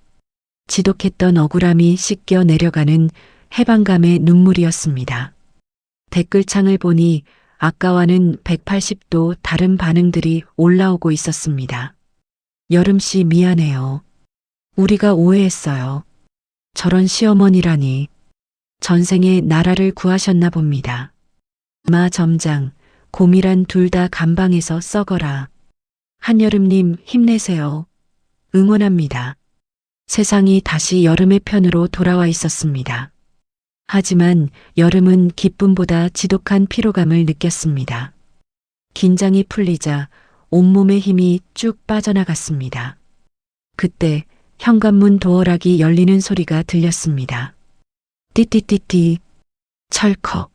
지독했던 억울함이 씻겨 내려가는 해방감의 눈물이었습니다. 댓글창을 보니 아까와는 180도 다른 반응들이 올라오고 있었습니다. 여름씨 미안해요. 우리가 오해했어요. 저런 시어머니라니. 전생에 나라를 구하셨나 봅니다. 마 점장, 곰이란 둘 다 감방에서 썩어라. 한여름님 힘내세요. 응원합니다. 세상이 다시 여름의 편으로 돌아와 있었습니다. 하지만 여름은 기쁨보다 지독한 피로감을 느꼈습니다. 긴장이 풀리자 온몸의 힘이 쭉 빠져나갔습니다. 그때 현관문 도어락이 열리는 소리가 들렸습니다. 띠띠띠띠. 철컥.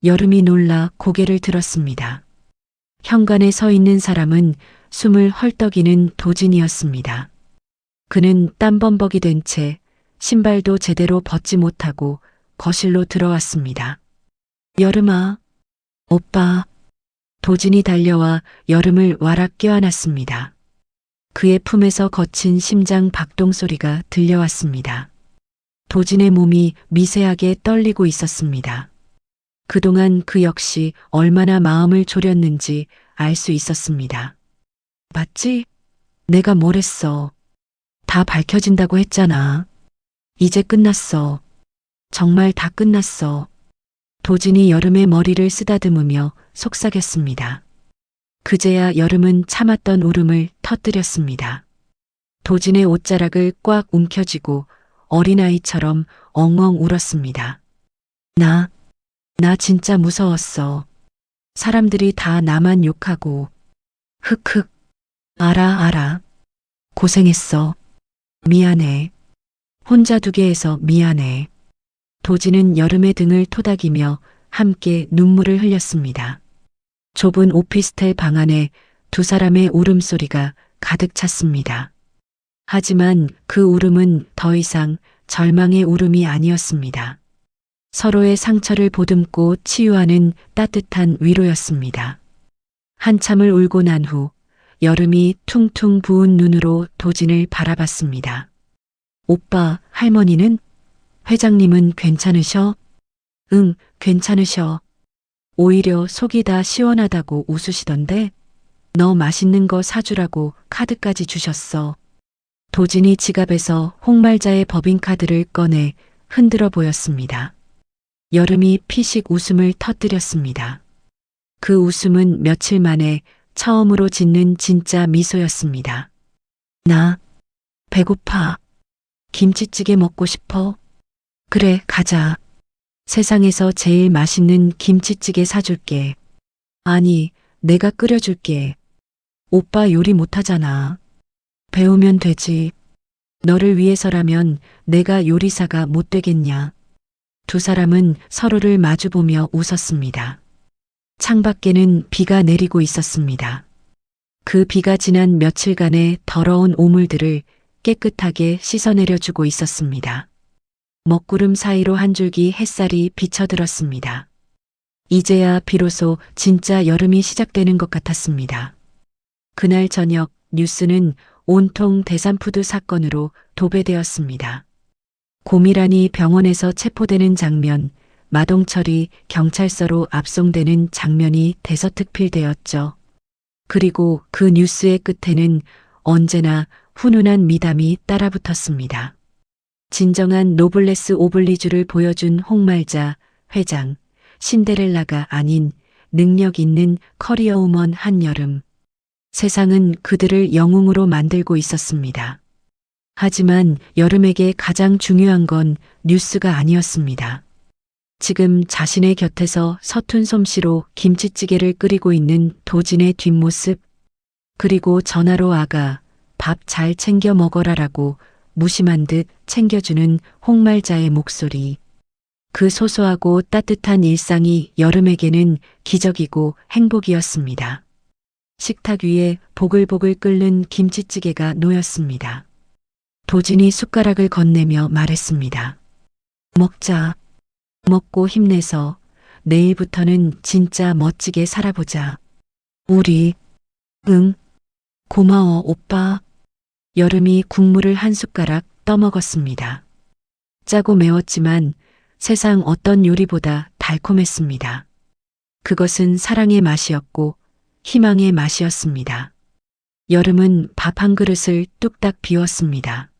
여름이 놀라 고개를 들었습니다. 현관에 서 있는 사람은 숨을 헐떡이는 도진이었습니다. 그는 땀범벅이 된 채 신발도 제대로 벗지 못하고 거실로 들어왔습니다. 여름아, 오빠. 도진이 달려와 여름을 와락 껴안았습니다. 그의 품에서 거친 심장 박동 소리가 들려왔습니다. 도진의 몸이 미세하게 떨리고 있었습니다. 그동안 그 역시 얼마나 마음을 졸였는지 알 수 있었습니다. 맞지? 내가 뭘 했어. 다 밝혀진다고 했잖아. 이제 끝났어. 정말 다 끝났어. 도진이 여름의 머리를 쓰다듬으며 속삭였습니다. 그제야 여름은 참았던 울음을 터뜨렸습니다. 도진의 옷자락을 꽉 움켜쥐고 어린아이처럼 엉엉 울었습니다. 나 진짜 무서웠어. 사람들이 다 나만 욕하고. 흑흑. 알아. 고생했어. 미안해. 혼자 두게 해서 미안해. 도진은 여름의 등을 토닥이며 함께 눈물을 흘렸습니다. 좁은 오피스텔 방 안에 두 사람의 울음소리가 가득 찼습니다. 하지만 그 울음은 더 이상 절망의 울음이 아니었습니다. 서로의 상처를 보듬고 치유하는 따뜻한 위로였습니다. 한참을 울고 난 후 여름이 퉁퉁 부은 눈으로 도진을 바라봤습니다. 오빠, 할머니는? 회장님은 괜찮으셔? 응, 괜찮으셔. 오히려 속이 다 시원하다고 웃으시던데? 너 맛있는 거 사주라고 카드까지 주셨어. 도진이 지갑에서 홍말자의 법인카드를 꺼내 흔들어 보였습니다. 여름이 피식 웃음을 터뜨렸습니다. 그 웃음은 며칠 만에 처음으로 짓는 진짜 미소였습니다. 나 배고파. 김치찌개 먹고 싶어. 그래, 가자. 세상에서 제일 맛있는 김치찌개 사줄게. 아니, 내가 끓여줄게. 오빠 요리 못하잖아. 배우면 되지. 너를 위해서라면 내가 요리사가 못 되겠냐. 두 사람은 서로를 마주보며 웃었습니다. 창밖에는 비가 내리고 있었습니다. 그 비가 지난 며칠간의 더러운 오물들을 깨끗하게 씻어내려주고 있었습니다. 먹구름 사이로 한 줄기 햇살이 비쳐들었습니다. 이제야 비로소 진짜 여름이 시작되는 것 같았습니다. 그날 저녁 뉴스는 온통 대산푸드 사건으로 도배되었습니다. 고미란이 병원에서 체포되는 장면, 마동철이 경찰서로 압송되는 장면이 대서특필되었죠. 그리고 그 뉴스의 끝에는 언제나 훈훈한 미담이 따라붙었습니다. 진정한 노블레스 오블리주를 보여준 홍말자 회장, 신데렐라가 아닌 능력 있는 커리어우먼 한여름. 세상은 그들을 영웅으로 만들고 있었습니다. 하지만 여름에게 가장 중요한 건 뉴스가 아니었습니다. 지금 자신의 곁에서 서툰 솜씨로 김치찌개를 끓이고 있는 도진의 뒷모습, 그리고 전화로 아가, 밥 잘 챙겨 먹어라라고 무심한 듯 챙겨주는 홍말자의 목소리. 그 소소하고 따뜻한 일상이 여름에게는 기적이고 행복이었습니다. 식탁 위에 보글보글 끓는 김치찌개가 놓였습니다. 도진이 숟가락을 건네며 말했습니다. 먹자. 먹고 힘내서 내일부터는 진짜 멋지게 살아보자. 우리. 응. 고마워, 오빠. 여름이 국물을 한 숟가락 떠먹었습니다. 짜고 매웠지만 세상 어떤 요리보다 달콤했습니다. 그것은 사랑의 맛이었고 희망의 맛이었습니다. 여름은 밥 한 그릇을 뚝딱 비웠습니다.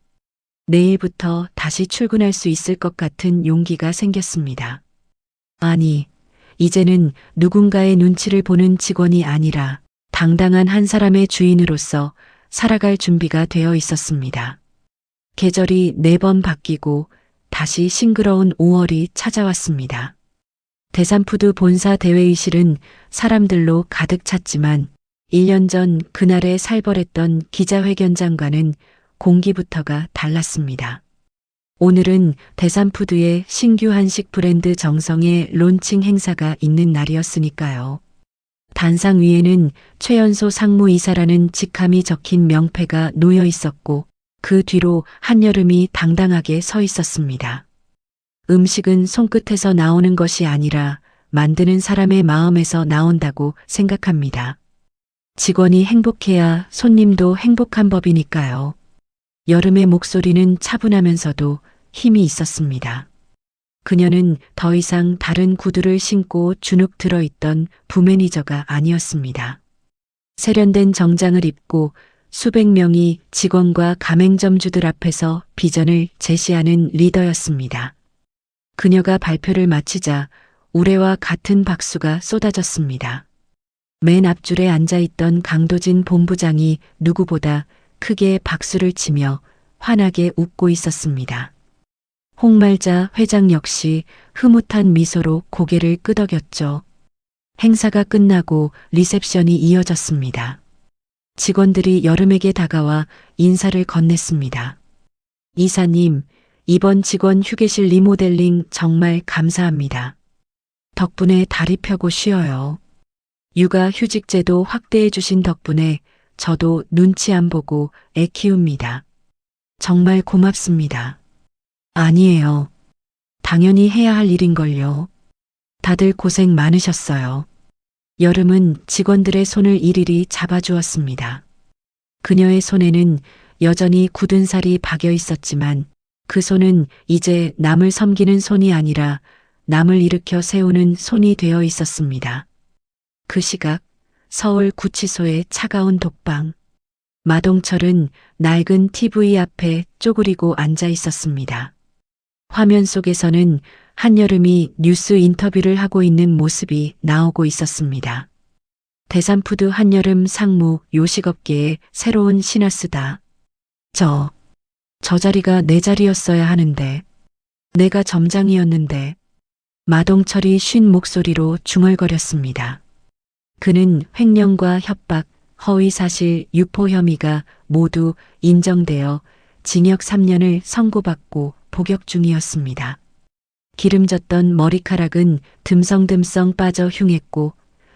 내일부터 다시 출근할 수 있을 것 같은 용기가 생겼습니다. 아니, 이제는 누군가의 눈치를 보는 직원이 아니라 당당한 한 사람의 주인으로서 살아갈 준비가 되어 있었습니다. 계절이 4번 바뀌고 다시 싱그러운 5월이 찾아왔습니다. 대산푸드 본사 대회의실은 사람들로 가득 찼지만 1년 전 그날의 살벌했던 기자회견장과는 공기부터가 달랐습니다. 오늘은 대산푸드의 신규 한식 브랜드 정성의 론칭 행사가 있는 날이었으니까요. 단상 위에는 최연소 상무이사라는 직함이 적힌 명패가 놓여 있었고 그 뒤로 한여름이 당당하게 서 있었습니다. 음식은 손끝에서 나오는 것이 아니라 만드는 사람의 마음에서 나온다고 생각합니다. 직원이 행복해야 손님도 행복한 법이니까요. 여름의 목소리는 차분하면서도 힘이 있었습니다. 그녀는 더 이상 다른 구두를 신고 주눅 들어있던 부매니저가 아니었습니다. 세련된 정장을 입고 수백 명이 직원과 가맹점주들 앞에서 비전을 제시하는 리더였습니다. 그녀가 발표를 마치자 우레와 같은 박수가 쏟아졌습니다. 맨 앞줄에 앉아있던 강도진 본부장이 누구보다 크게 박수를 치며 환하게 웃고 있었습니다. 홍말자 회장 역시 흐뭇한 미소로 고개를 끄덕였죠. 행사가 끝나고 리셉션이 이어졌습니다. 직원들이 여름에게 다가와 인사를 건넸습니다. 이사님, 이번 직원 휴게실 리모델링 정말 감사합니다. 덕분에 다리 펴고 쉬어요. 육아 휴직제도 확대해 주신 덕분에 저도 눈치 안 보고 애 키웁니다. 정말 고맙습니다. 아니에요. 당연히 해야 할 일인걸요. 다들 고생 많으셨어요. 여름은 직원들의 손을 일일이 잡아주었습니다. 그녀의 손에는 여전히 굳은 살이 박여 있었지만 그 손은 이제 남을 섬기는 손이 아니라 남을 일으켜 세우는 손이 되어 있었습니다. 그 시각 서울 구치소의 차가운 독방. 마동철은 낡은 TV 앞에 쪼그리고 앉아 있었습니다. 화면 속에서는 한여름이 뉴스 인터뷰를 하고 있는 모습이 나오고 있었습니다. 대산푸드 한여름 상무 요식업계의 새로운 시너스다. 저 자리가 내 자리였어야 하는데. 내가 점장이었는데. 마동철이 쉰 목소리로 중얼거렸습니다. 그는 횡령과 협박, 허위사실, 유포 혐의가 모두 인정되어 징역 3년을 선고받고 복역 중이었습니다. 기름졌던 머리카락은 듬성듬성 빠져 흉했고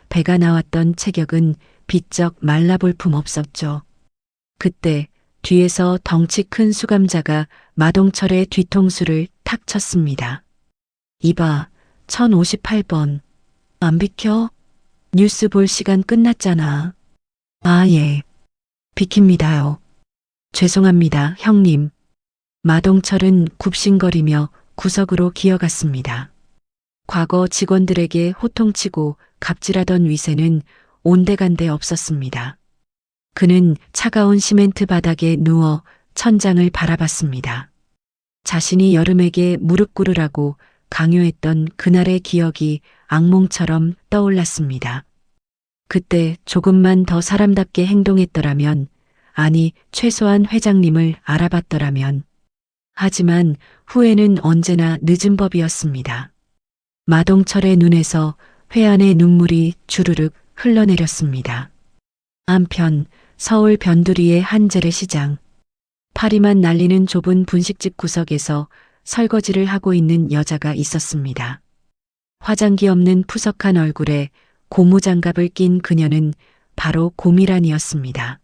배가 나왔던 체격은 비쩍 말라볼 품 없었죠. 그때 뒤에서 덩치 큰 수감자가 마동철의 뒤통수를 탁 쳤습니다. 이봐, 1058번. 안 비켜? 뉴스 볼 시간 끝났잖아. 아, 예. 비킵니다요. 죄송합니다, 형님. 마동철은 굽신거리며 구석으로 기어갔습니다. 과거 직원들에게 호통치고 갑질하던 위세는 온데간데 없었습니다. 그는 차가운 시멘트 바닥에 누워 천장을 바라봤습니다. 자신이 여름에게 무릎 꿇으라고 강요했던 그날의 기억이 악몽처럼 떠올랐습니다. 그때 조금만 더 사람답게 행동했더라면, 아니 최소한 회장님을 알아봤더라면. 하지만 후회는 언제나 늦은 법이었습니다. 마동철의 눈에서 회한의 눈물이 주르륵 흘러내렸습니다. 한편 서울 변두리의 한 재래시장. 파리만 날리는 좁은 분식집 구석에서 설거지를 하고 있는 여자가 있었습니다. 화장기 없는 푸석한 얼굴에 고무장갑을 낀 그녀는 바로 고미란이었습니다.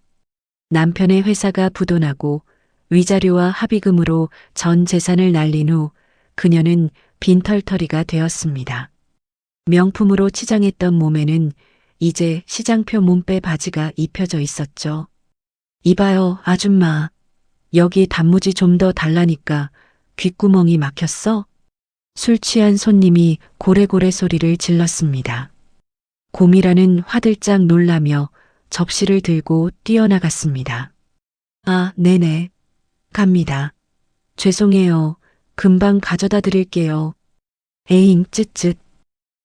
남편의 회사가 부도나고 위자료와 합의금으로 전 재산을 날린 후 그녀는 빈털터리가 되었습니다. 명품으로 치장했던 몸에는 이제 시장표 몸빼 바지가 입혀져 있었죠. 이봐요, 아줌마. 여기 단무지 좀 더 달라니까 귓구멍이 막혔어? 술 취한 손님이 고래고래 소리를 질렀습니다. 고미라는 화들짝 놀라며 접시를 들고 뛰어나갔습니다. 아, 네네. 갑니다. 죄송해요. 금방 가져다 드릴게요. 에잉, 쯧쯧.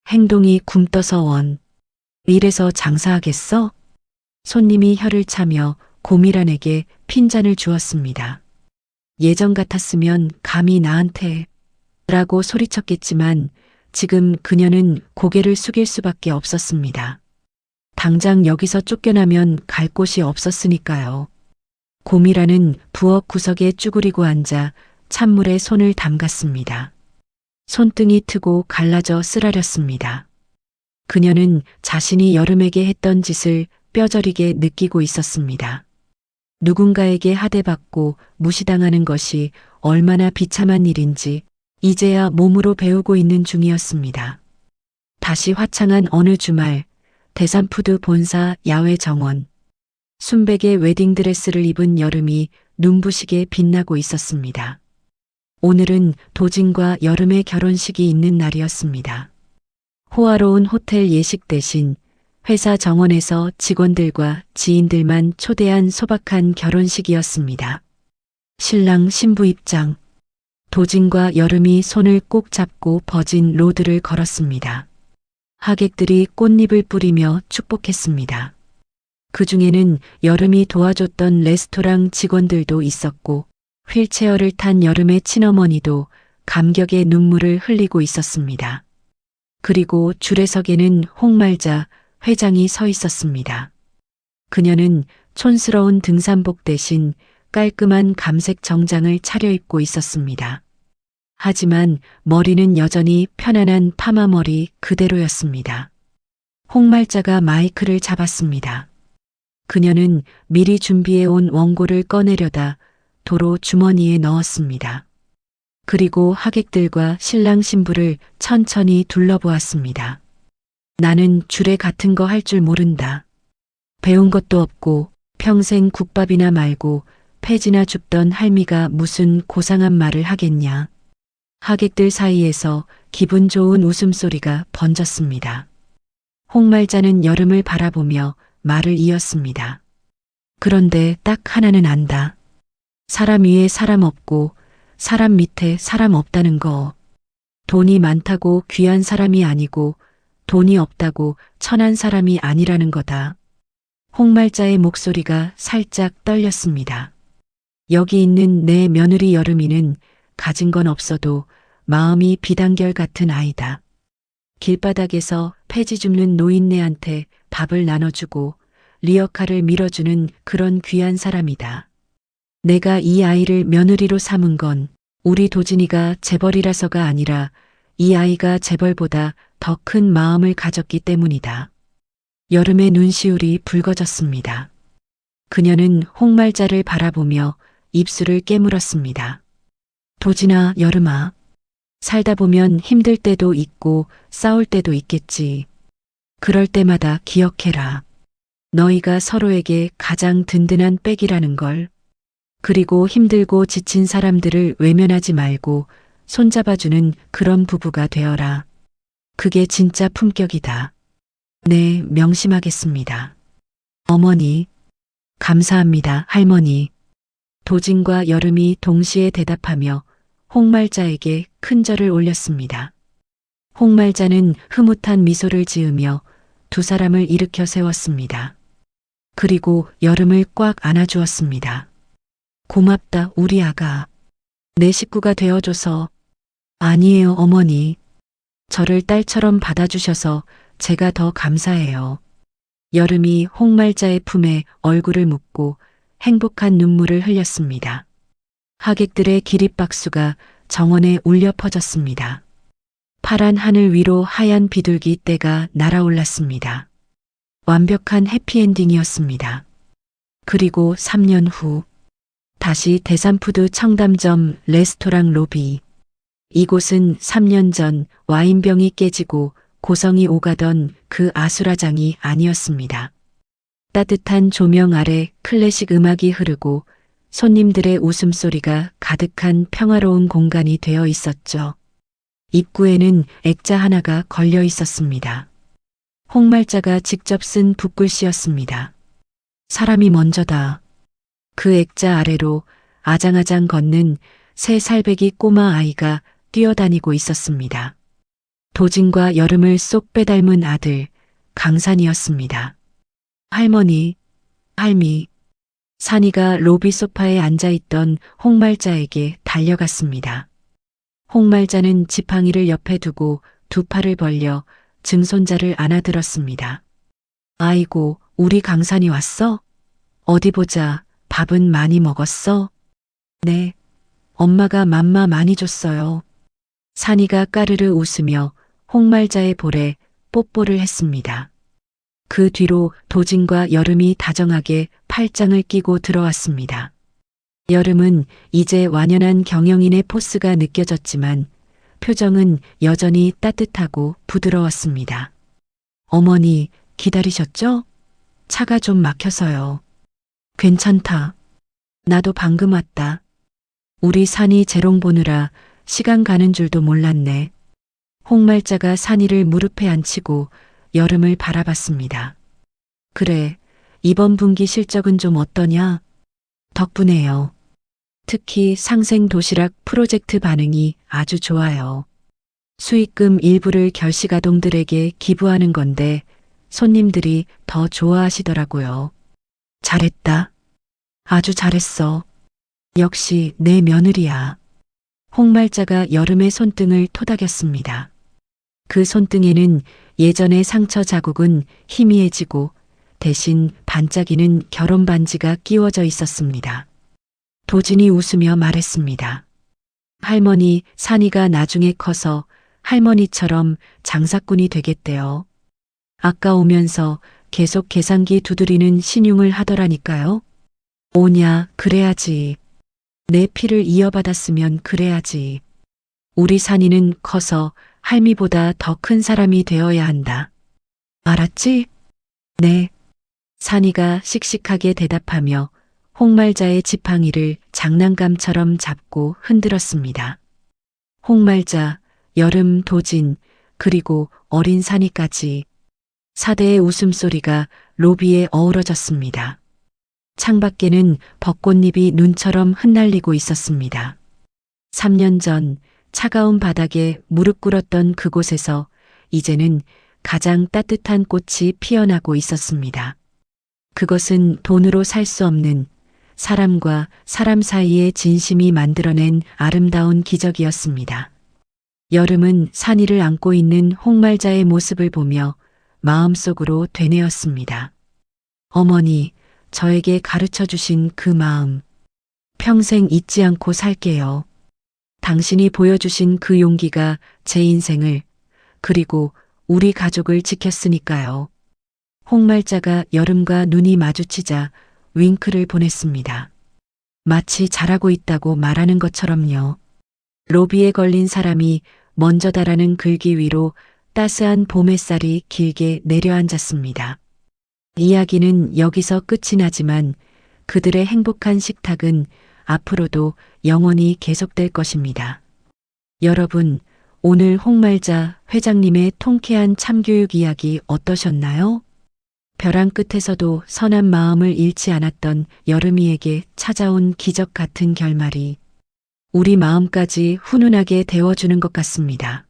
행동이 굼떠서 원. 이래서 장사하겠어? 손님이 혀를 차며 고미란에게 핀잔을 주었습니다. 예전 같았으면 감히 나한테 라고 소리쳤겠지만 지금 그녀는 고개를 숙일 수밖에 없었습니다. 당장 여기서 쫓겨나면 갈 곳이 없었으니까요. 고미란은 부엌 구석에 쭈그리고 앉아 찬물에 손을 담갔습니다. 손등이 트고 갈라져 쓰라렸습니다. 그녀는 자신이 여름에게 했던 짓을 뼈저리게 느끼고 있었습니다. 누군가에게 하대받고 무시당하는 것이 얼마나 비참한 일인지 이제야 몸으로 배우고 있는 중이었습니다. 다시 화창한 어느 주말, 대산푸드 본사 야외 정원. 순백의 웨딩드레스를 입은 여름이 눈부시게 빛나고 있었습니다. 오늘은 도진과 여름의 결혼식이 있는 날이었습니다. 호화로운 호텔 예식 대신 회사 정원에서 직원들과 지인들만 초대한 소박한 결혼식이었습니다. 신랑 신부 입장. 도진과 여름이 손을 꼭 잡고 버진 로드를 걸었습니다. 하객들이 꽃잎을 뿌리며 축복했습니다. 그 중에는 여름이 도와줬던 레스토랑 직원들도 있었고 휠체어를 탄 여름의 친어머니도 감격의 눈물을 흘리고 있었습니다. 그리고 줄에석에는 홍말자 회장이 서 있었습니다. 그녀는 촌스러운 등산복 대신 깔끔한 감색 정장을 차려입고 있었습니다. 하지만 머리는 여전히 편안한 파마머리 그대로였습니다. 홍말자가 마이크를 잡았습니다. 그녀는 미리 준비해온 원고를 꺼내려다 도로 주머니에 넣었습니다. 그리고 하객들과 신랑 신부를 천천히 둘러보았습니다. 나는 주례 같은 거 할 줄 모른다. 배운 것도 없고 평생 국밥이나 말고 폐지나 줍던 할미가 무슨 고상한 말을 하겠냐. 하객들 사이에서 기분 좋은 웃음소리가 번졌습니다. 홍말자는 여름을 바라보며 말을 이었습니다. 그런데 딱 하나는 안다. 사람 위에 사람 없고 사람 밑에 사람 없다는 거. 돈이 많다고 귀한 사람이 아니고 돈이 없다고 천한 사람이 아니라는 거다. 홍말자의 목소리가 살짝 떨렸습니다. 여기 있는 내 며느리 여름이는 가진 건 없어도 마음이 비단결 같은 아이다. 길바닥에서 폐지 줍는 노인네한테 밥을 나눠주고 리어카를 밀어주는 그런 귀한 사람이다. 내가 이 아이를 며느리로 삼은 건 우리 도진이가 재벌이라서가 아니라 이 아이가 재벌보다 더 큰 마음을 가졌기 때문이다. 여름의 눈시울이 붉어졌습니다. 그녀는 홍말자를 바라보며 입술을 깨물었습니다. 도진아, 여름아. 살다 보면 힘들 때도 있고 싸울 때도 있겠지. 그럴 때마다 기억해라. 너희가 서로에게 가장 든든한 백이라는 걸. 그리고 힘들고 지친 사람들을 외면하지 말고 손잡아주는 그런 부부가 되어라. 그게 진짜 품격이다. 네, 명심하겠습니다. 어머니. 감사합니다, 할머니. 도진과 여름이 동시에 대답하며 홍말자에게 큰 절을 올렸습니다. 홍말자는 흐뭇한 미소를 지으며 두 사람을 일으켜 세웠습니다. 그리고 여름을 꽉 안아주었습니다. 고맙다, 우리 아가. 내 식구가 되어줘서. 아니에요, 어머니. 저를 딸처럼 받아주셔서 제가 더 감사해요. 여름이 홍말자의 품에 얼굴을 묻고 행복한 눈물을 흘렸습니다. 하객들의 기립박수가 정원에 울려 퍼졌습니다. 파란 하늘 위로 하얀 비둘기 떼가 날아올랐습니다. 완벽한 해피엔딩이었습니다. 그리고 3년 후 다시 대산푸드 청담점 레스토랑 로비. 이곳은 3년 전 와인병이 깨지고 고성이 오가던 그 아수라장이 아니었습니다. 따뜻한 조명 아래 클래식 음악이 흐르고 손님들의 웃음소리가 가득한 평화로운 공간이 되어 있었죠. 입구에는 액자 하나가 걸려 있었습니다. 홍말자가 직접 쓴 붓글씨였습니다. 사람이 먼저다. 그 액자 아래로 아장아장 걷는 새 살배기 꼬마 아이가 뛰어다니고 있었습니다. 도진과 여름을 쏙 빼닮은 아들, 강산이었습니다. 할머니, 할미. 산이가 로비 소파에 앉아있던 홍말자에게 달려갔습니다. 홍말자는 지팡이를 옆에 두고 두 팔을 벌려 증손자를 안아들었습니다. 아이고, 우리 강산이 왔어? 어디 보자. 밥은 많이 먹었어? 네. 엄마가 맘마 많이 줬어요. 산이가 까르르 웃으며 홍말자의 볼에 뽀뽀를 했습니다. 그 뒤로 도진과 여름이 다정하게 팔짱을 끼고 들어왔습니다. 여름은 이제 완연한 경영인의 포스가 느껴졌지만 표정은 여전히 따뜻하고 부드러웠습니다. 어머니, 기다리셨죠? 차가 좀 막혀서요. 괜찮다. 나도 방금 왔다. 우리 산이 재롱 보느라 시간 가는 줄도 몰랐네. 홍말자가 산이를 무릎에 앉히고 여름을 바라봤습니다. 그래, 이번 분기 실적은 좀 어떠냐? 덕분에요. 특히 상생 도시락 프로젝트 반응이 아주 좋아요. 수익금 일부를 결식아동들에게 기부하는 건데 손님들이 더 좋아하시더라고요. 잘했다. 아주 잘했어. 역시 내 며느리야. 홍말자가 여름의 손등을 토닥였습니다. 그 손등에는 예전의 상처 자국은 희미해지고 대신 반짝이는 결혼 반지가 끼워져 있었습니다. 도진이 웃으며 말했습니다. 할머니, 산이가 나중에 커서 할머니처럼 장사꾼이 되겠대요. 아까 오면서 계속 계산기 두드리는 신용을 하더라니까요. 오냐, 그래야지. 내 피를 이어받았으면 그래야지. 우리 산이는 커서 할미보다 더 큰 사람이 되어야 한다. 알았지? 네. 산이가 씩씩하게 대답하며 홍말자의 지팡이를 장난감처럼 잡고 흔들었습니다. 홍말자, 여름, 도진, 그리고 어린 산이까지 4대의 웃음소리가 로비에 어우러졌습니다. 창밖에는 벚꽃잎이 눈처럼 흩날리고 있었습니다. 3년 전 차가운 바닥에 무릎 꿇었던 그곳에서 이제는 가장 따뜻한 꽃이 피어나고 있었습니다. 그것은 돈으로 살 수 없는 사람과 사람 사이의 진심이 만들어낸 아름다운 기적이었습니다. 여름은 산이를 안고 있는 홍말자의 모습을 보며 마음속으로 되뇌었습니다. 어머니, 저에게 가르쳐 주신 그 마음, 평생 잊지 않고 살게요. 당신이 보여주신 그 용기가 제 인생을, 그리고 우리 가족을 지켰으니까요. 홍말자가 여름과 눈이 마주치자 윙크를 보냈습니다. 마치 잘하고 있다고 말하는 것처럼요. 로비에 걸린 사람이 먼저다라는 글귀 위로 따스한 봄 햇살이 길게 내려앉았습니다. 이야기는 여기서 끝이 나지만 그들의 행복한 식탁은 앞으로도 영원히 계속될 것입니다. 여러분, 오늘 홍말자 회장님의 통쾌한 참교육 이야기 어떠셨나요? 벼랑 끝에서도 선한 마음을 잃지 않았던 여름이에게 찾아온 기적 같은 결말이 우리 마음까지 훈훈하게 데워주는 것 같습니다.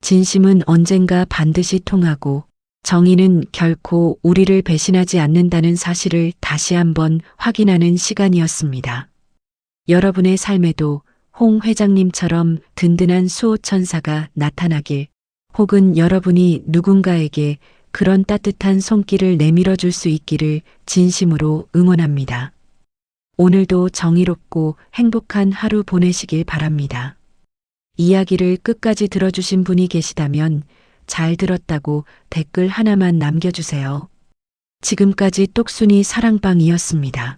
진심은 언젠가 반드시 통하고 정의는 결코 우리를 배신하지 않는다는 사실을 다시 한번 확인하는 시간이었습니다. 여러분의 삶에도 홍 회장님처럼 든든한 수호천사가 나타나길, 혹은 여러분이 누군가에게 그런 따뜻한 손길을 내밀어 줄 수 있기를 진심으로 응원합니다. 오늘도 정의롭고 행복한 하루 보내시길 바랍니다. 이야기를 끝까지 들어주신 분이 계시다면 잘 들었다고 댓글 하나만 남겨주세요. 지금까지 똑순이 사랑방이었습니다.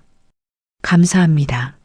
감사합니다.